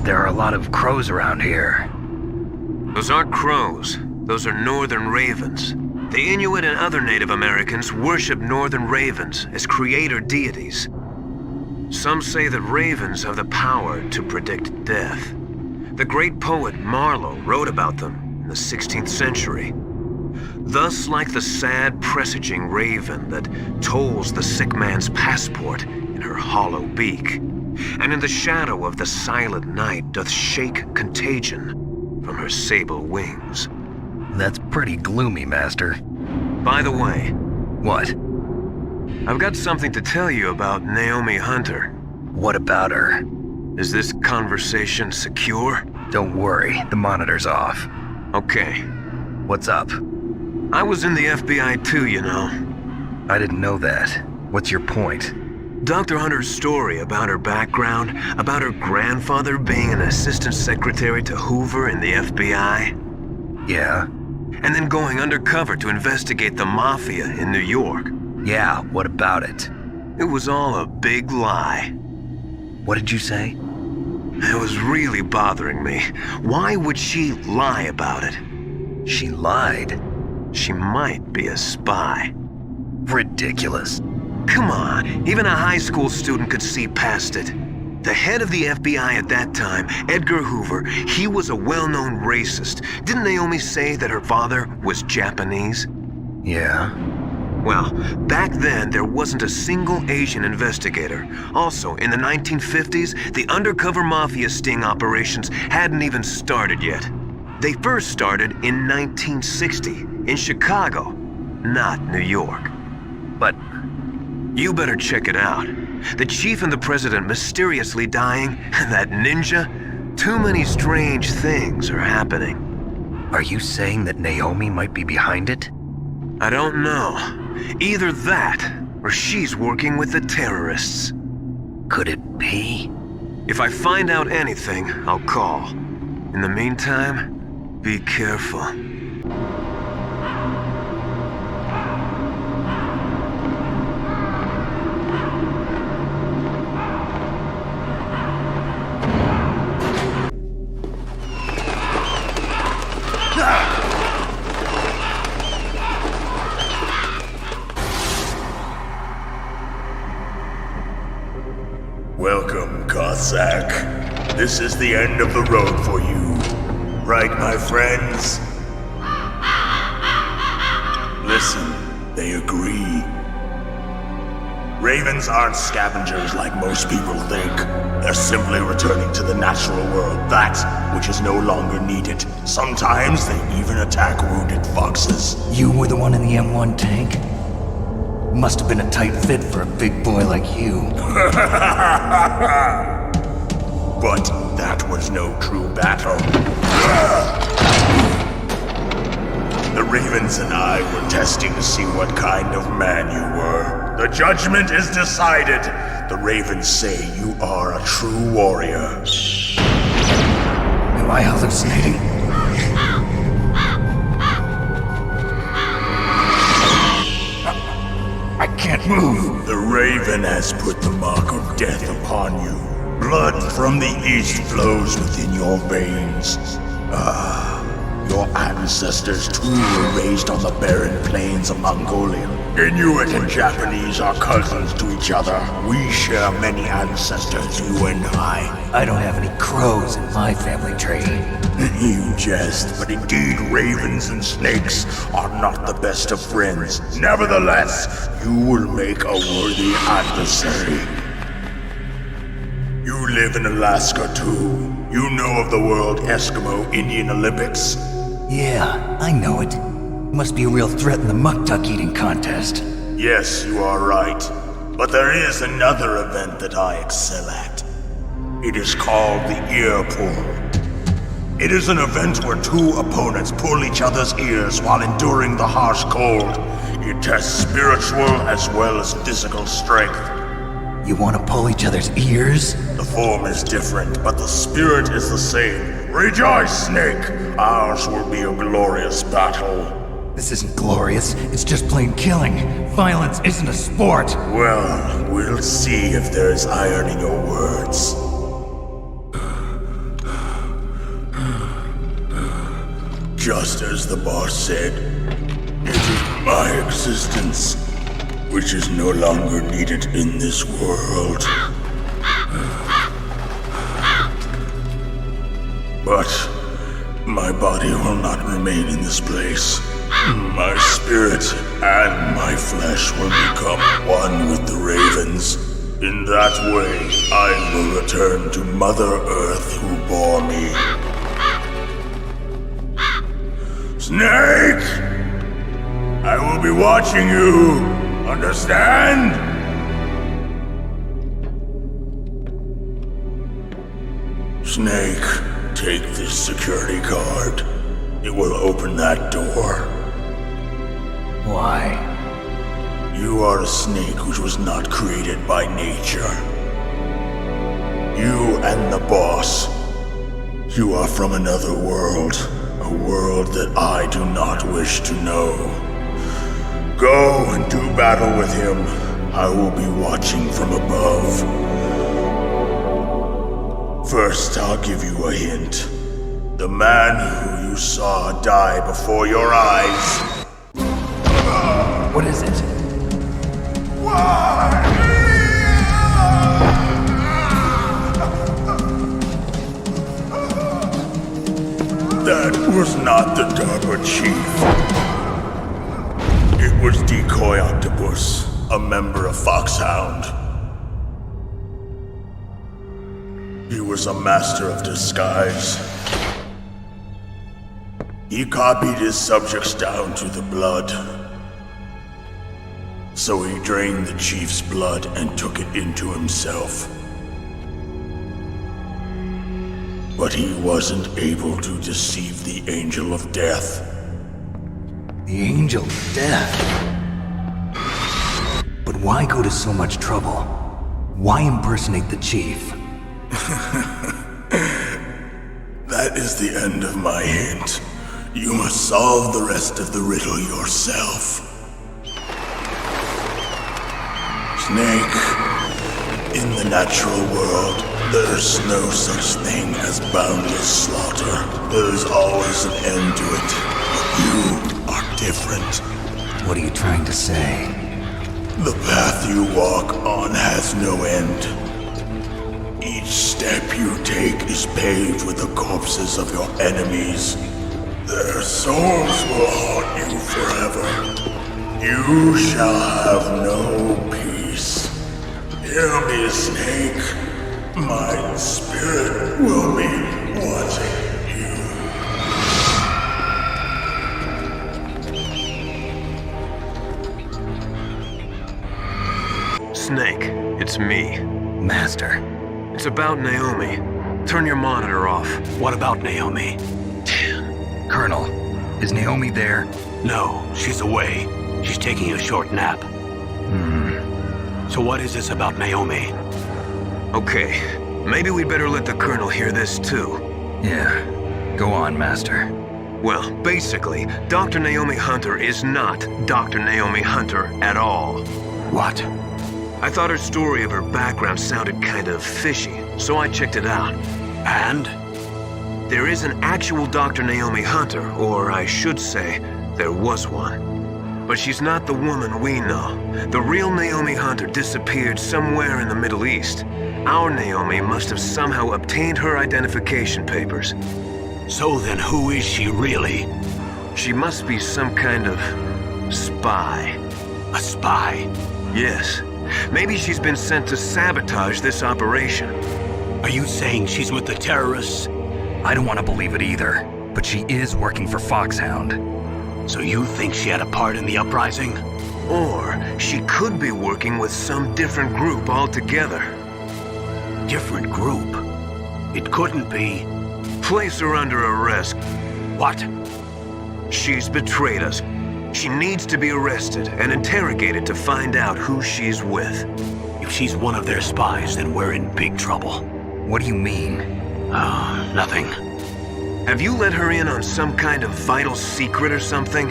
There are a lot of crows around here. Those aren't crows. Those are northern ravens. The Inuit and other Native Americans worship northern ravens as creator deities. Some say that ravens have the power to predict death. The great poet Marlowe wrote about them in the 16th century. Thus, like the sad presaging raven that tolls the sick man's passport in her hollow beak, and in the shadow of the silent night doth shake contagion from her sable wings. That's pretty gloomy, Master. By the way... What? I've got something to tell you about Naomi Hunter. What about her? Is this conversation secure? Don't worry, the monitor's off. Okay. What's up? I was in the FBI too, you know. I didn't know that. What's your point? Dr. Hunter's story about her background, about her grandfather being an assistant secretary to Hoover in the FBI. Yeah? And then going undercover to investigate the mafia in New York. Yeah, what about it? It was all a big lie. What did you say? It was really bothering me. Why would she lie about it? She lied? She might be a spy. Ridiculous. Come on, even a high school student could see past it. The head of the FBI at that time, Edgar Hoover, he was a well-known racist. Didn't Naomi say that her father was Japanese? Yeah. Well, back then there wasn't a single Asian investigator. Also, in the 1950s, the undercover mafia sting operations hadn't even started yet. They first started in 1960, in Chicago, not New York. But... You better check it out. The chief and the president mysteriously dying, and that ninja? Too many strange things are happening. Are you saying that Naomi might be behind it? I don't know. Either that, or she's working with the terrorists. Could it be? If I find out anything, I'll call. In the meantime, be careful. Welcome, Cossack. This is the end of the road for you. Right, my friends? Listen, they agree. Ravens aren't scavengers like most people think. They're simply returning to the natural world, that which is no longer needed. Sometimes they even attack wounded foxes. You were the one in the M1 tank? Must have been a tight fit for a big boy like you. But that was no true battle. The Ravens and I were testing to see what kind of man you were. The judgment is decided. The Ravens say you are a true warrior. Am I hallucinating? I can't move. The Raven has put the mark of death upon you. Blood from the east flows within your veins. Your ancestors too were raised on the barren plains of Mongolia. Inuit and Japanese are cousins to each other. We share many ancestors, you and I. I don't have any crows in my family tree. You jest, but indeed ravens and snakes are not the best of friends. Nevertheless, you will make a worthy adversary. You live in Alaska too. You know of the World Eskimo Indian Olympics? Yeah, I know it. Must be a real threat in the muck-duck eating contest. Yes, you are right. But there is another event that I excel at. It is called the ear pull. It is an event where two opponents pull each other's ears while enduring the harsh cold. It tests spiritual as well as physical strength. You want to pull each other's ears? The form is different, but the spirit is the same. Rejoice, Snake! Ours will be a glorious battle. This isn't glorious, it's just plain killing. Violence isn't a sport. Well, we'll see if there's iron in your words. Just as the boss said, it is my existence which is no longer needed in this world. But my body will not remain in this place. My spirit and my flesh will become one with the ravens. In that way, I will return to Mother Earth who bore me. Snake! I will be watching you! Understand? Snake, take this security card. It will open that door. Why? You are a snake which was not created by nature. You and the boss. You are from another world. A world that I do not wish to know. Go and do battle with him. I will be watching from above. First, I'll give you a hint. The man who you saw die before your eyes. What is it? That was not the DARPA chief. It was Decoy Octopus, a member of Foxhound. He was a master of disguise. He copied his subjects down to the blood. So he drained the chief's blood and took it into himself. But he wasn't able to deceive the Angel of Death. The Angel of Death? But why go to so much trouble? Why impersonate the chief? That is the end of my hint. You must solve the rest of the riddle yourself. Snake, in the natural world, there's no such thing as boundless slaughter. There's always an end to it. But you are different. What are you trying to say? The path you walk on has no end. step you take is paved with the corpses of your enemies. Their souls will haunt you forever. You shall have no peace. Hear me, Snake. My spirit will be watching you. Snake, it's me. Master. It's about Naomi. Turn your monitor off. What about Naomi? Colonel, is Naomi there? No, she's away. She's taking a short nap. So what is this about Naomi? Okay, maybe we'd better let the Colonel hear this too. Yeah, go on, Master. Well, basically, Dr. Naomi Hunter is not Dr. Naomi Hunter at all. What? I thought her story of her background sounded kind of fishy, so I checked it out. And? There is an actual Dr. Naomi Hunter, or I should say, there was one. But she's not the woman we know. The real Naomi Hunter disappeared somewhere in the Middle East. Our Naomi must have somehow obtained her identification papers. So then who is she really? She must be some kind of spy. A spy? Yes. Maybe she's been sent to sabotage this operation. Are you saying she's with the terrorists? I don't want to believe it either, but she is working for Foxhound. So you think she had a part in the uprising? Or she could be working with some different group altogether. Different group? It couldn't be. Place her under arrest. What? She's betrayed us. She needs to be arrested and interrogated to find out who she's with. If she's one of their spies, then we're in big trouble. What do you mean? Nothing. Have you let her in on some kind of vital secret or something?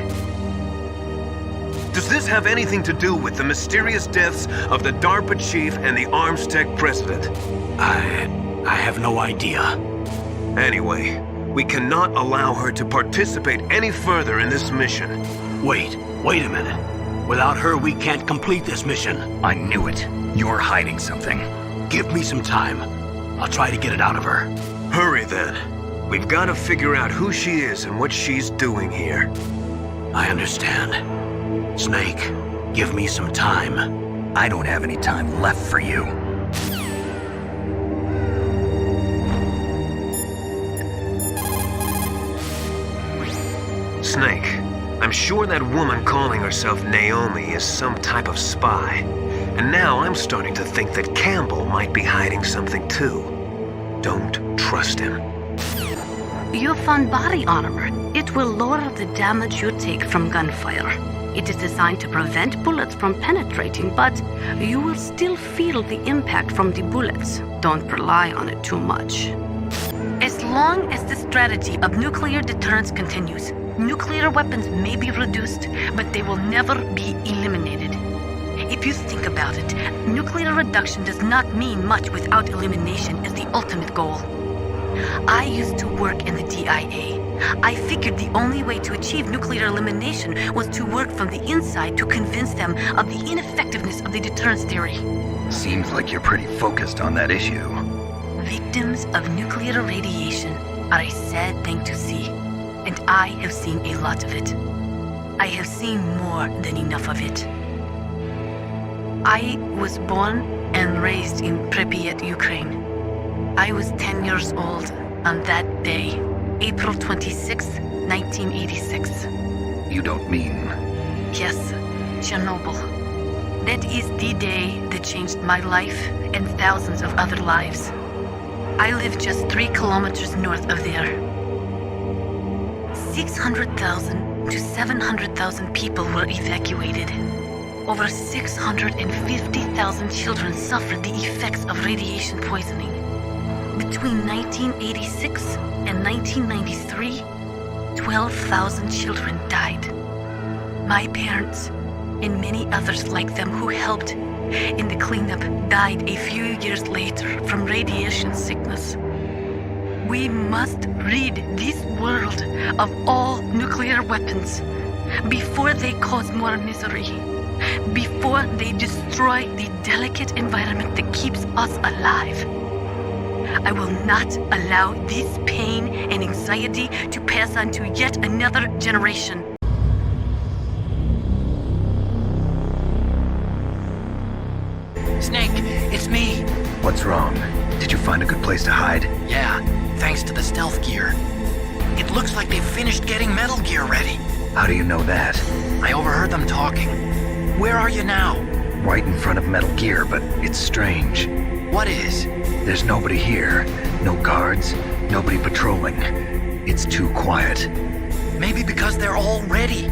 Does this have anything to do with the mysterious deaths of the DARPA chief and the Arms Tech president? I have no idea. Anyway, we cannot allow her to participate any further in this mission. Wait a minute. Without her, we can't complete this mission. I knew it. You're hiding something. Give me some time. I'll try to get it out of her. Hurry then. We've got to figure out who she is and what she's doing here. I understand. Snake, give me some time. I don't have any time left for you. Snake, I'm sure that woman calling herself Naomi is some type of spy. And now I'm starting to think that Campbell might be hiding something too. Don't trust him. You found body armor. It will lower the damage you take from gunfire. It is designed to prevent bullets from penetrating, but you will still feel the impact from the bullets. Don't rely on it too much. As long as the strategy of nuclear deterrence continues, nuclear weapons may be reduced, but they will never be eliminated. If you think about it, nuclear reduction does not mean much without elimination as the ultimate goal. I used to work in the DIA. I figured the only way to achieve nuclear elimination was to work from the inside to convince them of the ineffectiveness of the deterrence theory. Seems like you're pretty focused on that issue. Victims of nuclear radiation are a sad thing to see, and I have seen a lot of it. I have seen more than enough of it. I was born and raised in Pripyat, Ukraine. I was 10 years old on that day, April 26, 1986. You don't mean... Yes, Chernobyl. That is the day that changed my life and thousands of other lives. I live just 3 kilometers north of there. 600,000 to 700,000 people were evacuated. Over 650,000 children suffered the effects of radiation poisoning. Between 1986 and 1993, 12,000 children died. My parents, and many others like them who helped in the cleanup, died a few years later from radiation sickness. We must rid this world of all nuclear weapons before they cause more misery, before they destroy the delicate environment that keeps us alive. I will not allow this pain and anxiety to pass on to yet another generation. Snake, it's me. What's wrong? Did you find a good place to hide? Yeah, thanks to the stealth gear. It looks like they've finished getting Metal Gear ready. How do you know that? I overheard them talking. Where are you now? Right in front of Metal Gear, but it's strange. What is? There's nobody here. No guards, nobody patrolling. It's too quiet. Maybe because they're all ready.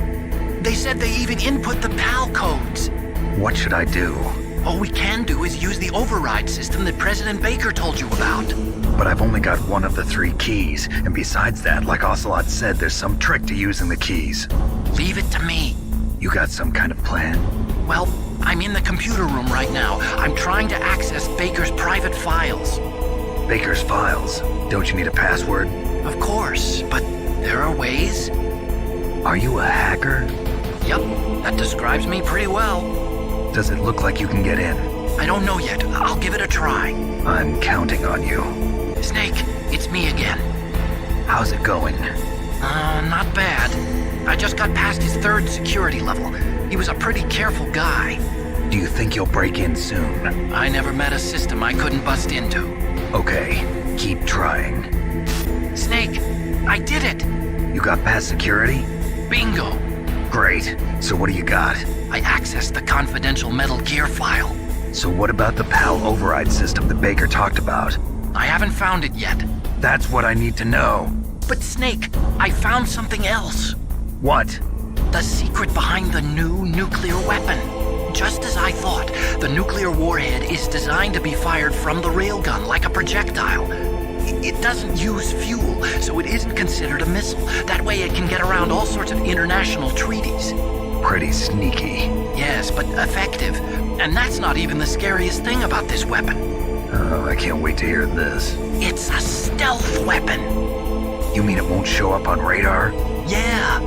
They said they even input the PAL codes. What should I do? All we can do is use the override system that President Baker told you about. But I've only got one of the 3 keys, and besides that, like Ocelot said, there's some trick to using the keys. Leave it to me. You got some kind of plan? Well, I'm in the computer room right now. I'm trying to access Baker's private files. Baker's files? Don't you need a password? Of course, but there are ways. Are you a hacker? Yep, that describes me pretty well. Does it look like you can get in? I don't know yet. I'll give it a try. I'm counting on you. Snake, it's me again. How's it going? Not bad. I just got past his 3rd security level. He was a pretty careful guy. Do you think you'll break in soon? I never met a system I couldn't bust into. Okay, keep trying. Snake, I did it! You got past security? Bingo! Great. So what do you got? I accessed the confidential Metal Gear file. So what about the PAL override system that Baker talked about? I haven't found it yet. That's what I need to know. But Snake, I found something else. What? The secret behind the new nuclear weapon. Just as I thought, the nuclear warhead is designed to be fired from the railgun like a projectile. It doesn't use fuel, so it isn't considered a missile. That way it can get around all sorts of international treaties. Pretty sneaky. Yes, but effective. And that's not even the scariest thing about this weapon. Oh, I can't wait to hear this. It's a stealth weapon. You mean it won't show up on radar? Yeah.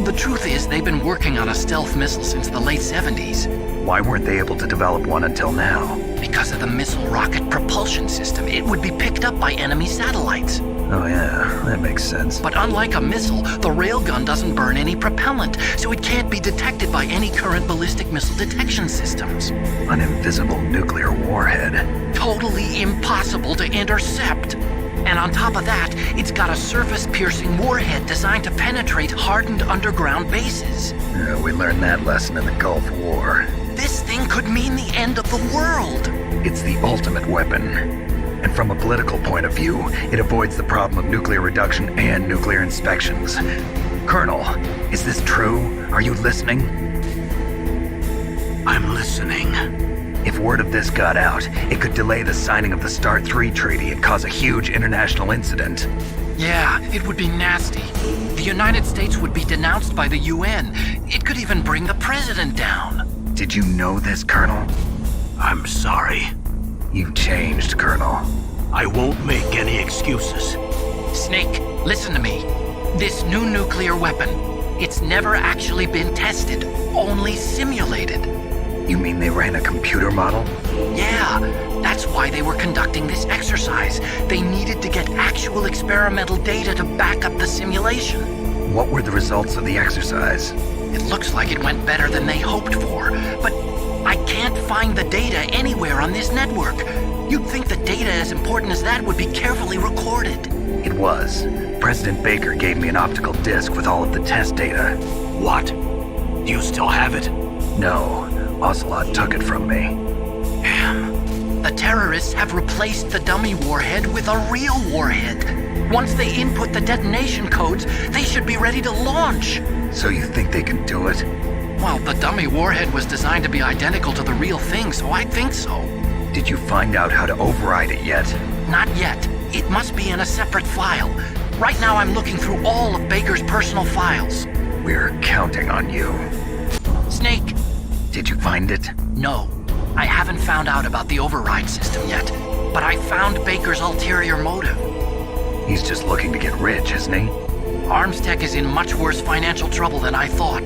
The truth is, they've been working on a stealth missile since the late 70s. Why weren't they able to develop one until now? Because of the missile rocket propulsion system. It would be picked up by enemy satellites. Oh yeah, that makes sense. But unlike a missile, the railgun doesn't burn any propellant, so it can't be detected by any current ballistic missile detection systems. An invisible nuclear warhead. Totally impossible to intercept. And on top of that, it's got a surface-piercing warhead designed to penetrate hardened underground bases. Yeah, we learned that lesson in the Gulf War. This thing could mean the end of the world. It's the ultimate weapon. And from a political point of view, it avoids the problem of nuclear reduction and nuclear inspections. Colonel, is this true? Are you listening? I'm listening. If word of this got out, it could delay the signing of the START 3 treaty and cause a huge international incident. Yeah, it would be nasty. The United States would be denounced by the UN. It could even bring the president down. Did you know this, Colonel? I'm sorry. You changed, Colonel. I won't make any excuses. Snake, listen to me. This new nuclear weapon, it's never actually been tested, only simulated. You mean they ran a computer model? Yeah, that's why they were conducting this exercise. They needed to get actual experimental data to back up the simulation. What were the results of the exercise? It looks like it went better than they hoped for, but I can't find the data anywhere on this network. You'd think the data as important as that would be carefully recorded. It was. President Baker gave me an optical disc with all of the test data. What? Do you still have it? No. Ocelot took it from me. Damn. The terrorists have replaced the dummy warhead with a real warhead. Once they input the detonation codes, they should be ready to launch. So you think they can do it? Well, the dummy warhead was designed to be identical to the real thing, so I think so. Did you find out how to override it yet? Not yet. It must be in a separate file. Right now I'm looking through all of Baker's personal files. We're counting on you. Snake. Did you find it? No. I haven't found out about the override system yet, but I found Baker's ulterior motive. He's just looking to get rich, isn't he? Arms Tech is in much worse financial trouble than I thought.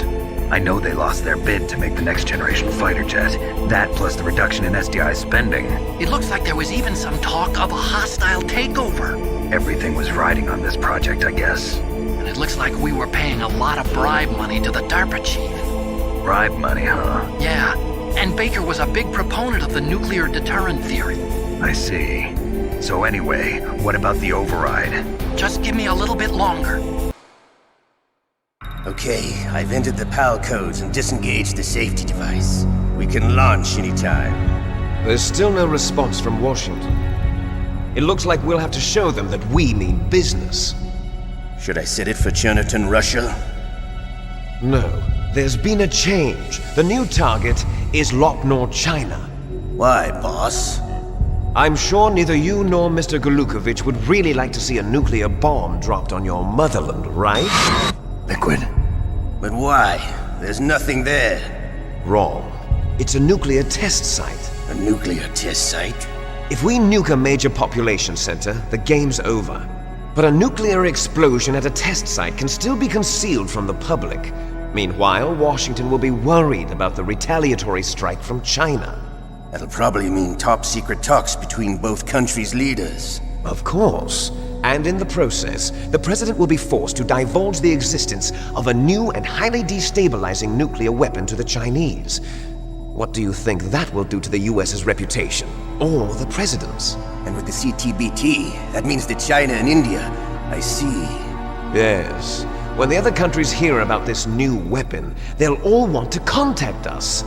I know they lost their bid to make the next generation fighter jet. That plus the reduction in SDI spending. It looks like there was even some talk of a hostile takeover. Everything was riding on this project, I guess. And it looks like we were paying a lot of bribe money to the DARPA chief. Bribe money, huh? Yeah, and Baker was a big proponent of the nuclear deterrent theory. I see. So anyway, what about the override? Just give me a little bit longer. Okay, I've entered the PAL codes and disengaged the safety device. We can launch anytime. There's still no response from Washington. It looks like we'll have to show them that we mean business. Should I set it for Chernobyl, Russia? No, there's been a change. The new target is Lopnor, China. Why, boss? I'm sure neither you nor Mr. Golukovich would really like to see a nuclear bomb dropped on your motherland, right? Liquid. But why? There's nothing there. Wrong. It's a nuclear test site. A nuclear test site? If we nuke a major population center, the game's over. But a nuclear explosion at a test site can still be concealed from the public. Meanwhile, Washington will be worried about the retaliatory strike from China. That'll probably mean top-secret talks between both countries' leaders. Of course. And in the process, the president will be forced to divulge the existence of a new and highly destabilizing nuclear weapon to the Chinese. What do you think that will do to the US's reputation? Or the president's? And with the CTBT, that means that China and India. I see. Yes. When the other countries hear about this new weapon, they'll all want to contact us.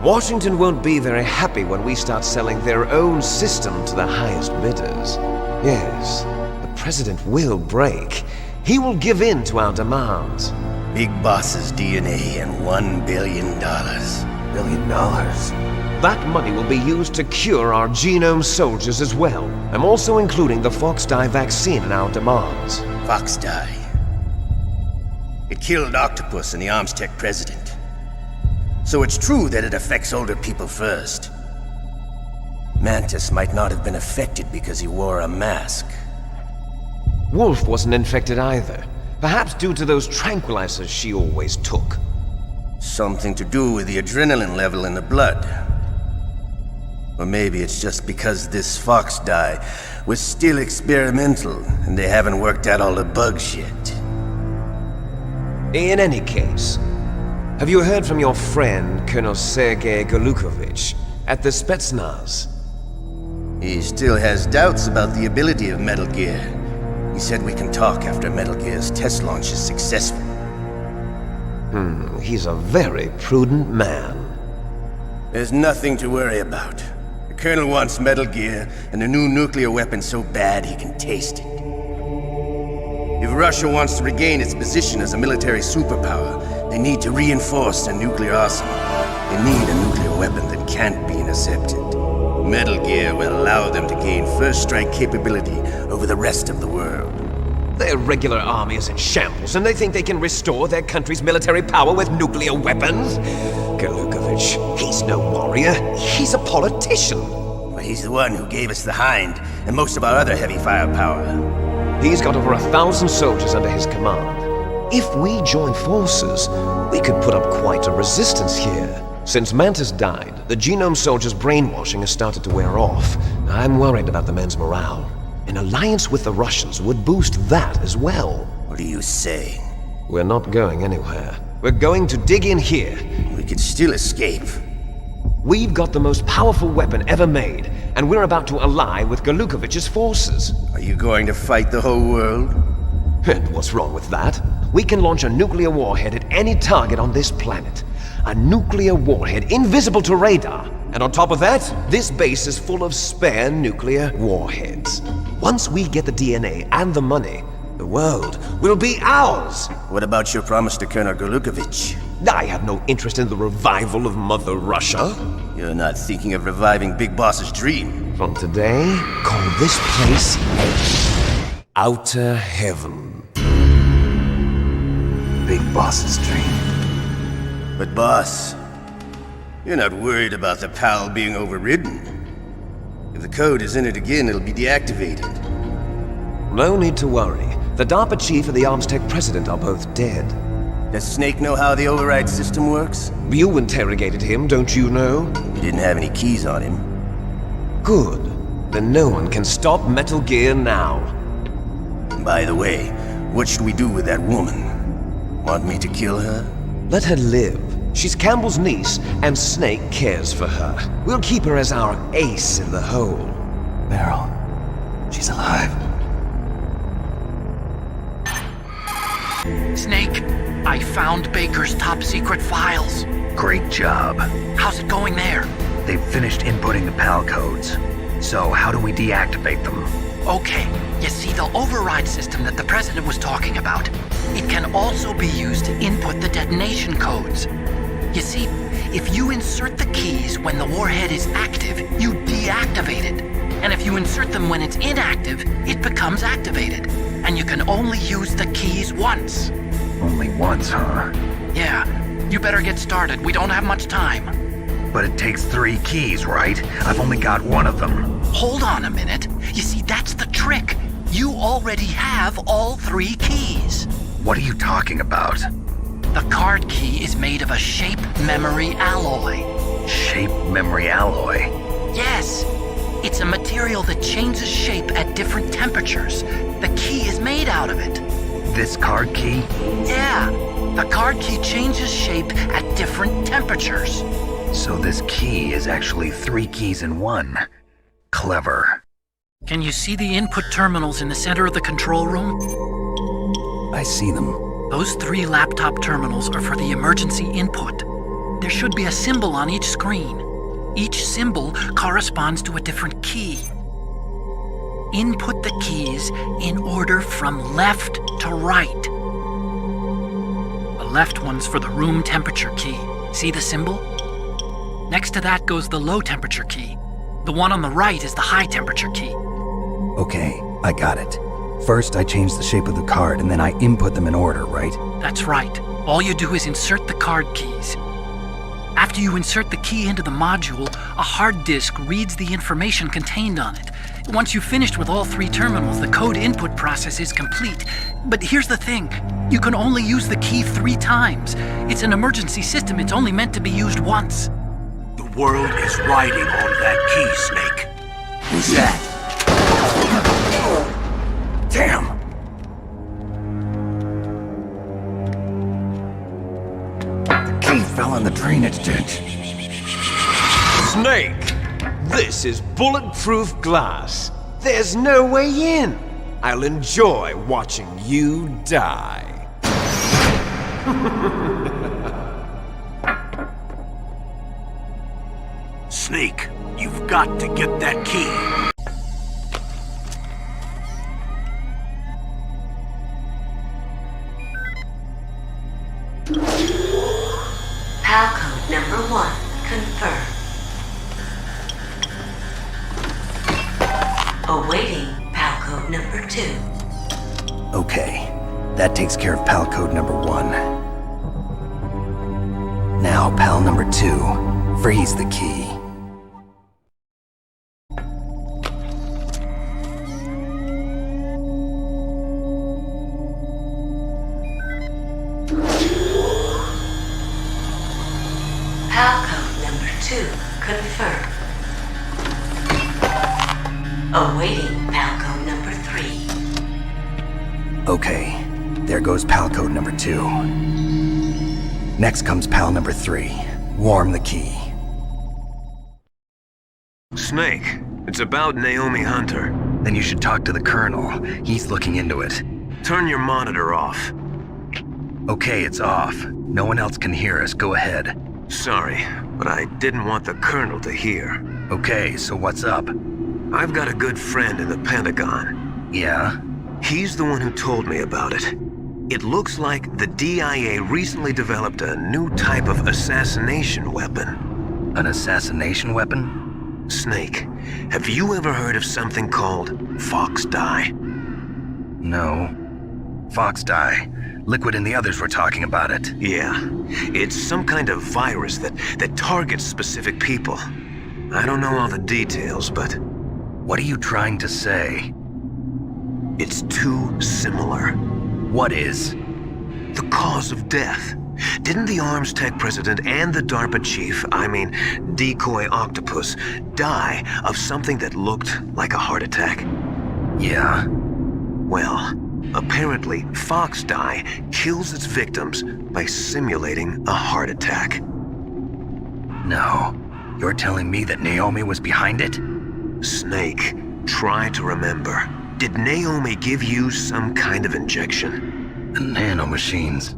Washington won't be very happy when we start selling their own system to the highest bidders. Yes, the president will break. He will give in to our demands. Big Boss's DNA and $1 billion. $1 billion? That money will be used to cure our genome soldiers as well. I'm also including the Fox-Die vaccine in our demands. Fox-Die? It killed Octopus and the Armstech president. So it's true that it affects older people first. Mantis might not have been affected because he wore a mask. Wolf wasn't infected either. Perhaps due to those tranquilizers she always took. Something to do with the adrenaline level in the blood. Or maybe it's just because this Fox-Die was still experimental and they haven't worked out all the bugs yet. In any case, have you heard from your friend, Colonel Sergei Golukovich, at the Spetsnaz? He still has doubts about the ability of Metal Gear. He said we can talk after Metal Gear's test launch is successful. He's a very prudent man. There's nothing to worry about. The Colonel wants Metal Gear and the new nuclear weapon so bad he can taste it. If Russia wants to regain its position as a military superpower, they need to reinforce their nuclear arsenal. They need a nuclear weapon that can't be intercepted. Metal Gear will allow them to gain first strike capability over the rest of the world. Their regular army is in shambles, and they think they can restore their country's military power with nuclear weapons? Golukovich, he's no warrior. He's a politician. Well, he's the one who gave us the Hind and most of our other heavy firepower. He's got over 1,000 soldiers under his command. If we join forces, we could put up quite a resistance here. Since Mantis died, the genome soldiers' brainwashing has started to wear off. I'm worried about the men's morale. An alliance with the Russians would boost that as well. What are you saying? We're not going anywhere. We're going to dig in here. We could still escape. We've got the most powerful weapon ever made, and we're about to ally with Golukovich's forces. Are you going to fight the whole world? And what's wrong with that? We can launch a nuclear warhead at any target on this planet. A nuclear warhead invisible to radar. And on top of that, this base is full of spare nuclear warheads. Once we get the DNA and the money, the world will be ours! What about your promise to Colonel Golukovich? I have no interest in the revival of Mother Russia. You're not thinking of reviving Big Boss's dream. From today, call this place Outer Heaven. Big Boss's dream. But boss, you're not worried about the PAL being overridden. If the code is entered again, it'll be deactivated. No need to worry. The DARPA chief and the Armstech president are both dead. Does Snake know how the override system works? You interrogated him, don't you know? He didn't have any keys on him. Good. Then no one can stop Metal Gear now. By the way, what should we do with that woman? Want me to kill her? Let her live. She's Campbell's niece, and Snake cares for her. We'll keep her as our ace in the hole. Meryl, she's alive. Snake, I found Baker's top secret files. Great job. How's it going there? They've finished inputting the PAL codes. So how do we deactivate them? Okay, you see the override system that the President was talking about? It can also be used to input the detonation codes. You see, if you insert the keys when the warhead is active, you deactivate it. And if you insert them when it's inactive, it becomes activated. And you can only use the keys once. Only once, huh? Yeah, you better get started. We don't have much time. But it takes 3 keys, right? I've only got 1 of them. Hold on a minute. You see, that's the trick. You already have all 3 keys. What are you talking about? The card key is made of a shape memory alloy. Shape memory alloy? Yes. It's a material that changes shape at different temperatures. The key is made out of it. This card key? Yeah. The card key changes shape at different temperatures. So this key is actually 3 keys in 1. Clever. Can you see the input terminals in the center of the control room? I see them. Those 3 laptop terminals are for the emergency input. There should be a symbol on each screen. Each symbol corresponds to a different key. Input the keys in order from left to right. The left one's for the room temperature key. See the symbol? Next to that goes the low temperature key. The one on the right is the high temperature key. Okay, I got it. First, I change the shape of the card, and then I input them in order, right? That's right. All you do is insert the card keys. After you insert the key into the module, a hard disk reads the information contained on it. Once you've finished with all 3 terminals, the code input process is complete. But here's the thing. You can only use the key 3 times. It's an emergency system. It's only meant to be used once. The world is riding on that key, Snake. Who's that? Damn! The key fell in the drainage ditch. Snake! This is bulletproof glass. There's no way in. I'll enjoy watching you die. Snake, you've got to get that key. PAL code number 1, confirmed. Awaiting PAL code number 2. Okay, that takes care of PAL code number 1. Now, PAL number 2, freeze the key. PAL code number 2, confirmed. Awaiting PAL code number 3. Okay, there goes PAL code number 2. Next comes PAL number 3. Warm the key. Snake, it's about Naomi Hunter. Then you should talk to the Colonel. He's looking into it. Turn your monitor off. Okay, it's off. No one else can hear us. Go ahead. Sorry, but I didn't want the Colonel to hear. Okay, so what's up? I've got a good friend in the Pentagon. Yeah? He's the one who told me about it. It looks like the DIA recently developed a new type of assassination weapon. An assassination weapon? Snake, have you ever heard of something called Fox Dye? No. Fox Dye. Liquid and the others were talking about it. Yeah. It's some kind of virus that targets specific people. I don't know all the details, but... What are you trying to say? It's too similar. What is? The cause of death. Didn't the Arms Tech president and the DARPA chief, Decoy Octopus, die of something that looked like a heart attack? Yeah. Well, apparently Fox Die kills its victims by simulating a heart attack. No. You're telling me that Naomi was behind it? Snake, try to remember. Did Naomi give you some kind of injection? The nanomachines.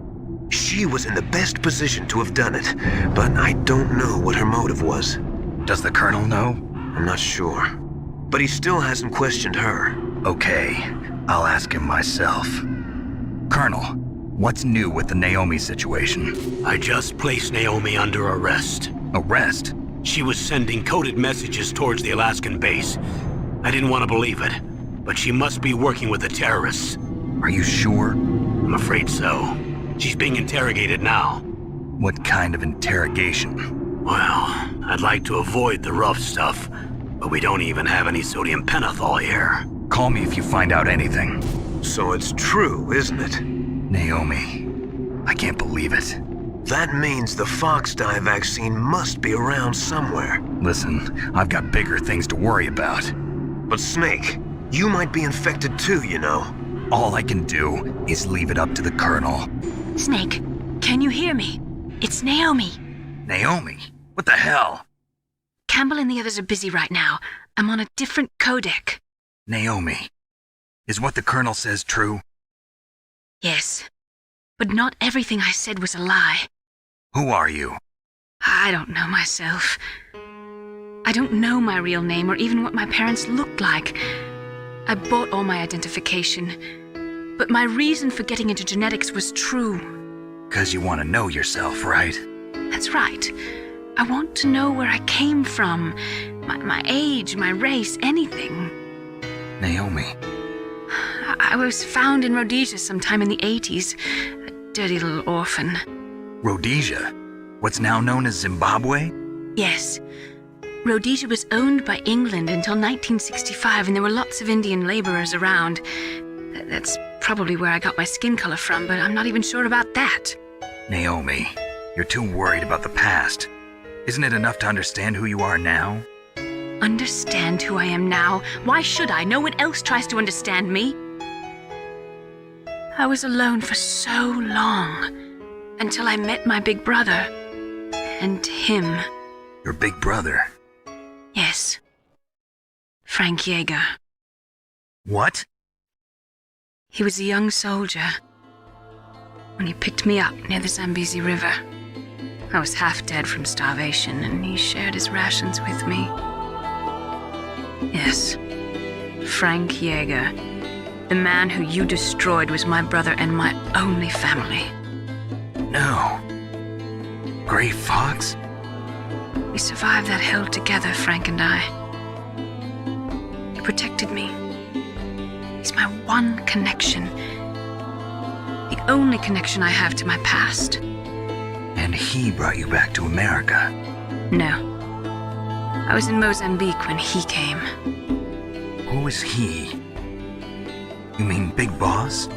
She was in the best position to have done it, but I don't know what her motive was. Does the Colonel know? I'm not sure. But he still hasn't questioned her. Okay, I'll ask him myself. Colonel, what's new with the Naomi situation? I just placed Naomi under arrest. Arrest? She was sending coded messages towards the Alaskan base. I didn't want to believe it, but she must be working with the terrorists. Are you sure? I'm afraid so. She's being interrogated now. What kind of interrogation? Well, I'd like to avoid the rough stuff, but we don't even have any sodium pentothal here. Call me if you find out anything. So it's true, isn't it? Naomi, I can't believe it. That means the Fox Die vaccine must be around somewhere. Listen, I've got bigger things to worry about. But Snake, you might be infected too, you know. All I can do is leave it up to the Colonel. Snake, can you hear me? It's Naomi. Naomi? What the hell? Campbell and the others are busy right now. I'm on a different codec. Naomi, is what the Colonel says true? Yes, but not everything I said was a lie. Who are you? I don't know myself. I don't know my real name or even what my parents looked like. I bought all my identification, but my reason for getting into genetics was true. 'Cause you want to know yourself, right? That's right. I want to know where I came from, my age, my race, anything. Naomi. I was found in Rhodesia sometime in the 80s, a dirty little orphan. Rhodesia? What's now known as Zimbabwe? Yes. Rhodesia was owned by England until 1965, and there were lots of Indian laborers around. That's probably where I got my skin color from, but I'm not even sure about that. Naomi, you're too worried about the past. Isn't it enough to understand who you are now? Understand who I am now? Why should I? No one else tries to understand me. I was alone for so long, until I met my big brother. And him. Your big brother? Yes. Frank Yeager. What? He was a young soldier when he picked me up near the Zambezi River. I was half dead from starvation, and he shared his rations with me. Yes, Frank Yeager. The man who you destroyed was my brother and my only family. No. Gray Fox? We survived that hell together, Frank and I. He protected me. He's my one connection. The only connection I have to my past. And he brought you back to America? No. I was in Mozambique when he came. Who is he? You mean Big Boss?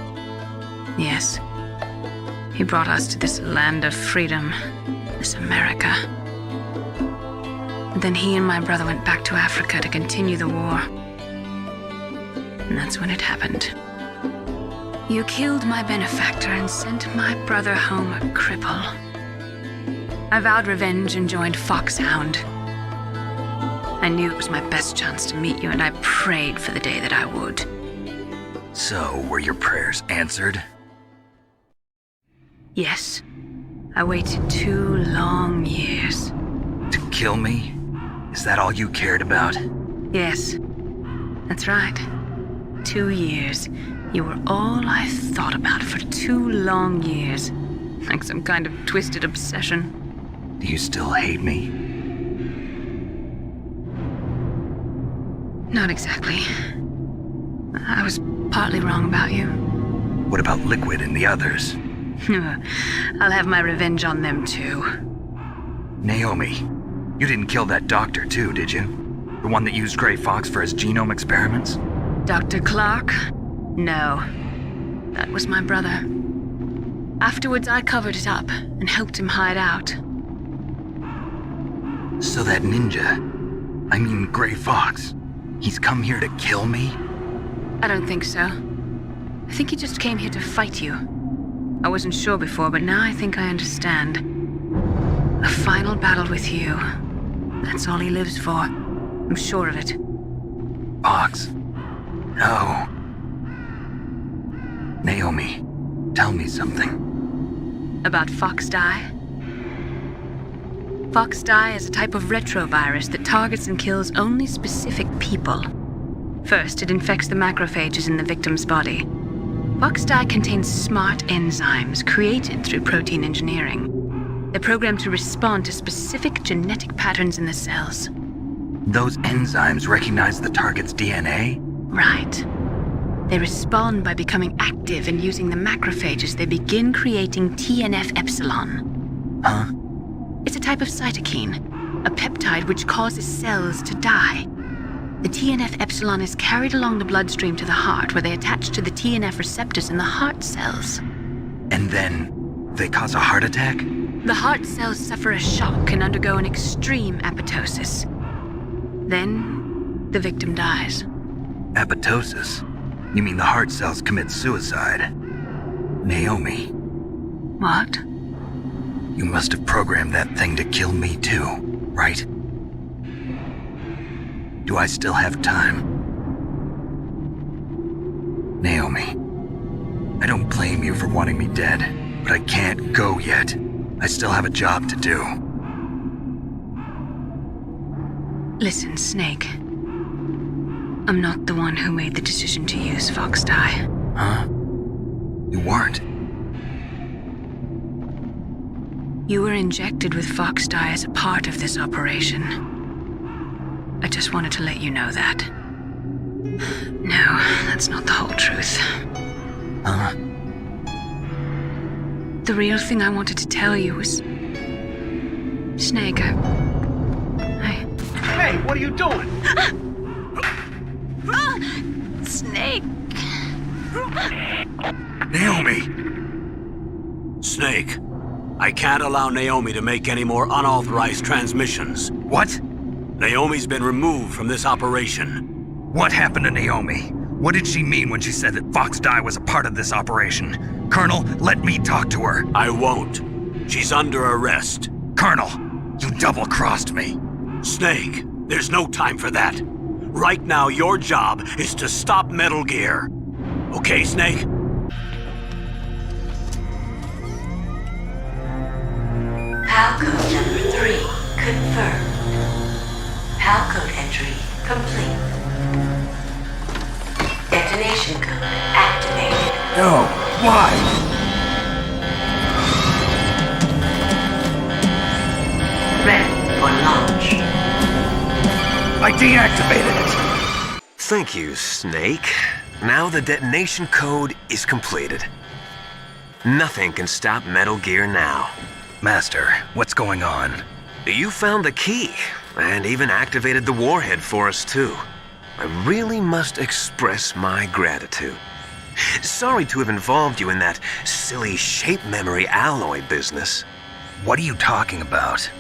Yes. He brought us to this land of freedom, this America. And then he and my brother went back to Africa to continue the war. And that's when it happened. You killed my benefactor and sent my brother home a cripple. I vowed revenge and joined Foxhound. I knew it was my best chance to meet you, and I prayed for the day that I would. So, were your prayers answered? Yes. I waited 2 long years. To kill me? Is that all you cared about? Yes. That's right. 2 years. You were all I thought about for 2 long years. Like some kind of twisted obsession. Do you still hate me? Not exactly. I was partly wrong about you. What about Liquid and the others? I'll have my revenge on them too. Naomi, you didn't kill that doctor too, did you? The one that used Gray Fox for his genome experiments? Dr. Clark? No. That was my brother. Afterwards, I covered it up and helped him hide out. So that ninja, I mean Gray Fox, he's come here to kill me? I don't think so. I think he just came here to fight you. I wasn't sure before, but now I think I understand. A final battle with you. That's all he lives for. I'm sure of it. Fox? No. Naomi, tell me something. About Fox Die? Fox Die is a type of retrovirus that targets and kills only specific people. First, it infects the macrophages in the victim's body. Fox Die contains smart enzymes created through protein engineering. They're programmed to respond to specific genetic patterns in the cells. Those enzymes recognize the target's DNA? Right. They respond by becoming active and using the macrophages. They begin creating TNF-epsilon. Huh? It's a type of cytokine, a peptide which causes cells to die. The TNF-epsilon is carried along the bloodstream to the heart, where they attach to the TNF receptors in the heart cells. And then they cause a heart attack? The heart cells suffer a shock and undergo an extreme apoptosis. Then, the victim dies. Apoptosis? You mean the heart cells commit suicide? Naomi. What? You must have programmed that thing to kill me too, right? Do I still have time? Naomi, I don't blame you for wanting me dead, but I can't go yet. I still have a job to do. Listen, Snake. I'm not the one who made the decision to use Fox Die. Huh? You weren't? You were injected with Fox Die as a part of this operation. I just wanted to let you know that. No, that's not the whole truth. Huh? The real thing I wanted to tell you was... Snake, Hey, what are you doing? Snake! Naomi! Snake, I can't allow Naomi to make any more unauthorized transmissions. What? Naomi's been removed from this operation. What happened to Naomi? What did she mean when she said that Fox Die was a part of this operation? Colonel, let me talk to her. I won't. She's under arrest. Colonel, you double-crossed me. Snake, there's no time for that. Right now, your job is to stop Metal Gear. Okay, Snake? PAL code number 3 confirmed. PAL code entry complete. Detonation code activated. No, why? Ready for launch. I deactivated it. Thank you, Snake. Now the detonation code is completed. Nothing can stop Metal Gear now. Master, what's going on? You found the key, and even activated the warhead for us too. I really must express my gratitude. Sorry to have involved you in that silly shape memory alloy business. What are you talking about?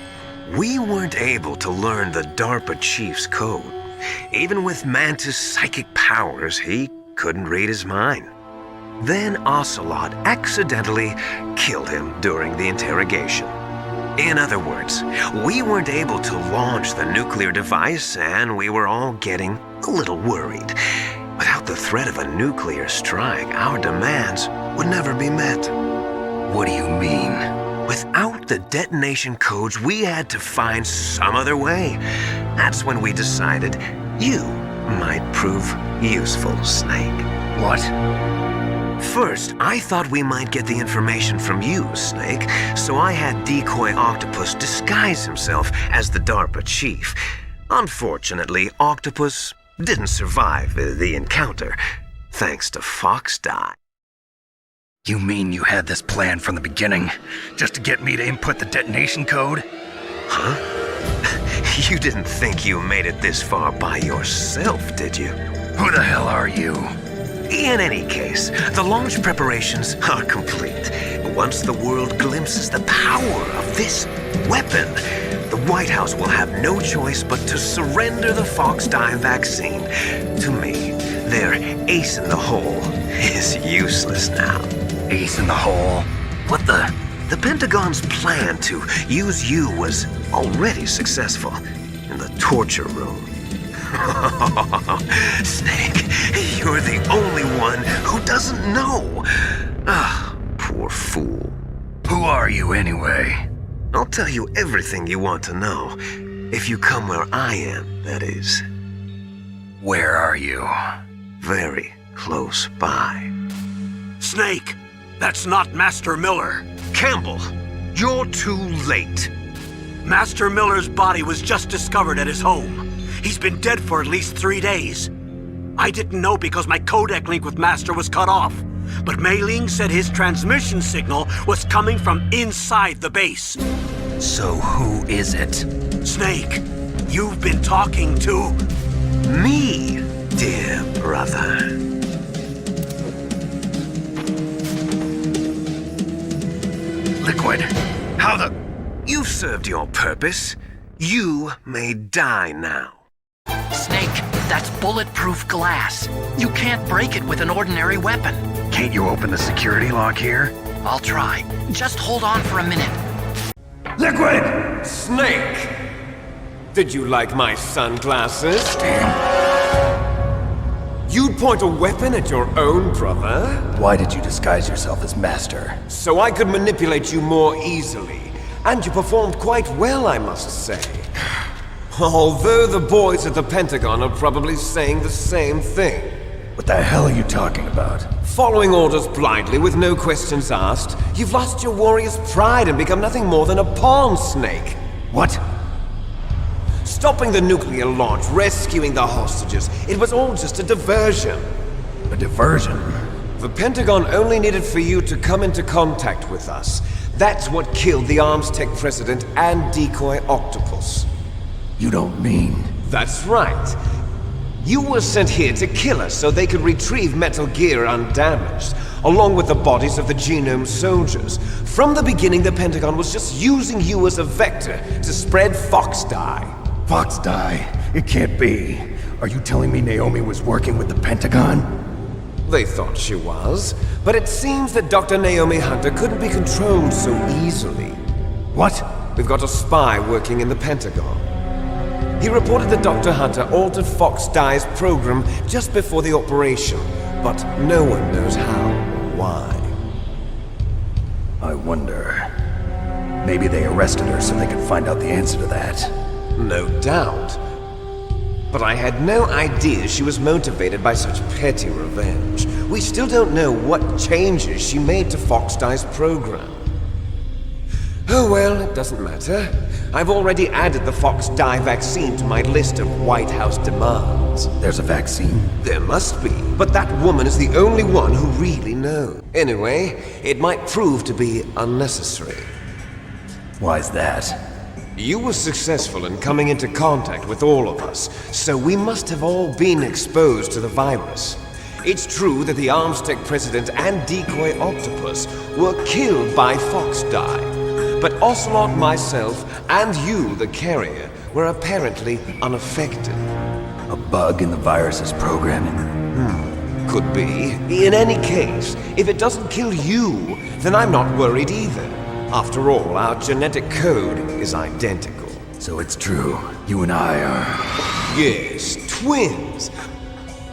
We weren't able to learn the DARPA chief's code. Even with Mantis' psychic powers, he couldn't read his mind. Then Ocelot accidentally killed him during the interrogation. In other words, we weren't able to launch the nuclear device, and we were all getting a little worried. Without the threat of a nuclear strike, our demands would never be met. What do you mean? Without the detonation codes, we had to find some other way. That's when we decided you might prove useful, Snake. What? First, I thought we might get the information from you, Snake, so I had Decoy Octopus disguise himself as the DARPA chief. Unfortunately, Octopus didn't survive the encounter, thanks to Fox Die. You mean you had this plan from the beginning, just to get me to input the detonation code? Huh? You didn't think you made it this far by yourself, did you? Who the hell are you? In any case, the launch preparations are complete. Once the world glimpses the power of this weapon, the White House will have no choice but to surrender the Fox dye vaccine to me. Their ace in the hole is useless now. Ace in the hole? What the? The Pentagon's plan to use you was already successful in the torture room. Snake, you're the only one who doesn't know. Ah, poor fool. Who are you anyway? I'll tell you everything you want to know. If you come where I am, that is. Where are you? Very close by. Snake, that's not Master Miller. Campbell, you're too late. Master Miller's body was just discovered at his home. He's been dead for at least 3 days. I didn't know because my codec link with Master was cut off. But Mei Ling said his transmission signal was coming from inside the base. So who is it? Snake, you've been talking to... me, dear brother. Liquid, how the... You've served your purpose. You may die now. Snake, that's bulletproof glass. You can't break it with an ordinary weapon. Can't you open the security lock here? I'll try. Just hold on for a minute. Liquid! Snake! Did you like my sunglasses? You'd point a weapon at your own brother? Why did you disguise yourself as Master? So I could manipulate you more easily. And you performed quite well, I must say. Although the boys at the Pentagon are probably saying the same thing. What the hell are you talking about? Following orders blindly with no questions asked, you've lost your warrior's pride and become nothing more than a pawn, Snake. What? Stopping the nuclear launch, rescuing the hostages, it was all just a diversion. A diversion? The Pentagon only needed for you to come into contact with us. That's what killed the Arms Tech president and decoy octopus. You don't mean... That's right. You were sent here to kill us so they could retrieve Metal Gear undamaged, along with the bodies of the Genome soldiers. From the beginning, the Pentagon was just using you as a vector to spread Fox dye. Fox dye? It can't be. Are you telling me Naomi was working with the Pentagon? They thought she was, but it seems that Dr. Naomi Hunter couldn't be controlled so easily. What? We've got a spy working in the Pentagon. He reported that Dr. Hunter altered Fox Dye's program just before the operation, but no one knows how or why. I wonder... Maybe they arrested her so they could find out the answer to that. No doubt. But I had no idea she was motivated by such petty revenge. We still don't know what changes she made to Fox Dye's program. Oh well, it doesn't matter. I've already added the Fox Dye vaccine to my list of White House demands. There's a vaccine? There must be, but that woman is the only one who really knows. Anyway, it might prove to be unnecessary. Why's that? You were successful in coming into contact with all of us, so we must have all been exposed to the virus. It's true that the Arms Tech president and decoy octopus were killed by Fox Dye. But Ocelot, myself, and you, the carrier, were apparently unaffected. A bug in the virus's programming? Could be. In any case, if it doesn't kill you, then I'm not worried either. After all, our genetic code is identical. So it's true. You and I are... Yes, twins.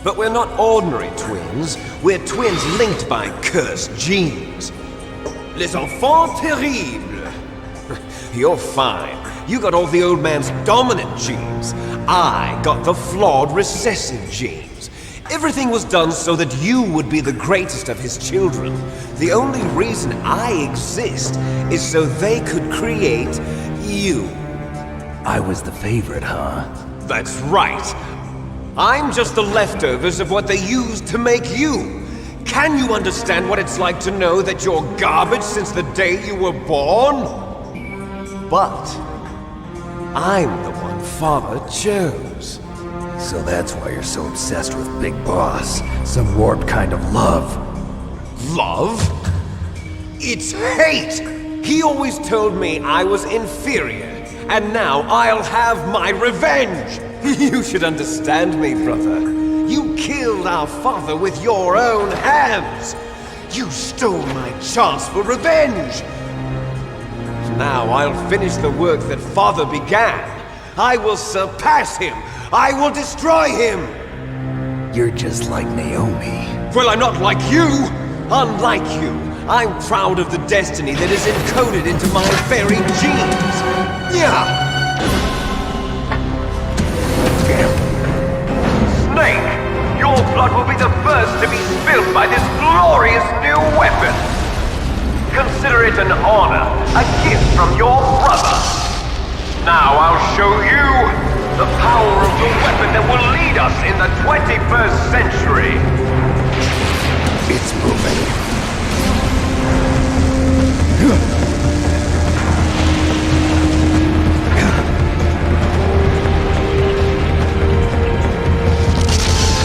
But we're not ordinary twins. We're twins linked by cursed genes. Les enfants terribles. You're fine. You got all the old man's dominant genes. I got the flawed recessive genes. Everything was done so that you would be the greatest of his children. The only reason I exist is so they could create you. I was the favorite, huh? That's right. I'm just the leftovers of what they used to make you. Can you understand what it's like to know that you're garbage since the day you were born? But I'm the one Father chose. So that's why you're so obsessed with Big Boss. Some warped kind of love. Love? It's hate! He always told me I was inferior, and now I'll have my revenge! You should understand me, brother. You killed our father with your own hands! You stole my chance for revenge! Now I'll finish the work that father began. I will surpass him! I will destroy him! You're just like Naomi. Well, I'm not like you! Unlike you, I'm proud of the destiny that is encoded into my very genes! Yeah! Snake, your blood will be the first to be spilled by this glorious new weapon! Consider it an honor, a gift from your brother! Now I'll show you the power of the weapon that will lead us in the 21st century! It's moving.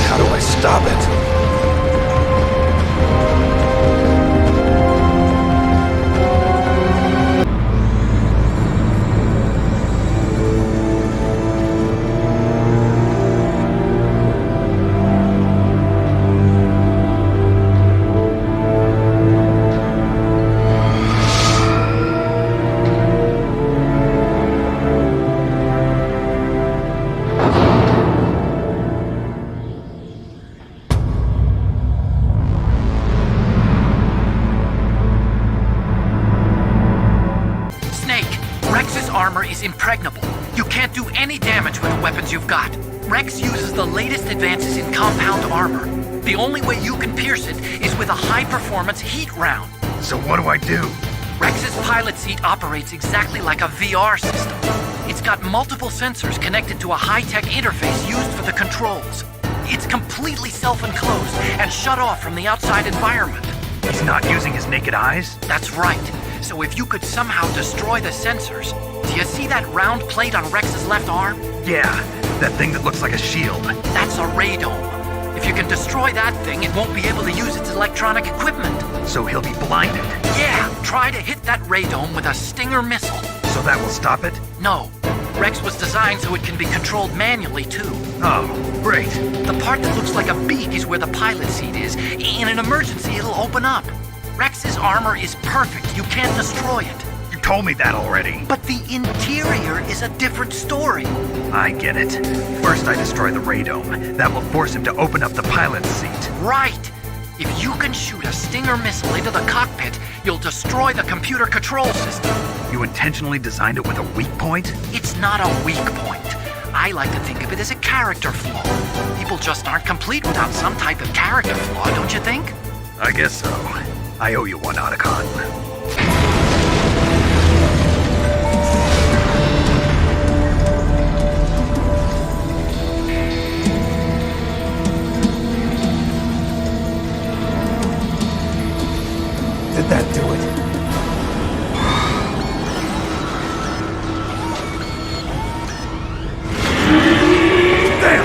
How do I stop it? Impregnable. You can't do any damage with the weapons you've got. Rex uses the latest advances in compound armor. The only way you can pierce it is with a high-performance heat round. So what do I do? Rex's pilot seat operates exactly like a VR system. It's got multiple sensors connected to a high-tech interface used for the controls. It's completely self-enclosed and shut off from the outside environment. He's not using his naked eyes? That's right. So if you could somehow destroy the sensors... Do you see that round plate on Rex's left arm? Yeah, that thing that looks like a shield. That's a radome. If you can destroy that thing, it won't be able to use its electronic equipment. So he'll be blinded? Yeah, try to hit that radome with a Stinger missile. So that will stop it? No. Rex was designed so it can be controlled manually, too. Oh, great. The part that looks like a beak is where the pilot seat is. In an emergency, it'll open up. Rex's armor is perfect. You can't destroy it. You told me that already. But the interior is a different story. I get it. First I destroy the radome. That will force him to open up the pilot's seat. Right. If you can shoot a Stinger missile into the cockpit, you'll destroy the computer control system. You intentionally designed it with a weak point? It's not a weak point. I like to think of it as a character flaw. People just aren't complete without some type of character flaw, don't you think? I guess so. I owe you one, Otacon. Did that do it? Damn!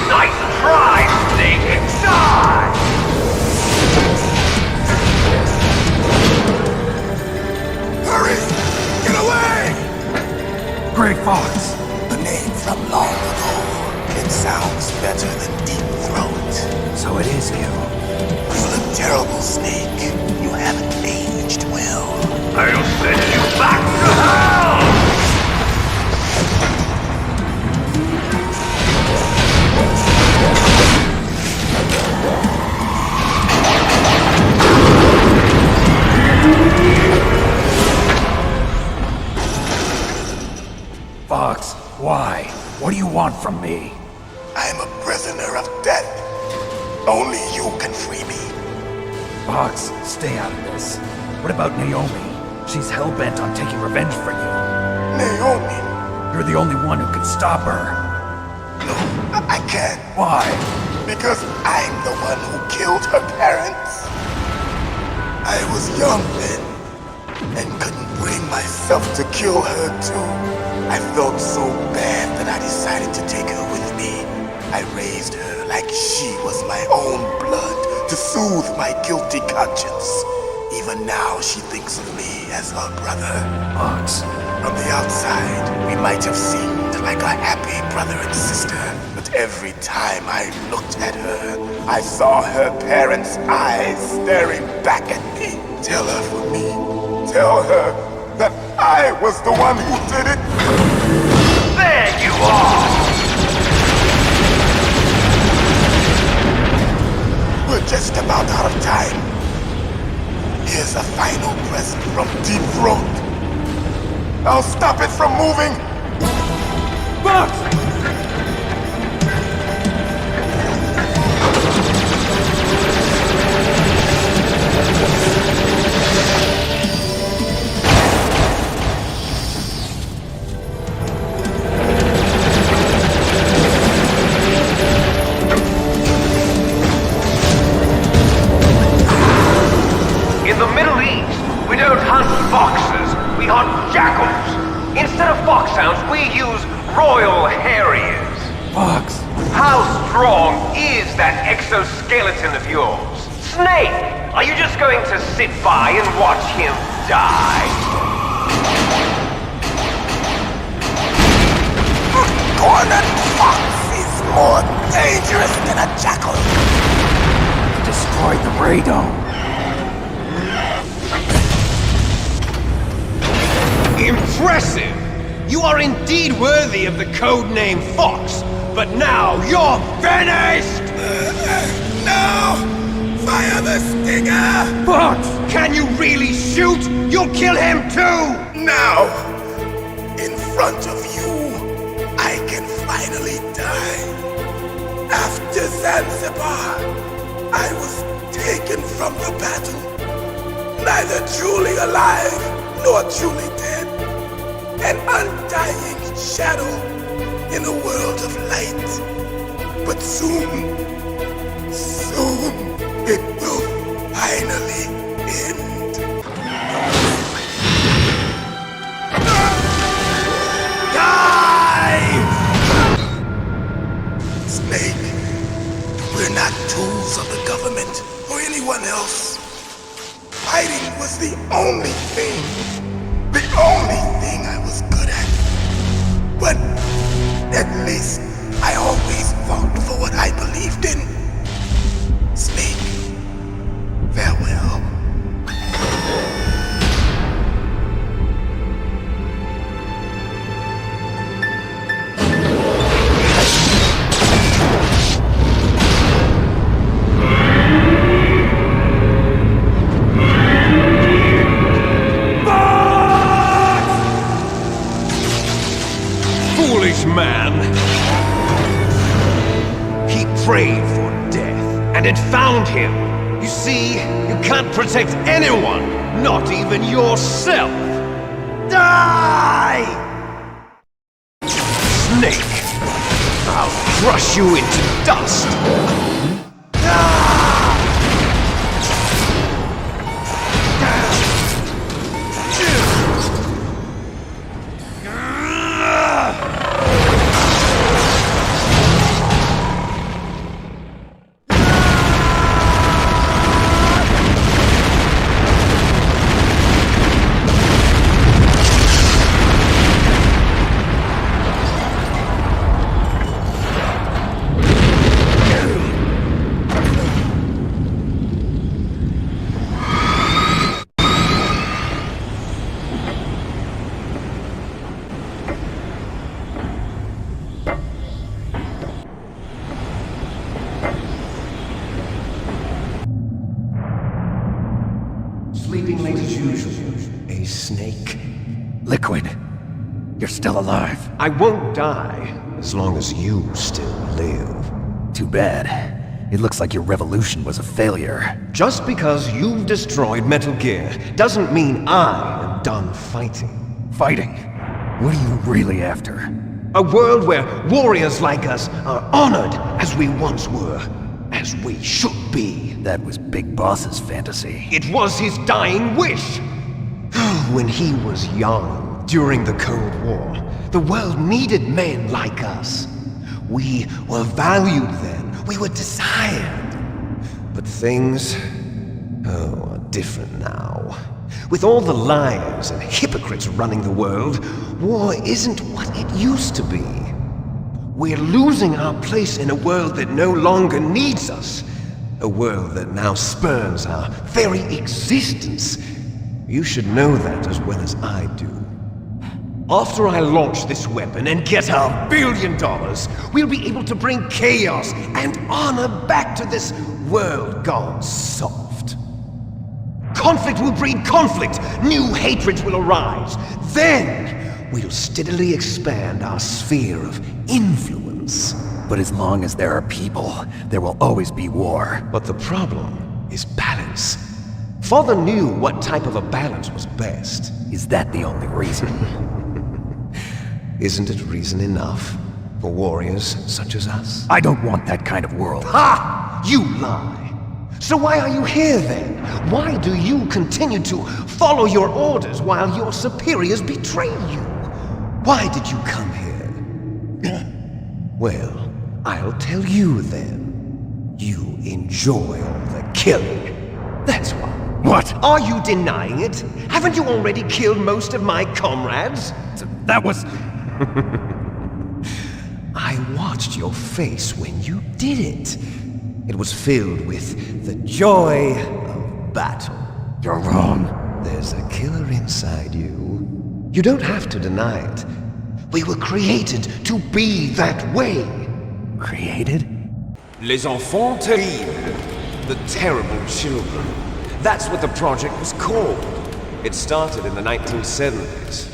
Nice try, Snake! Die! Hurry! Get away! Grey Fox! A name from long ago. It sounds better than Deep Throat. So it is you. You look terrible, Snake. You haven't aged well. I'll send you back to hell! Fox, why? What do you want from me? I am a prisoner of death. Only you can free me. Fox, stay out of this. What about Naomi? She's hell-bent on taking revenge for you. Naomi? You're the only one who can stop her. No, I can't. Why? Because I'm the one who killed her parents. I was young then, and couldn't bring myself to kill her too. I felt so bad that I decided to take her with me. I I raised her like she was my own blood to soothe my guilty conscience. Even now, she thinks of me as her brother. Fox. From the outside, we might have seemed like a happy brother and sister, but every time I looked at her, I saw her parents' eyes staring back at me. Tell her for me. Tell her that I was the one who did it. There you are! We're just about out of time. Here's a final present from Deep Throat. I'll stop it from moving! Fox! In the Middle East, we don't hunt foxes, we hunt jackals. Instead of foxhounds, we use royal harriers. Fox! How strong is that exoskeleton of yours? Snake, are you just going to sit by and watch him die? Cornered fox is more dangerous than a jackal. You destroyed the radome. Impressive! You are indeed worthy of the codename Fox, but now you're finished! No! Fire the stinger! Fox! Can you really shoot? You'll kill him too! Now! In front of you, I can finally die. After Zanzibar, I was taken from the battle. Neither truly alive, nor truly dead. An undying shadow in a world of light. But soon, it will finally end. Die! Snake, we're not tools of the government or anyone else. Fighting was the only thing I was good at. But at least I always fought for what I believed in. Snake, farewell. Man. He prayed for death, and it found him. You see, you can't protect anyone, not even yourself. Die! Snake, I'll crush you into dust. Sleeping late as usual. A snake. Liquid. You're still alive. I won't die as long as you still live. Too bad. It looks like your revolution was a failure. Just because you've destroyed Metal Gear doesn't mean I am done fighting. Fighting? What are you really after? A world where warriors like us are honored as we once were. As we should be. That was Big Boss's fantasy. It was his dying wish. When he was young, during the Cold War, the world needed men like us. We were valued then. We were desired. But things, are different now. With all the liars and hypocrites running the world, war isn't what it used to be. We're losing our place in a world that no longer needs us. A world that now spurns our very existence. You should know that as well as I do. After I launch this weapon and get our $1 billion, we'll be able to bring chaos and honor back to this world gone soft. Conflict will breed conflict. New hatreds will arise. Then, we'll steadily expand our sphere of influence. But as long as there are people, there will always be war. But the problem is balance. Father knew what type of a balance was best. Is that the only reason? Isn't it reason enough for warriors such as us? I don't want that kind of world. Ha! You lie! So why are you here then? Why do you continue to follow your orders while your superiors betray you? Why did you come here? Well, I'll tell you then. You enjoy all the killing. That's why. What? Are you denying it? Haven't you already killed most of my comrades? That was... I watched your face when you did it. It was filled with the joy of battle. You're wrong. There's a killer inside you. You don't have to deny it. We were created to be that way. Created? Les enfants terribles. The terrible children. That's what the project was called. It started in the 1970s.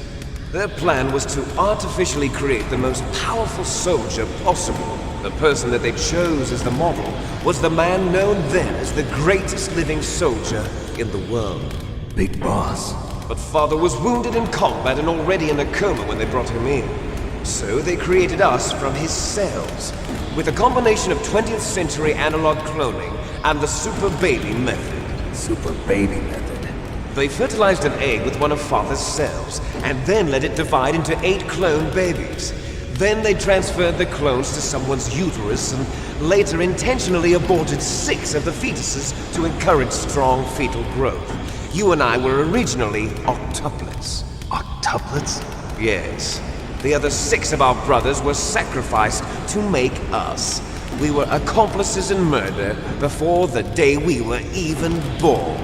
Their plan was to artificially create the most powerful soldier possible. The person that they chose as the model was the man known then as the greatest living soldier in the world. Big Boss. But Father was wounded in combat and already in a coma when they brought him in. So they created us from his cells, with a combination of 20th century analog cloning and the super baby method. Super baby method? They fertilized an egg with one of Father's cells, and then let it divide into 8 clone babies. Then they transferred the clones to someone's uterus and later intentionally aborted 6 of the fetuses to encourage strong fetal growth. You and I were originally octuplets. Octuplets? Yes. The other 6 of our brothers were sacrificed to make us. We were accomplices in murder before the day we were even born.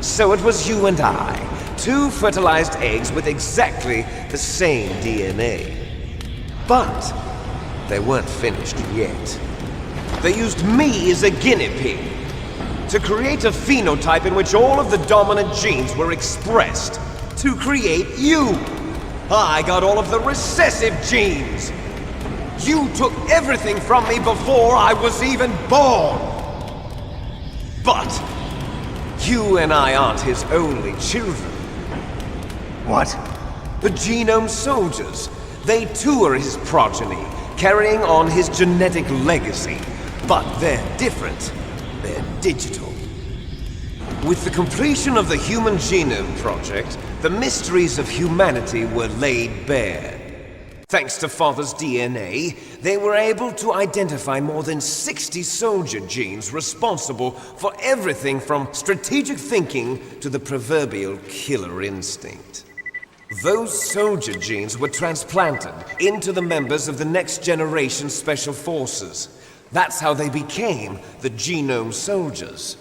So it was you and I, 2 fertilized eggs with exactly the same DNA. But they weren't finished yet. They used me as a guinea pig to create a phenotype in which all of the dominant genes were expressed to create you. I got all of the recessive genes. You took everything from me before I was even born. But you and I aren't his only children. What? The Genome Soldiers. They too are his progeny, carrying on his genetic legacy. But they're different. They're digital. With the completion of the Human Genome Project, the mysteries of humanity were laid bare. Thanks to Father's DNA, they were able to identify more than 60 soldier genes responsible for everything from strategic thinking to the proverbial killer instinct. Those soldier genes were transplanted into the members of the next generation Special Forces. That's how they became the Genome Soldiers.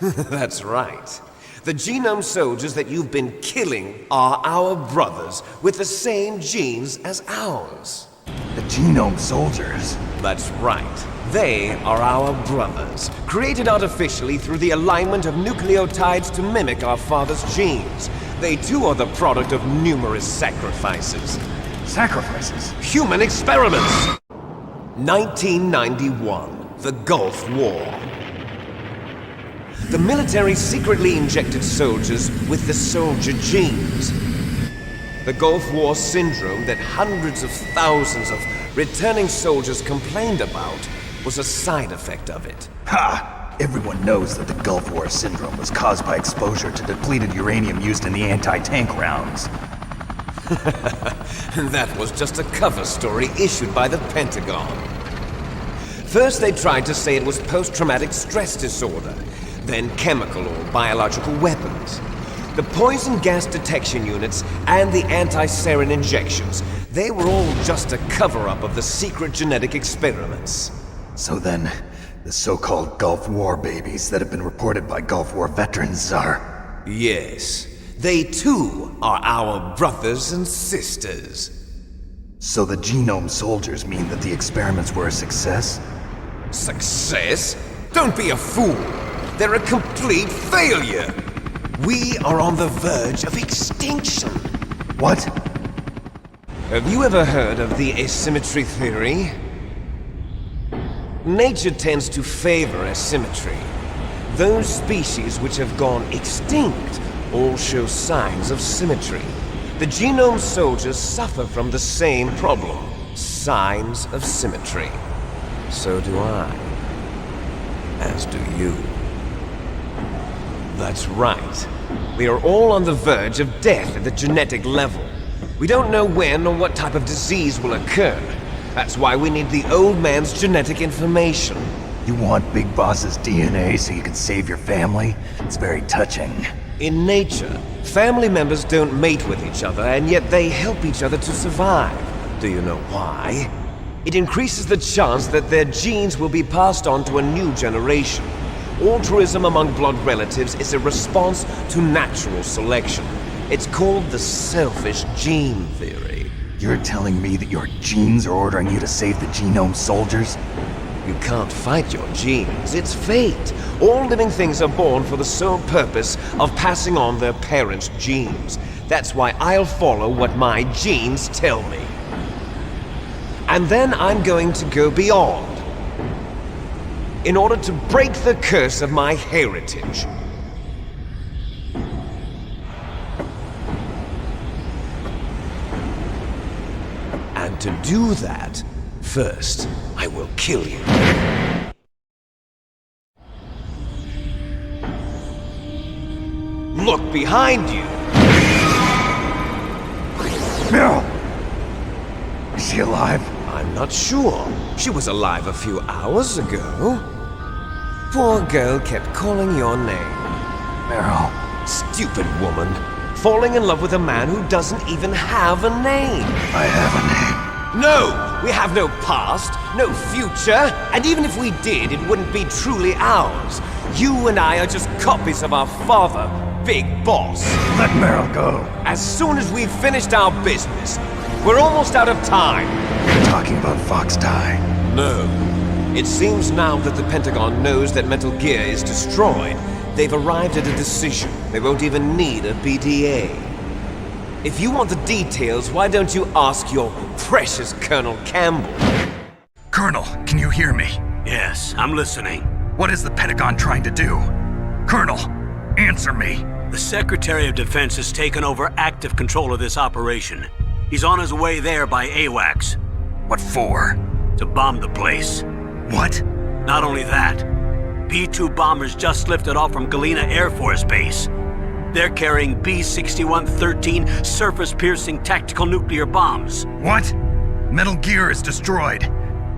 That's right. The Genome Soldiers that you've been killing are our brothers with the same genes as ours. The Genome Soldiers? That's right. They are our brothers, created artificially through the alignment of nucleotides to mimic our father's genes. They too are the product of numerous sacrifices. Sacrifices? Human experiments! 1991, the Gulf War. The military secretly injected soldiers with the soldier genes. The Gulf War syndrome that hundreds of thousands of returning soldiers complained about was a side effect of it. Ha! Everyone knows that the Gulf War syndrome was caused by exposure to depleted uranium used in the anti-tank rounds. That was just a cover story issued by the Pentagon. First they tried to say it was post-traumatic stress disorder, then chemical or biological weapons. The poison gas detection units and the anti-sarin injections, they were all just a cover-up of the secret genetic experiments. So then, the so-called Gulf War babies that have been reported by Gulf War veterans are... Yes. They too are our brothers and sisters. So the genome soldiers mean that the experiments were a success? Success? Don't be a fool! They're a complete failure! We are on the verge of extinction. What? Have you ever heard of the asymmetry theory? Nature tends to favor asymmetry. Those species which have gone extinct all show signs of symmetry. The genome soldiers suffer from the same problem, signs of symmetry. So do I. As do you. That's right. We are all on the verge of death at the genetic level. We don't know when or what type of disease will occur. That's why we need the old man's genetic information. You want Big Boss's DNA so you can save your family? It's very touching. In nature, family members don't mate with each other, and yet they help each other to survive. Do you know why? It increases the chance that their genes will be passed on to a new generation. Altruism among blood relatives is a response to natural selection. It's called the selfish gene theory. You're telling me that your genes are ordering you to save the genome soldiers? You can't fight your genes. It's fate. All living things are born for the sole purpose of passing on their parents' genes. That's why I'll follow what my genes tell me. And then I'm going to go beyond. In order to break the curse of my heritage. And to do that, first, I will kill you. Look behind you! Meryl! Is she alive? I'm not sure. She was alive a few hours ago. Poor girl kept calling your name. Meryl. Stupid woman. Falling in love with a man who doesn't even have a name. I have a name. No! We have no past, no future, and even if we did, it wouldn't be truly ours. You and I are just copies of our father, Big Boss. Let Meryl go. As soon as we've finished our business, we're almost out of time. You're talking about Fox Die. No. It seems now that the Pentagon knows that Metal Gear is destroyed, they've arrived at a decision. They won't even need a BDA. If you want the details, why don't you ask your precious Colonel Campbell? Colonel, can you hear me? Yes, I'm listening. What is the Pentagon trying to do? Colonel, answer me. The Secretary of Defense has taken over active control of this operation. He's on his way there by AWACS. What for? To bomb the place. What? Not only that, B-2 bombers just lifted off from Galena Air Force Base. They're carrying B-6113 surface-piercing tactical nuclear bombs. What? Metal Gear is destroyed.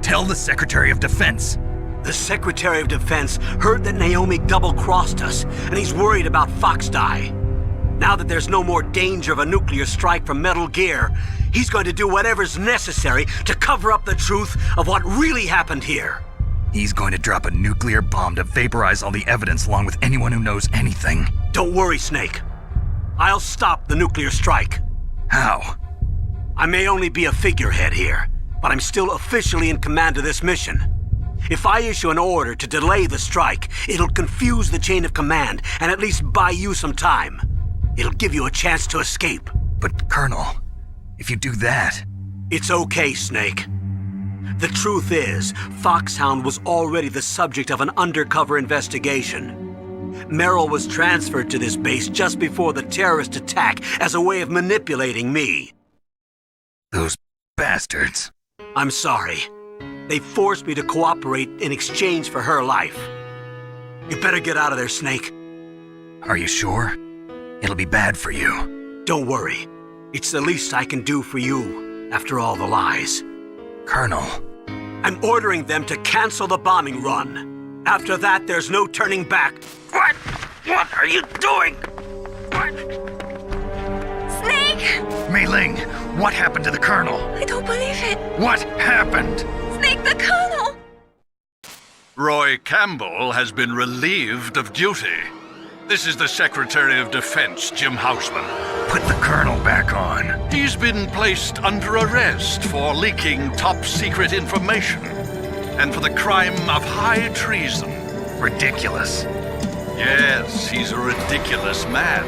Tell the Secretary of Defense. The Secretary of Defense heard that Naomi double-crossed us, and he's worried about Fox Die. Now that there's no more danger of a nuclear strike from Metal Gear, he's going to do whatever's necessary to cover up the truth of what really happened here. He's going to drop a nuclear bomb to vaporize all the evidence along with anyone who knows anything. Don't worry, Snake. I'll stop the nuclear strike. How? I may only be a figurehead here, but I'm still officially in command of this mission. If I issue an order to delay the strike, it'll confuse the chain of command and at least buy you some time. It'll give you a chance to escape. But, Colonel, if you do that... It's okay, Snake. The truth is, Foxhound was already the subject of an undercover investigation. Meryl was transferred to this base just before the terrorist attack as a way of manipulating me. Those bastards. I'm sorry. They forced me to cooperate in exchange for her life. You better get out of there, Snake. Are you sure? It'll be bad for you. Don't worry. It's the least I can do for you, after all the lies. Colonel. I'm ordering them to cancel the bombing run. After that, there's no turning back. What? What are you doing? What? Snake! Mei Ling, what happened to the Colonel? I don't believe it. What happened? Snake, the Colonel! Roy Campbell has been relieved of duty. This is the Secretary of Defense, Jim Houseman. Put the Colonel back on. He's been placed under arrest for leaking top-secret information and for the crime of high treason. Ridiculous. Yes, he's a ridiculous man.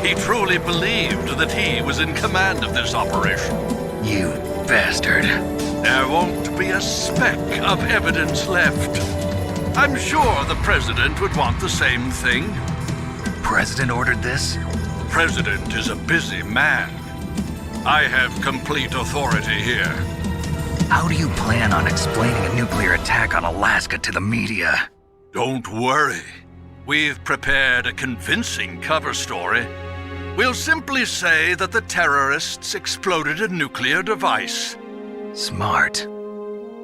He truly believed that he was in command of this operation. You bastard. There won't be a speck of evidence left. I'm sure the President would want the same thing. President ordered this? The President is a busy man. I have complete authority here. How do you plan on explaining a nuclear attack on Alaska to the media? Don't worry. We've prepared a convincing cover story. We'll simply say that the terrorists exploded a nuclear device. Smart.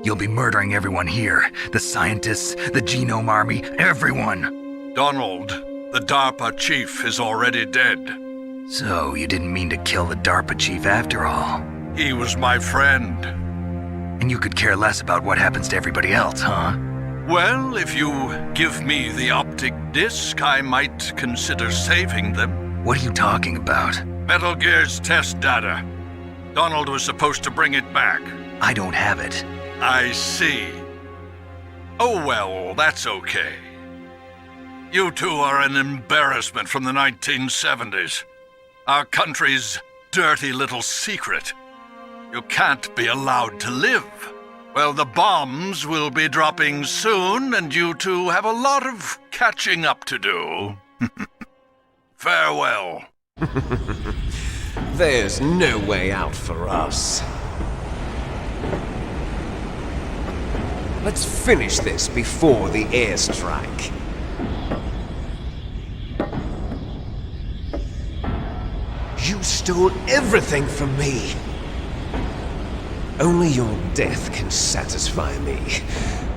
You'll be murdering everyone here. The scientists, the Genome Army, everyone. Donald, the DARPA chief, is already dead. So you didn't mean to kill the DARPA chief after all? He was my friend. And you could care less about what happens to everybody else, huh? Well, if you give me the optic disc, I might consider saving them. What are you talking about? Metal Gear's test data. Donald was supposed to bring it back. I don't have it. I see. Oh well, that's okay. You two are an embarrassment from the 1970s. Our country's dirty little secret. You can't be allowed to live. Well, the bombs will be dropping soon, and you two have a lot of catching up to do. Farewell. There's no way out for us. Let's finish this before the airstrike. You stole everything from me. Only your death can satisfy me.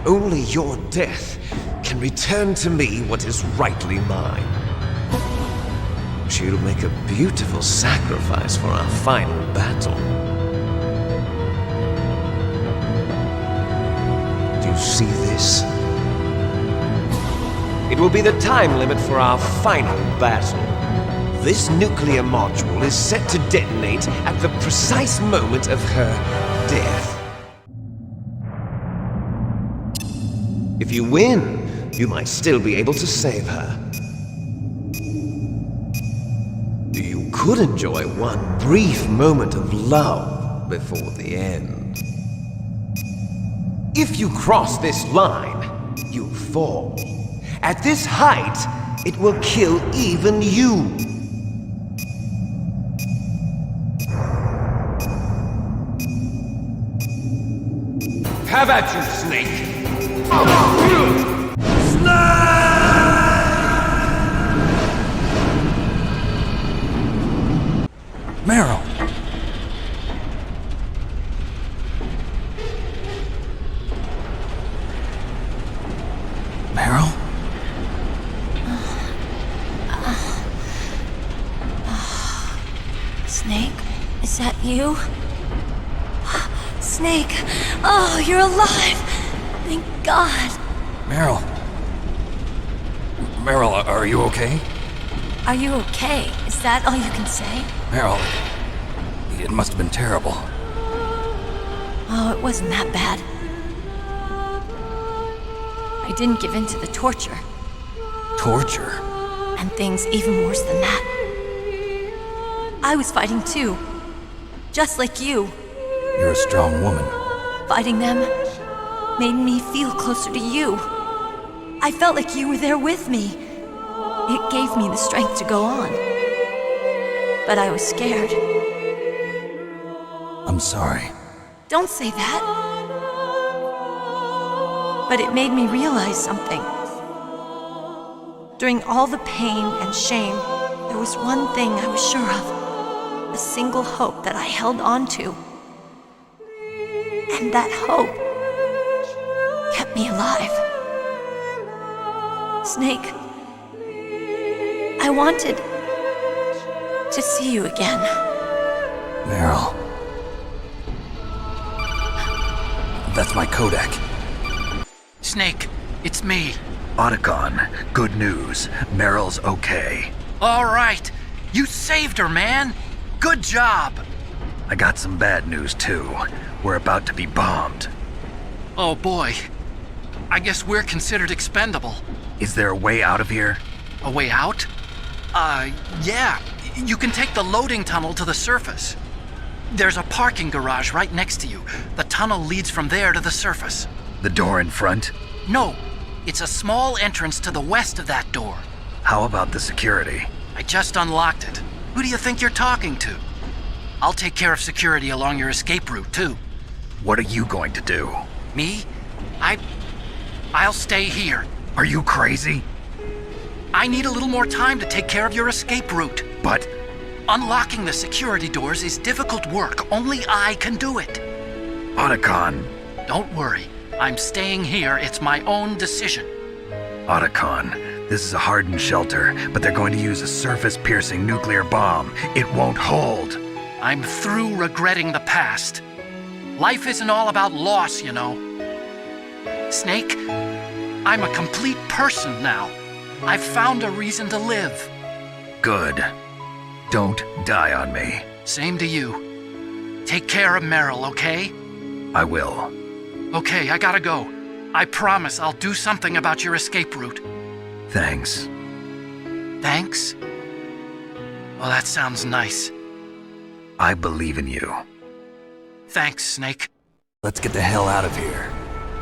Only your death can return to me what is rightly mine. She'll make a beautiful sacrifice for our final battle. Do you see this? It will be the time limit for our final battle. This nuclear module is set to detonate at the precise moment of her death. If you win, you might still be able to save her. You could enjoy one brief moment of love before the end. If you cross this line, you fall. At this height, it will kill even you. Have at you, Snake! Meryl! Meryl? Snake, is that you? Snake! Oh, you're alive! Thank God! Meryl? Meryl, are you okay? Are you okay? Is that all you can say? Meryl, it must have been terrible. Oh, it wasn't that bad. I didn't give in to the torture. Torture? And things even worse than that. I was fighting too. Just like you. You're a strong woman. Fighting them made me feel closer to you. I felt like you were there with me. It gave me the strength to go on. But I was scared. I'm sorry. Don't say that. But it made me realize something. During all the pain and shame, there was one thing I was sure of. the single hope that I held on to. And that hope kept me alive. Snake, I wanted to see you again. Meryl. That's my codec. Snake, it's me. Otacon, good news. Meryl's okay. All right. You saved her, man. Good job. I got some bad news, too. We're about to be bombed. Oh, boy. I guess we're considered expendable. Is there a way out of here? A way out? Yeah. You can take the loading tunnel to the surface. There's a parking garage right next to you. The tunnel leads from there to the surface. The door in front? No. It's a small entrance to the west of that door. How about the security? I just unlocked it. Who do you think you're talking to? I'll take care of security along your escape route, too. What are you going to do? Me? I'll stay here. Are you crazy? I need a little more time to take care of your escape route. But unlocking the security doors is difficult work. Only I can do it. Otacon. Don't worry. I'm staying here. It's my own decision. Otacon, this is a hardened shelter, but they're going to use a surface-piercing nuclear bomb. It won't hold. I'm through regretting the past. Life isn't all about loss, you know. Snake, I'm a complete person now. I've found a reason to live. Good. Don't die on me. Same to you. Take care of Meryl, okay? I will. Okay, I gotta go. I promise I'll do something about your escape route. Thanks. Thanks? Well, that sounds nice. I believe in you. Thanks, Snake. Let's get the hell out of here.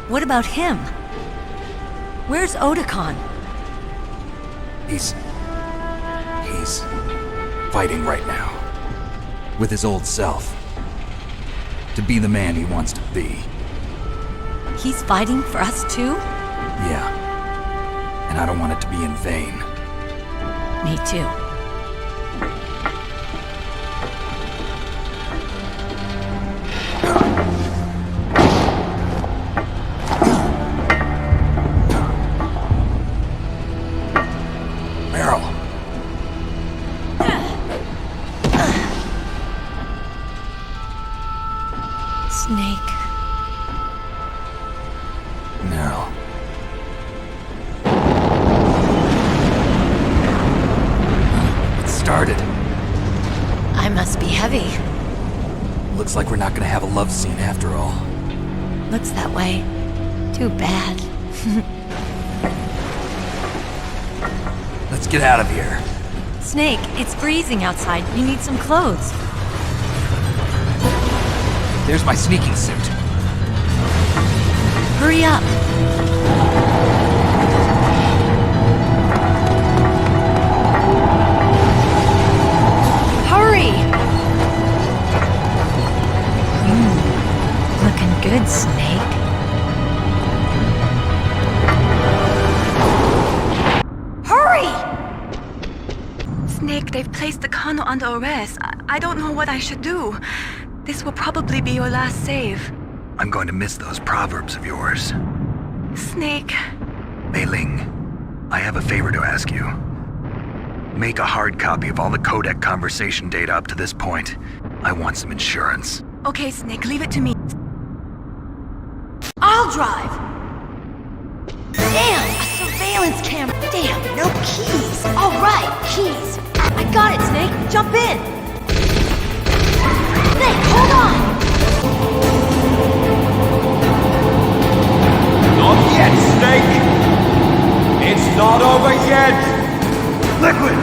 What about him? Where's Otacon? He's fighting right now. With his old self. To be the man he wants to be. He's fighting for us too? Yeah. And I don't want it to be in vain. Me too. Meryl. Snake. Meryl. It started. I must be heavy. Looks like we're not gonna have a love scene after all. Looks that way. Too bad. Let's get out of here. Snake, it's freezing outside. You need some clothes. There's my sneaking suit. Hurry up. Hurry! Looking good, Snake. Hurry! Snake, they've placed the Colonel under arrest. I don't know what I should do. This will probably be your last save. I'm going to miss those proverbs of yours. Snake. Mei Ling, I have a favor to ask you. Make a hard copy of all the codec conversation data up to this point. I want some insurance. Okay, Snake, leave it to me. I'll drive! Damn, a surveillance camera. Damn, no keys. All right, keys. I got it, Snake. Jump in. Snake, hold on. Not yet, Snake! It's not over yet! Liquid!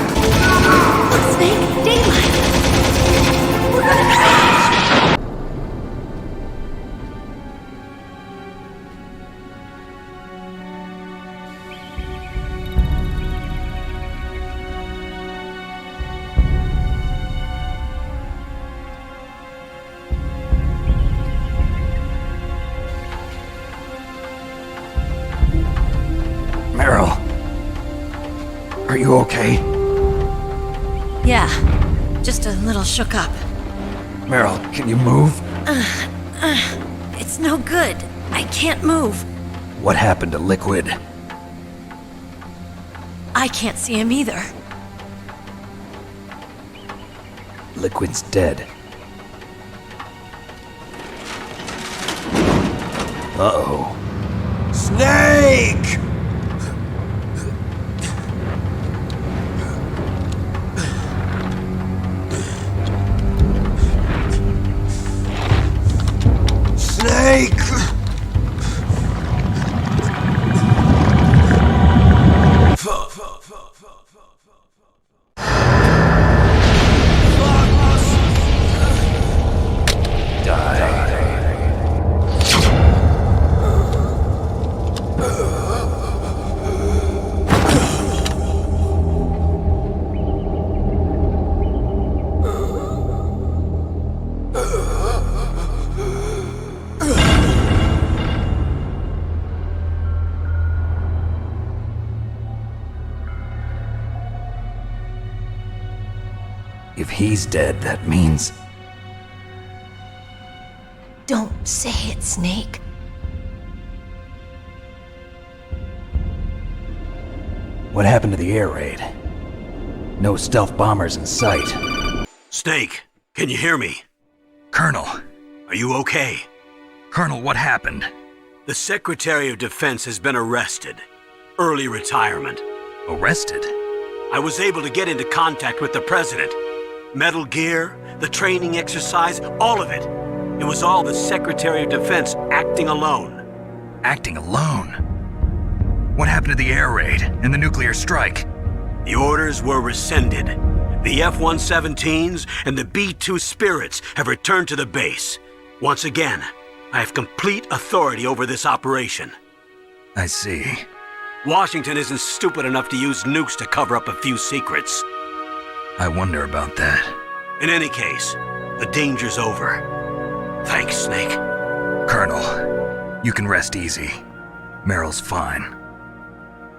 Look, Snake, daylight. We're gonna crash. Meryl. Are you okay? Yeah, Just a little shook up. Meryl, can you move? It's no good. I can't move. What happened to Liquid? I can't see him either. Liquid's dead. Uh-oh. Snake! Snake! If he's dead, that means... Don't say it, Snake. What happened to the air raid? No stealth bombers in sight. Snake, can you hear me? Colonel. Are you okay? Colonel, what happened? The Secretary of Defense has been arrested. Early retirement. Arrested? I was able to get into contact with the President. Metal Gear, the training exercise, all of it. It was all the Secretary of Defense acting alone. Acting alone? What happened to the air raid and the nuclear strike? The orders were rescinded. The F-117s and the B-2 Spirits have returned to the base. Once again, I have complete authority over this operation. I see. Washington isn't stupid enough to use nukes to cover up a few secrets. I wonder about that. In any case, the danger's over. Thanks, Snake. Colonel, you can rest easy. Meryl's fine.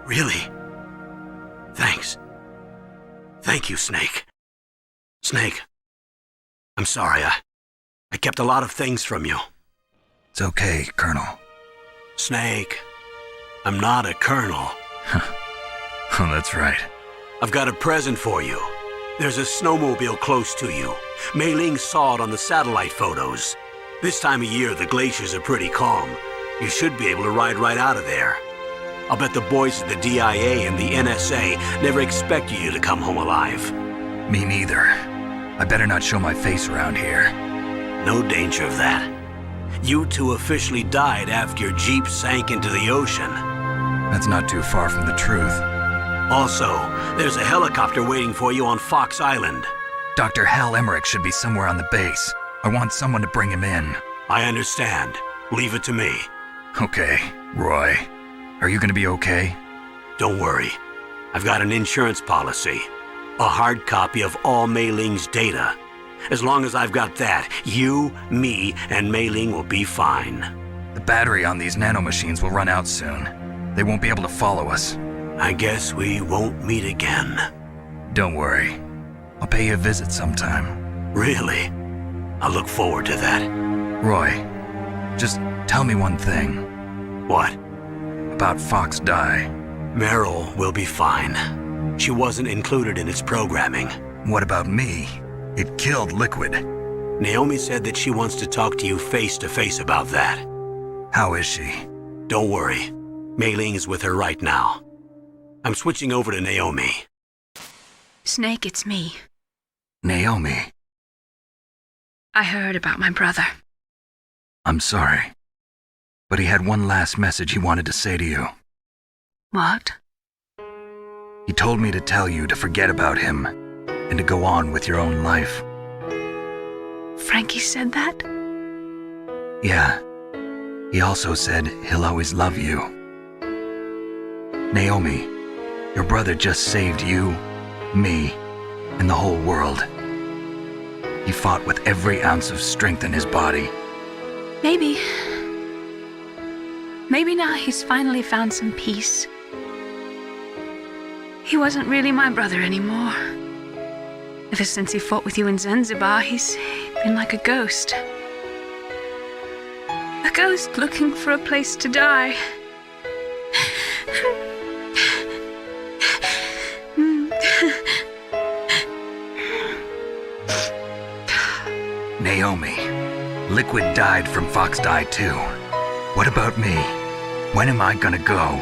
Really? Thanks. Thank you, Snake. Snake, I'm sorry, I kept a lot of things from you. It's okay, Colonel. Snake, I'm not a colonel. Oh, that's right. I've got a present for you. There's a snowmobile close to you. Mei Ling saw it on the satellite photos. This time of year, the glaciers are pretty calm. You should be able to ride right out of there. I'll bet the boys at the DIA and the NSA never expected you to come home alive. Me neither. I better not show my face around here. No danger of that. You two officially died after your Jeep sank into the ocean. That's not too far from the truth. Also, there's a helicopter waiting for you on Fox Island. Dr. Hal Emmerich should be somewhere on the base. I want someone to bring him in. I understand. Leave it to me. Okay, Roy. Are you gonna be okay? Don't worry. I've got an insurance policy. A hard copy of all Mei Ling's data. As long as I've got that, you, me, and Mei Ling will be fine. The battery on these nanomachines will run out soon. They won't be able to follow us. I guess we won't meet again. Don't worry. I'll pay you a visit sometime. Really? I look forward to that. Roy, just tell me one thing. What? About Fox Die. Meryl will be fine. She wasn't included in its programming. What about me? It killed Liquid. Naomi said that she wants to talk to you face to face about that. How is she? Don't worry. Mei Ling is with her right now. I'm switching over to Naomi. Snake, it's me. Naomi. I heard about my brother. I'm sorry. But he had one last message he wanted to say to you. What? He told me to tell you to forget about him and to go on with your own life. Frankie said that? Yeah. He also said he'll always love you. Naomi, your brother just saved you, me, and the whole world. He fought with every ounce of strength in his body. Maybe. Maybe now he's finally found some peace. He wasn't really my brother anymore. Ever since he fought with you in Zanzibar, he's been like a ghost. A ghost looking for a place to die. Naomi, Liquid died from Fox died too. What about me? When am I gonna go?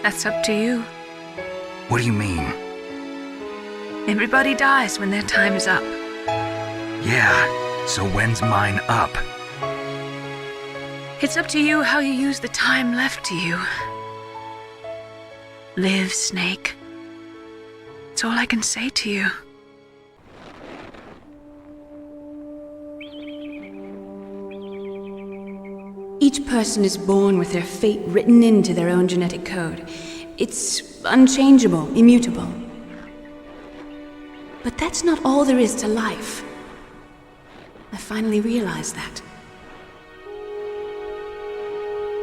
That's up to you. What do you mean? Everybody dies when their time is up. Yeah, so when's mine up? It's up to you how you use the time left to you. Live, Snake. That's all I can say to you. Each person is born with their fate written into their own genetic code. It's unchangeable, immutable. But that's not all there is to life. I finally realized that.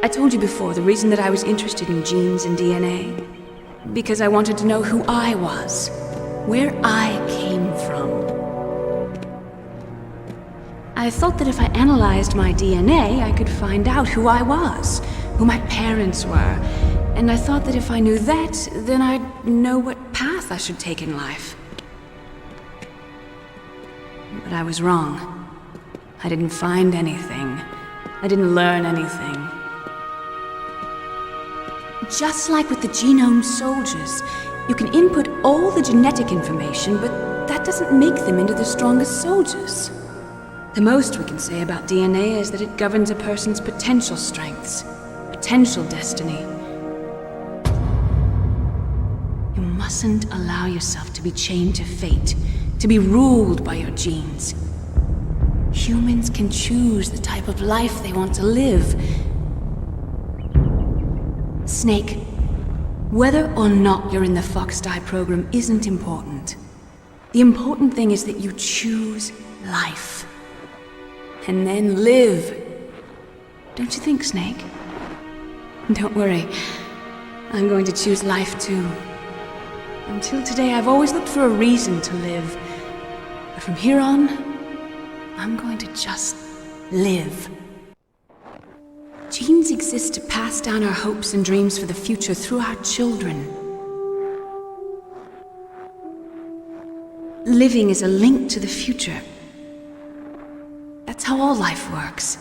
I told you before the reason that I was interested in genes and DNA. Because I wanted to know who I was, where I came from. I thought that if I analyzed my DNA, I could find out who I was, who my parents were, and I thought that if I knew that, then I'd know what path I should take in life. But I was wrong. I didn't find anything. I didn't learn anything. Just like with the genome soldiers, you can input all the genetic information, but that doesn't make them into the strongest soldiers. The most we can say about DNA is that it governs a person's potential strengths, potential destiny. You mustn't allow yourself to be chained to fate, to be ruled by your genes. Humans can choose the type of life they want to live. Snake, whether or not you're in the Fox Die program isn't important. The important thing is that you choose life. And then live. Don't you think, Snake? Don't worry. I'm going to choose life too. Until today, I've always looked for a reason to live. But from here on, I'm going to just live. Genes exist to pass down our hopes and dreams for the future through our children. Living is a link to the future. That's how all life works.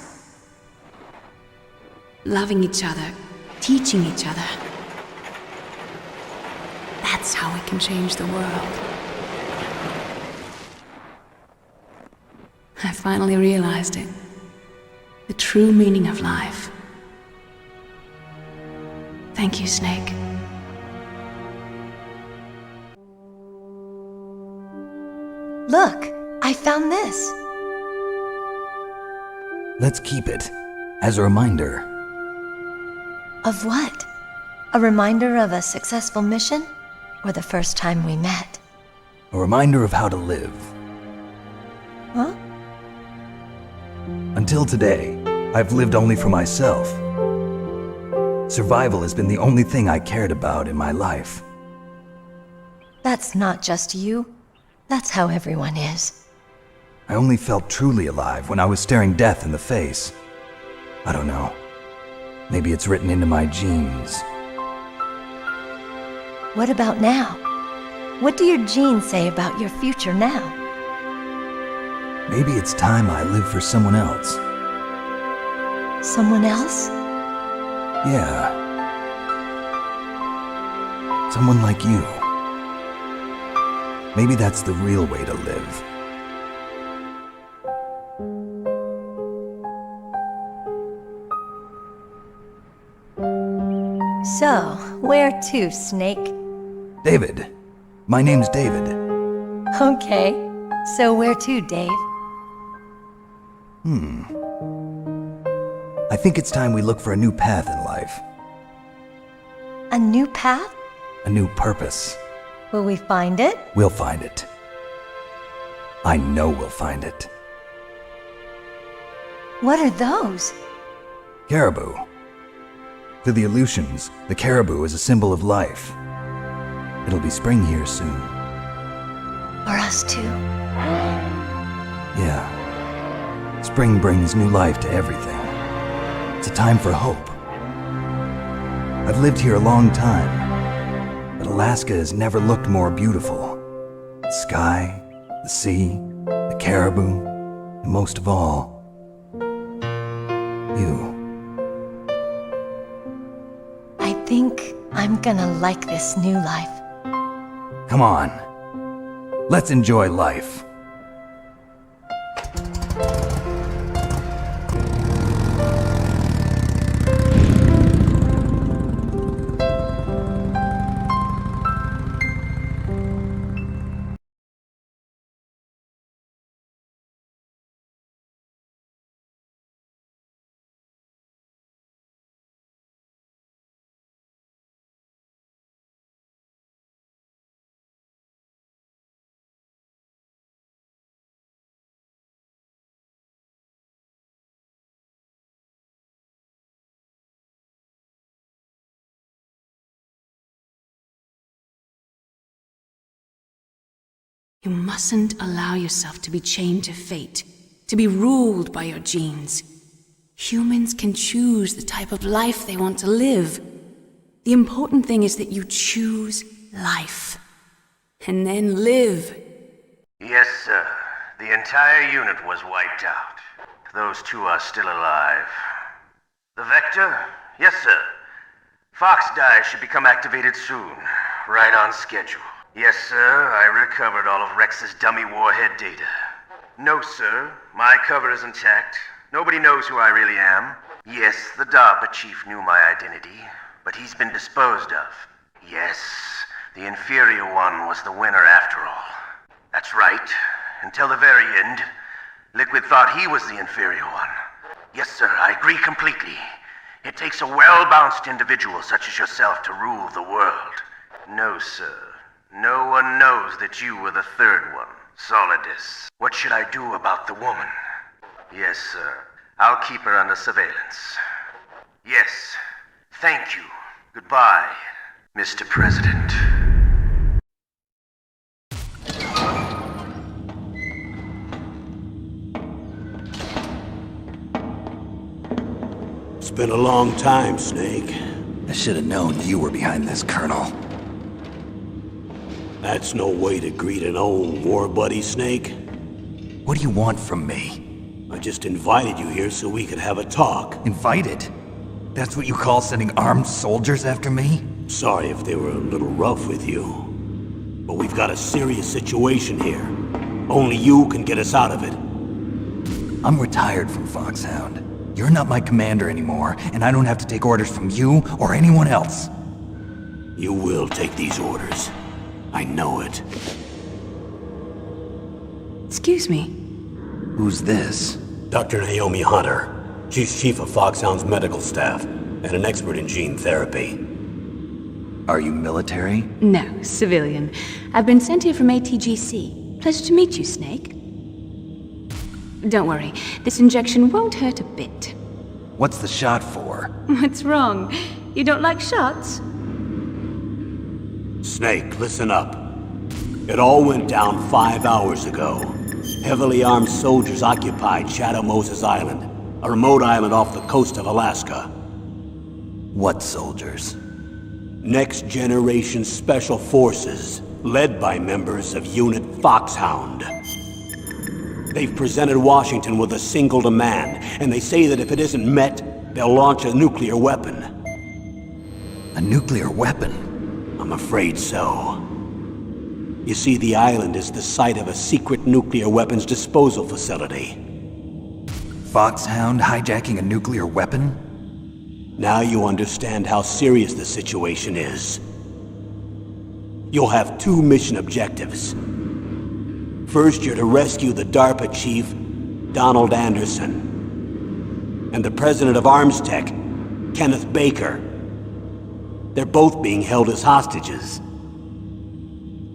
Loving each other, teaching each other. That's how we can change the world. I finally realized it. The true meaning of life. Thank you, Snake. Look, I found this. Let's keep it as a reminder. Of what? A reminder of a successful mission? Or the first time we met? A reminder of how to live. Huh? Until today, I've lived only for myself. Survival has been the only thing I cared about in my life. That's not just you. That's how everyone is. I only felt truly alive when I was staring death in the face. I don't know. Maybe it's written into my genes. What about now? What do your genes say about your future now? Maybe it's time I live for someone else. Someone else? Yeah. Someone like you. Maybe that's the real way to live. So, where to, Snake? David. My name's David. Okay. So where to, Dave? I think it's time we look for a new path in life. A new path? A new purpose. Will we find it? We'll find it. I know we'll find it. What are those? Caribou. To the Aleutians, the caribou is a symbol of life. It'll be spring here soon. For us too. Yeah. Spring brings new life to everything. It's a time for hope. I've lived here a long time, but Alaska has never looked more beautiful. The sky, the sea, the caribou, and most of all, you. I think I'm gonna like this new life. Come on. Let's enjoy life. You mustn't allow yourself to be chained to fate, to be ruled by your genes. Humans can choose the type of life they want to live. The important thing is that you choose life. And then live. Yes, sir. The entire unit was wiped out. Those two are still alive. The Vector? Yes, sir. Fox Die should become activated soon. Right on schedule. Yes, sir. I recovered all of Rex's dummy warhead data. No, sir. My cover is intact. Nobody knows who I really am. Yes, the DARPA chief knew my identity, but he's been disposed of. Yes, the inferior one was the winner after all. That's right. Until the very end, Liquid thought he was the inferior one. Yes, sir, I agree completely. It takes a well-balanced individual such as yourself to rule the world. No, sir. No one knows that you were the third one, Solidus. What should I do about the woman? Yes, sir. I'll keep her under surveillance. Yes. Thank you. Goodbye, Mr. President. It's been a long time, Snake. I should have known you were behind this, Colonel. That's no way to greet an old war buddy, Snake. What do you want from me? I just invited you here so we could have a talk. Invited? That's what you call sending armed soldiers after me? Sorry if they were a little rough with you. But we've got a serious situation here. Only you can get us out of it. I'm retired from Foxhound. You're not my commander anymore, and I don't have to take orders from you or anyone else. You will take these orders. I know it. Excuse me. Who's this? Dr. Naomi Hunter. She's chief of Foxhound's medical staff, and an expert in gene therapy. Are you military? No, civilian. I've been sent here from ATGC. Pleasure to meet you, Snake. Don't worry, this injection won't hurt a bit. What's the shot for? What's wrong? You don't like shots? Snake, listen up. It all went down 5 hours ago. Heavily armed soldiers occupied Shadow Moses Island, a remote island off the coast of Alaska. What soldiers? Next Generation Special Forces, led by members of Unit Foxhound. They've presented Washington with a single demand, and they say that if it isn't met, they'll launch a nuclear weapon. A nuclear weapon? I'm afraid so. You see, the island is the site of a secret nuclear weapons disposal facility. Foxhound hijacking a nuclear weapon? Now you understand how serious the situation is. You'll have 2 mission objectives. First, you're to rescue the DARPA chief, Donald Anderson, and the president of Armstech, Kenneth Baker. They're both being held as hostages.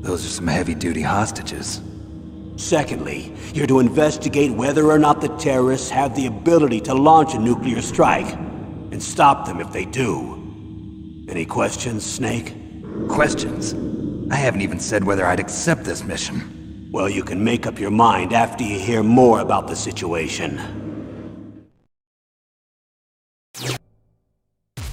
Those are some heavy-duty hostages. Secondly, you're to investigate whether or not the terrorists have the ability to launch a nuclear strike, and stop them if they do. Any questions, Snake? Questions? I haven't even said whether I'd accept this mission. Well, you can make up your mind after you hear more about the situation.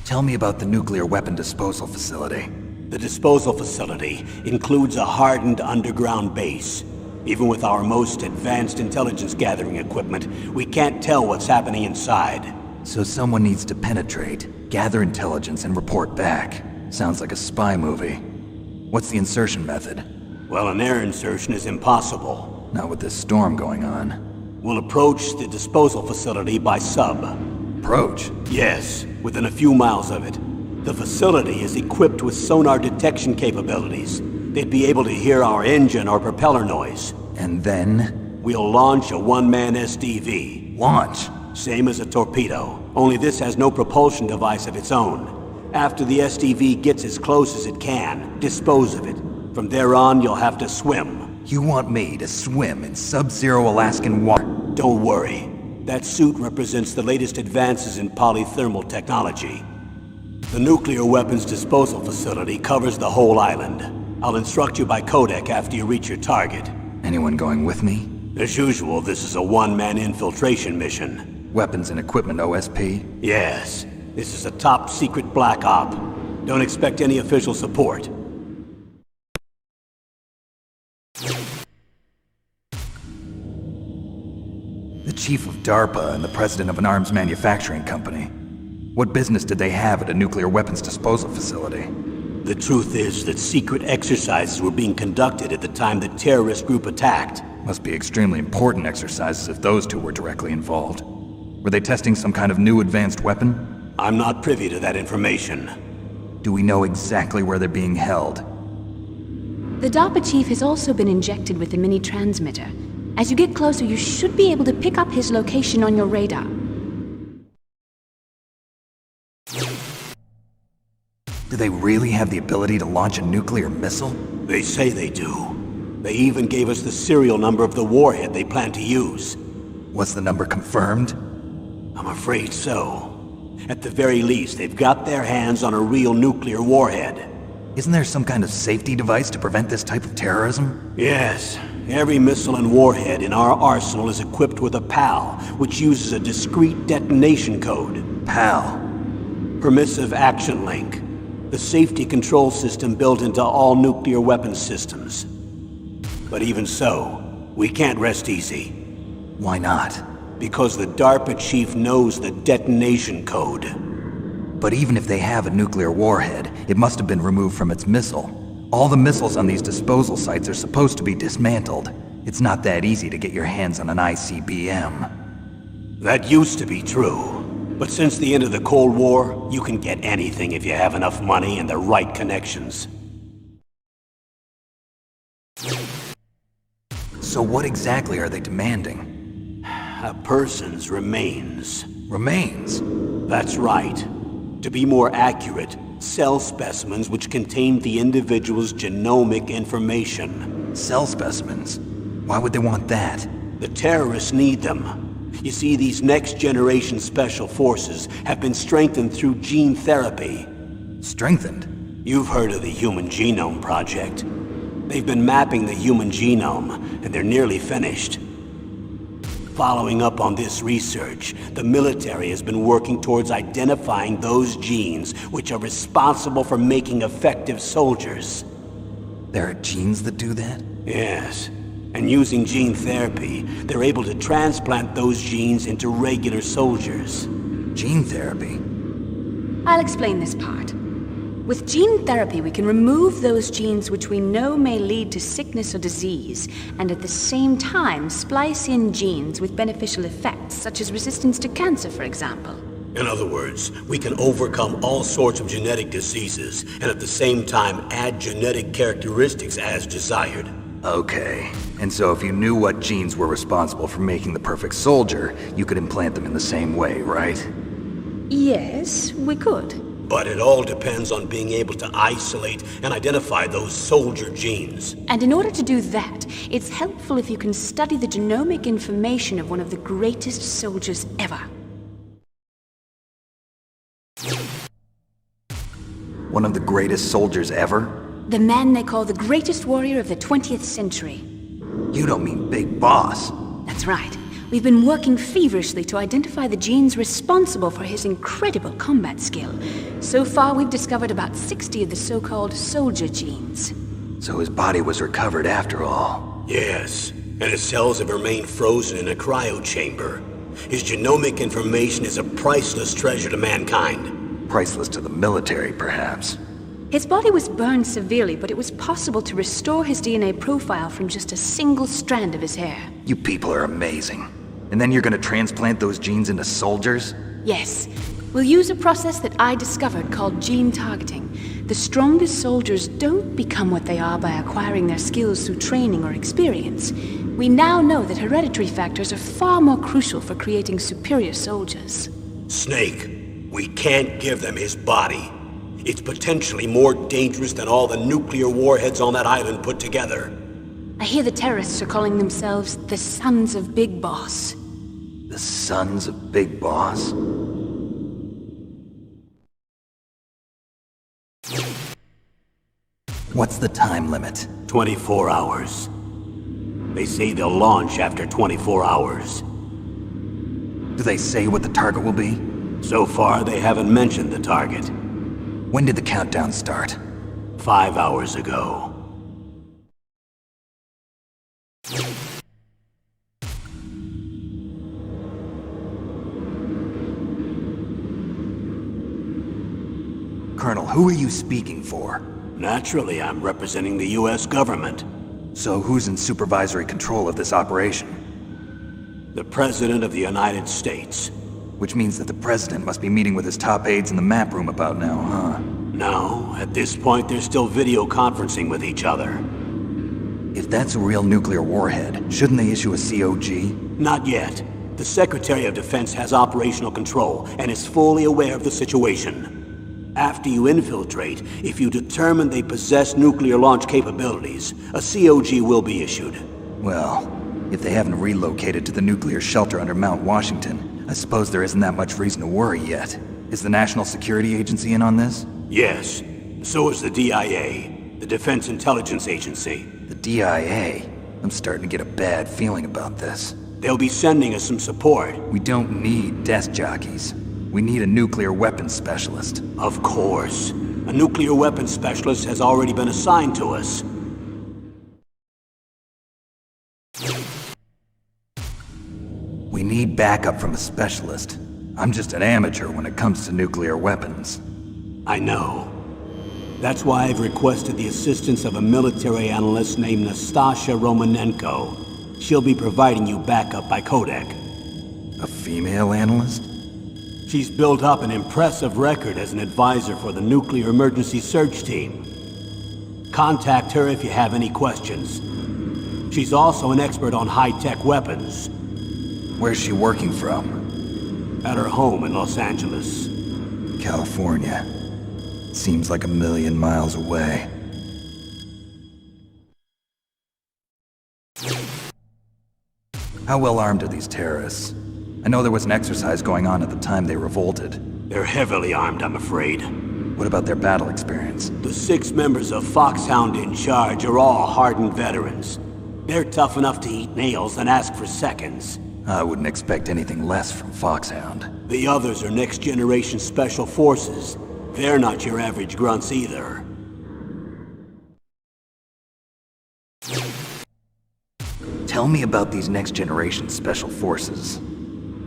Tell me about the nuclear weapon disposal facility. The disposal facility includes a hardened underground base. Even with our most advanced intelligence gathering equipment, we can't tell what's happening inside. So someone needs to penetrate, gather intelligence, and report back. Sounds like a spy movie. What's the insertion method? Well, an air insertion is impossible. Not with this storm going on. We'll approach the disposal facility by sub. Approach? Yes, within a few miles of it. The facility is equipped with sonar detection capabilities. They'd be able to hear our engine or propeller noise. And then? We'll launch a one-man SDV. Launch? Same as a torpedo, only this has no propulsion device of its own. After the SDV gets as close as it can, dispose of it. From there on, you'll have to swim. You want me to swim in sub-zero Alaskan water? Don't worry. That suit represents the latest advances in polythermal technology. The nuclear weapons disposal facility covers the whole island. I'll instruct you by codec after you reach your target. Anyone going with me? As usual, this is a one-man infiltration mission. Weapons and equipment OSP? Yes. This is a top-secret black op. Don't expect any official support. The chief of DARPA and the president of an arms manufacturing company. What business did they have at a nuclear weapons disposal facility? The truth is that secret exercises were being conducted at the time the terrorist group attacked. Must be extremely important exercises if those two were directly involved. Were they testing some kind of new advanced weapon? I'm not privy to that information. Do we know exactly where they're being held? The DARPA chief has also been injected with a mini transmitter. As you get closer, you should be able to pick up his location on your radar. Do they really have the ability to launch a nuclear missile? They say they do. They even gave us the serial number of the warhead they plan to use. Was the number confirmed? I'm afraid so. At the very least, they've got their hands on a real nuclear warhead. Isn't there some kind of safety device to prevent this type of terrorism? Yes. Every missile and warhead in our arsenal is equipped with a PAL, which uses a discrete detonation code. PAL? Permissive Action Link. The safety control system built into all nuclear weapons systems. But even so, we can't rest easy. Why not? Because the DARPA chief knows the detonation code. But even if they have a nuclear warhead, it must have been removed from its missile. All the missiles on these disposal sites are supposed to be dismantled. It's not that easy to get your hands on an ICBM. That used to be true. But since the end of the Cold War, you can get anything if you have enough money and the right connections. So what exactly are they demanding? A person's remains. Remains? That's right. To be more accurate, cell specimens which contain the individual's genomic information. Cell specimens? Why would they want that? The terrorists need them. You see, these next-generation special forces have been strengthened through gene therapy. Strengthened? You've heard of the Human Genome Project. They've been mapping the human genome, and they're nearly finished. Following up on this research, the military has been working towards identifying those genes which are responsible for making effective soldiers. There are genes that do that? Yes. And using gene therapy, they're able to transplant those genes into regular soldiers. Gene therapy? I'll explain this part. With gene therapy, we can remove those genes which we know may lead to sickness or disease, and at the same time splice in genes with beneficial effects, such as resistance to cancer, for example. In other words, we can overcome all sorts of genetic diseases, and at the same time add genetic characteristics as desired. Okay. And so if you knew what genes were responsible for making the perfect soldier, you could implant them in the same way, right? Yes, we could. But it all depends on being able to isolate and identify those soldier genes. And in order to do that, it's helpful if you can study the genomic information of one of the greatest soldiers ever. One of the greatest soldiers ever? The man they call the greatest warrior of the 20th century. You don't mean Big Boss. That's right. We've been working feverishly to identify the genes responsible for his incredible combat skill. So far, we've discovered about 60 of the so-called soldier genes. So his body was recovered after all. Yes, and his cells have remained frozen in a cryo chamber. His genomic information is a priceless treasure to mankind. Priceless to the military, perhaps. His body was burned severely, but it was possible to restore his DNA profile from just a single strand of his hair. You people are amazing. And then you're gonna transplant those genes into soldiers? Yes. We'll use a process that I discovered called gene targeting. The strongest soldiers don't become what they are by acquiring their skills through training or experience. We now know that hereditary factors are far more crucial for creating superior soldiers. Snake, we can't give them his body. It's potentially more dangerous than all the nuclear warheads on that island put together. I hear the terrorists are calling themselves the Sons of Big Boss. The Sons of Big Boss? What's the time limit? 24 hours. They say they'll launch after 24 hours. Do they say what the target will be? So far, they haven't mentioned the target. When did the countdown start? 5 hours ago. Colonel, who are you speaking for? Naturally, I'm representing the U.S. government. So who's in supervisory control of this operation? The President of the United States. Which means that the President must be meeting with his top aides in the map room about now, huh? No, at this point they're still video conferencing with each other. If that's a real nuclear warhead, shouldn't they issue a COG? Not yet. The Secretary of Defense has operational control and is fully aware of the situation. After you infiltrate, if you determine they possess nuclear launch capabilities, a COG will be issued. Well, if they haven't relocated to the nuclear shelter under Mount Washington, I suppose there isn't that much reason to worry yet. Is the National Security Agency in on this? Yes. So is the DIA, the Defense Intelligence Agency. The DIA? I'm starting to get a bad feeling about this. They'll be sending us some support. We don't need desk jockeys. We need a nuclear weapons specialist. Of course. A nuclear weapons specialist has already been assigned to us. We need backup from a specialist. I'm just an amateur when it comes to nuclear weapons. I know. That's why I've requested the assistance of a military analyst named Nastasha Romanenko. She'll be providing you backup by codec. A female analyst? She's built up an impressive record as an advisor for the Nuclear Emergency Search Team. Contact her if you have any questions. She's also an expert on high-tech weapons. Where's she working from? At her home in Los Angeles. California. Seems like 1,000,000 miles away. How well armed are these terrorists? I know there was an exercise going on at the time they revolted. They're heavily armed, I'm afraid. What about their battle experience? The 6 members of Foxhound in charge are all hardened veterans. They're tough enough to eat nails and ask for seconds. I wouldn't expect anything less from Foxhound. The others are next-generation special forces. They're not your average grunts either. Tell me about these next-generation special forces.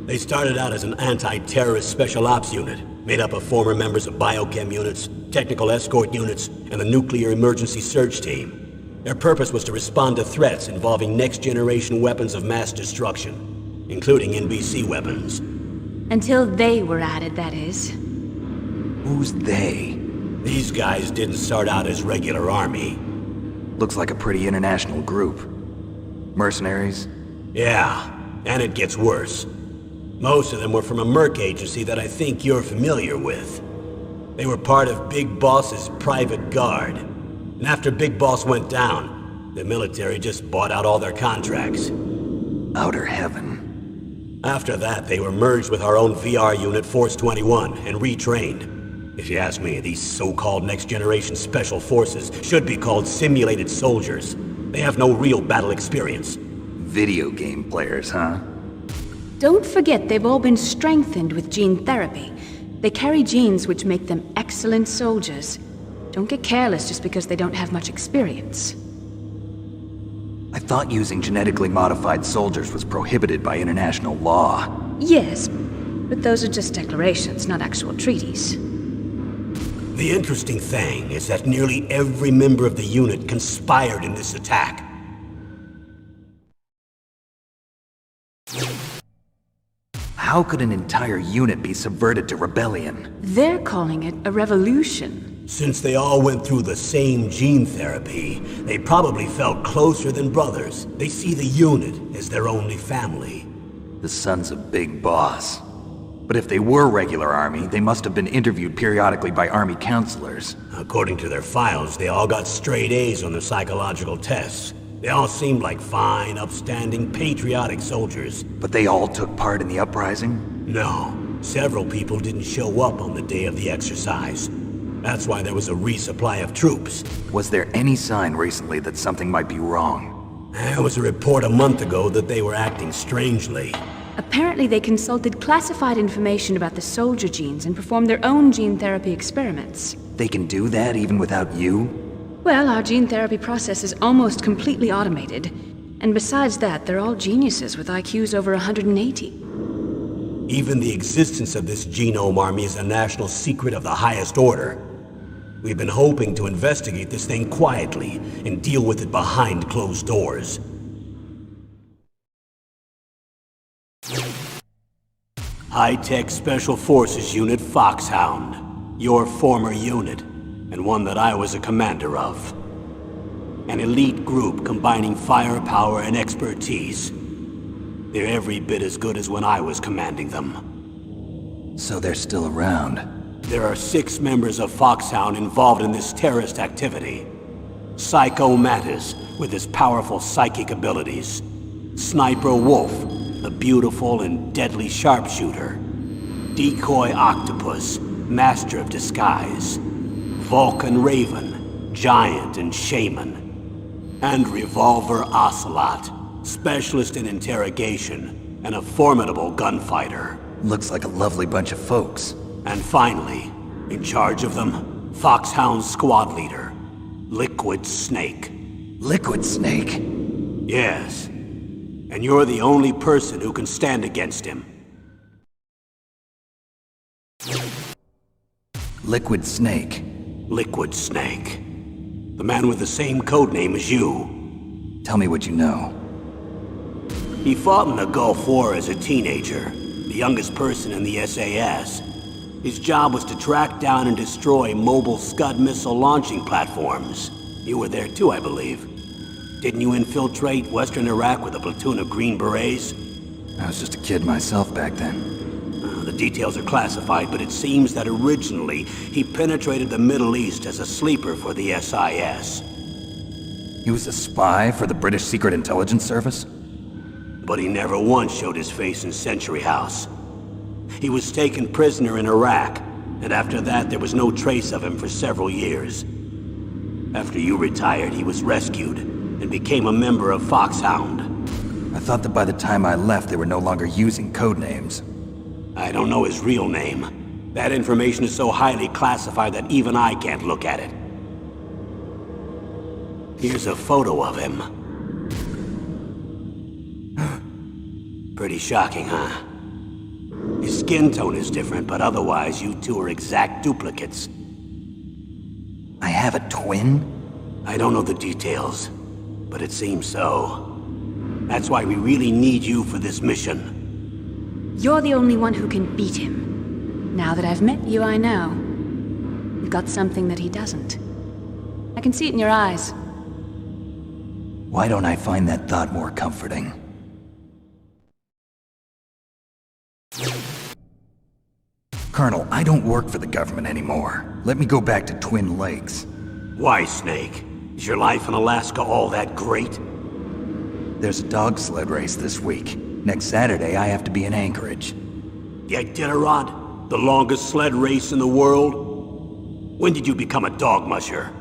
They started out as an anti-terrorist special ops unit, made up of former members of biochem units, technical escort units, and the Nuclear Emergency Search Team. Their purpose was to respond to threats involving next-generation weapons of mass destruction, including NBC weapons. Until they were added, that is. Who's they? These guys didn't start out as regular army. Looks like a pretty international group. Mercenaries? Yeah, and it gets worse. Most of them were from a merc agency that I think you're familiar with. They were part of Big Boss's private guard. And after Big Boss went down, the military just bought out all their contracts. Outer heaven. After that, they were merged with our own VR unit, Force 21, and retrained. If you ask me, these so-called next-generation special forces should be called simulated soldiers. They have no real battle experience. Video game players, huh? Don't forget they've all been strengthened with gene therapy. They carry genes which make them excellent soldiers. Don't get careless just because they don't have much experience. I thought using genetically modified soldiers was prohibited by international law. Yes, but those are just declarations, not actual treaties. The interesting thing is that nearly every member of the unit conspired in this attack. How could an entire unit be subverted to rebellion? They're calling it a revolution. Since they all went through the same gene therapy, they probably felt closer than brothers. They see the unit as their only family. The sons of Big Boss. But if they were regular army, they must have been interviewed periodically by army counselors. According to their files, they all got straight A's on their psychological tests. They all seemed like fine, upstanding, patriotic soldiers. But they all took part in the uprising? No. Several people didn't show up on the day of the exercise. That's why there was a resupply of troops. Was there any sign recently that something might be wrong? There was a report a month ago that they were acting strangely. Apparently they consulted classified information about the soldier genes and performed their own gene therapy experiments. They can do that even without you? Well, our gene therapy process is almost completely automated. And besides that, they're all geniuses with IQs over 180. Even the existence of this genome army is a national secret of the highest order. We've been hoping to investigate this thing quietly and deal with it behind closed doors. High-Tech Special Forces Unit Foxhound. Your former unit, and one that I was a commander of. An elite group combining firepower and expertise. They're every bit as good as when I was commanding them. So they're still around? There are 6 members of Foxhound involved in this terrorist activity. Psycho Mattis, with his powerful psychic abilities. Sniper Wolf, the beautiful and deadly sharpshooter. Decoy Octopus, master of disguise. Vulcan Raven, giant and shaman. And Revolver Ocelot, specialist in interrogation and a formidable gunfighter. Looks like a lovely bunch of folks. And finally, in charge of them, Foxhound's squad leader, Liquid Snake. Liquid Snake? Yes. And you're the only person who can stand against him. Liquid Snake? Liquid Snake. The man with the same codename as you. Tell me what you know. He fought in the Gulf War as a teenager, the youngest person in the SAS. His job was to track down and destroy mobile Scud missile launching platforms. You were there too, I believe. Didn't you infiltrate Western Iraq with a platoon of Green Berets? I was just a kid myself back then. The details are classified, but it seems that originally he penetrated the Middle East as a sleeper for the SIS. He was a spy for the British Secret Intelligence Service? But he never once showed his face in Century House. He was taken prisoner in Iraq, and after that there was no trace of him for several years. After you retired, he was rescued and became a member of Foxhound. I thought that by the time I left, they were no longer using codenames. I don't know his real name. That information is so highly classified that even I can't look at it. Here's a photo of him. Pretty shocking, huh? His skin tone is different, but otherwise you two are exact duplicates. I have a twin? I don't know the details, but it seems so. That's why we really need you for this mission. You're the only one who can beat him. Now that I've met you, I know. You've got something that he doesn't. I can see it in your eyes. Why don't I find that thought more comforting? Colonel, I don't work for the government anymore. Let me go back to Twin Lakes. Why, Snake? Is your life in Alaska all that great? There's a dog sled race this week. Next Saturday, I have to be in Anchorage. The Iditarod? The longest sled race in the world? When did you become a dog musher?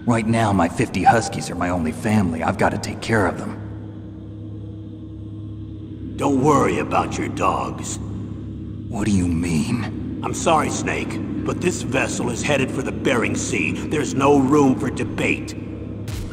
Right now, my 50 Huskies are my only family. I've got to take care of them. Don't worry about your dogs. What do you mean? I'm sorry, Snake, but this vessel is headed for the Bering Sea. There's no room for debate.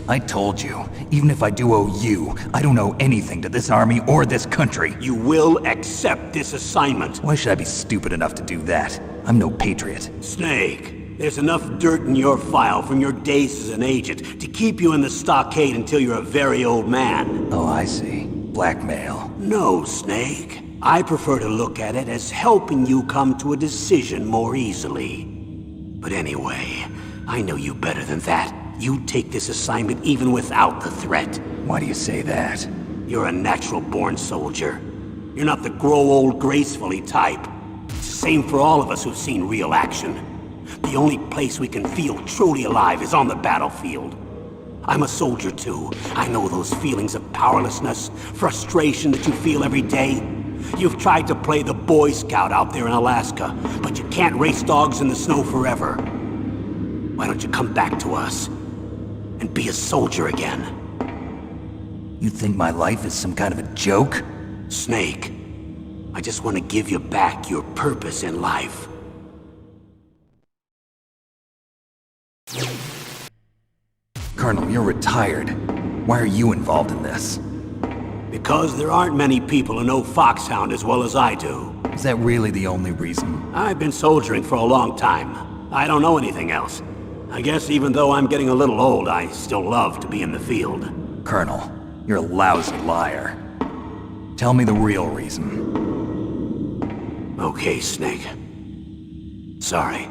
I told you, even if I do owe you, I don't owe anything to this army or this country. You will accept this assignment. Why should I be stupid enough to do that? I'm no patriot. Snake, there's enough dirt in your file from your days as an agent to keep you in the stockade until you're a very old man. Oh, I see. Blackmail. No, Snake. I prefer to look at it as helping you come to a decision more easily. But anyway, I know you better than that. You take this assignment even without the threat. Why do you say that? You're a natural-born soldier. You're not the grow old gracefully type. It's the same for all of us who've seen real action. The only place we can feel truly alive is on the battlefield. I'm a soldier too. I know those feelings of powerlessness, frustration that you feel every day. You've tried to play the Boy Scout out there in Alaska, but you can't race dogs in the snow forever. Why don't you come back to us and be a soldier again? You think my life is some kind of a joke? Snake, I just want to give you back your purpose in life. Colonel, you're retired. Why are you involved in this? Because there aren't many people who know Foxhound as well as I do. Is that really the only reason? I've been soldiering for a long time. I don't know anything else. I guess even though I'm getting a little old, I still love to be in the field. Colonel, you're a lousy liar. Tell me the real reason. Okay, Snake. Sorry.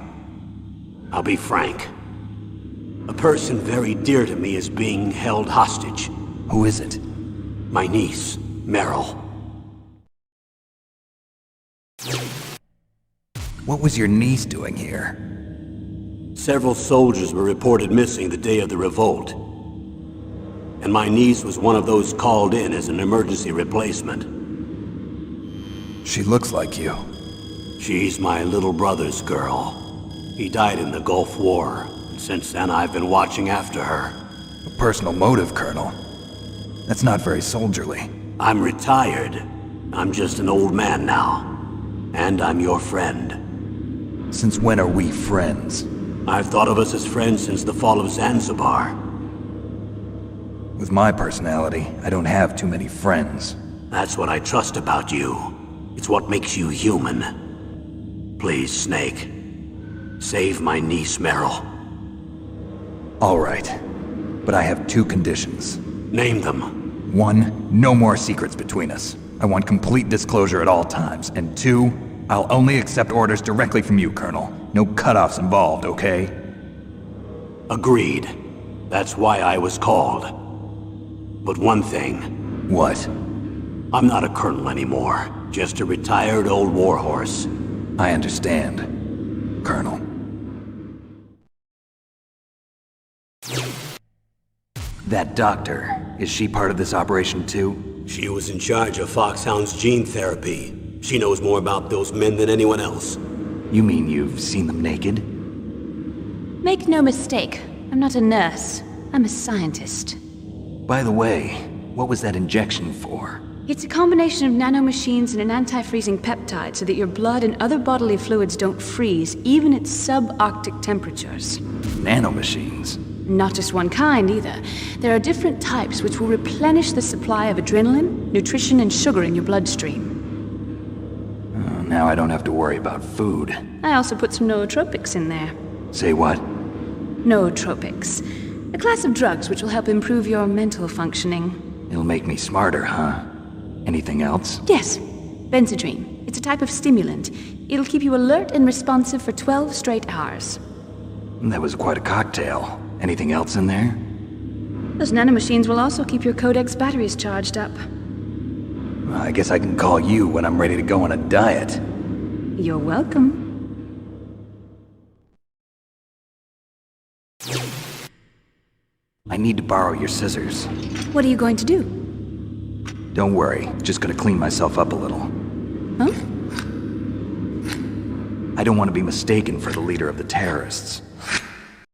I'll be frank. A person very dear to me is being held hostage. Who is it? My niece, Meryl. What was your niece doing here? Several soldiers were reported missing the day of the revolt. And my niece was one of those called in as an emergency replacement. She looks like you. She's my little brother's girl. He died in the Gulf War. Since then, I've been watching after her. A personal motive, Colonel. That's not very soldierly. I'm retired. I'm just an old man now. And I'm your friend. Since when are we friends? I've thought of us as friends since the fall of Zanzibar. With my personality, I don't have too many friends. That's what I trust about you. It's what makes you human. Please, Snake. Save my niece, Meryl. All right. But I have two conditions. Name them. 1, no more secrets between us. I want complete disclosure at all times. And 2, I'll only accept orders directly from you, Colonel. No cutoffs involved, okay? Agreed. That's why I was called. But one thing. What? I'm not a colonel anymore. Just a retired old warhorse. I understand, Colonel. That doctor, is she part of this operation too? She was in charge of Foxhound's gene therapy. She knows more about those men than anyone else. You mean you've seen them naked? Make no mistake, I'm not a nurse. I'm a scientist. By the way, what was that injection for? It's a combination of nanomachines and an anti-freezing peptide so that your blood and other bodily fluids don't freeze, even at subarctic temperatures. Nanomachines? Not just one kind, either. There are different types which will replenish the supply of adrenaline, nutrition, and sugar in your bloodstream. Now I don't have to worry about food. I also put some nootropics in there. Say what? Nootropics. A class of drugs which will help improve your mental functioning. It'll make me smarter, huh? Anything else? Yes. Benzedrine. It's a type of stimulant. It'll keep you alert and responsive for 12 straight hours. That was quite a cocktail. Anything else in there? Those nanomachines will also keep your Codex batteries charged up. I guess I can call you when I'm ready to go on a diet. You're welcome. I need to borrow your scissors. What are you going to do? Don't worry, just gonna clean myself up a little. Huh? I don't want to be mistaken for the leader of the terrorists.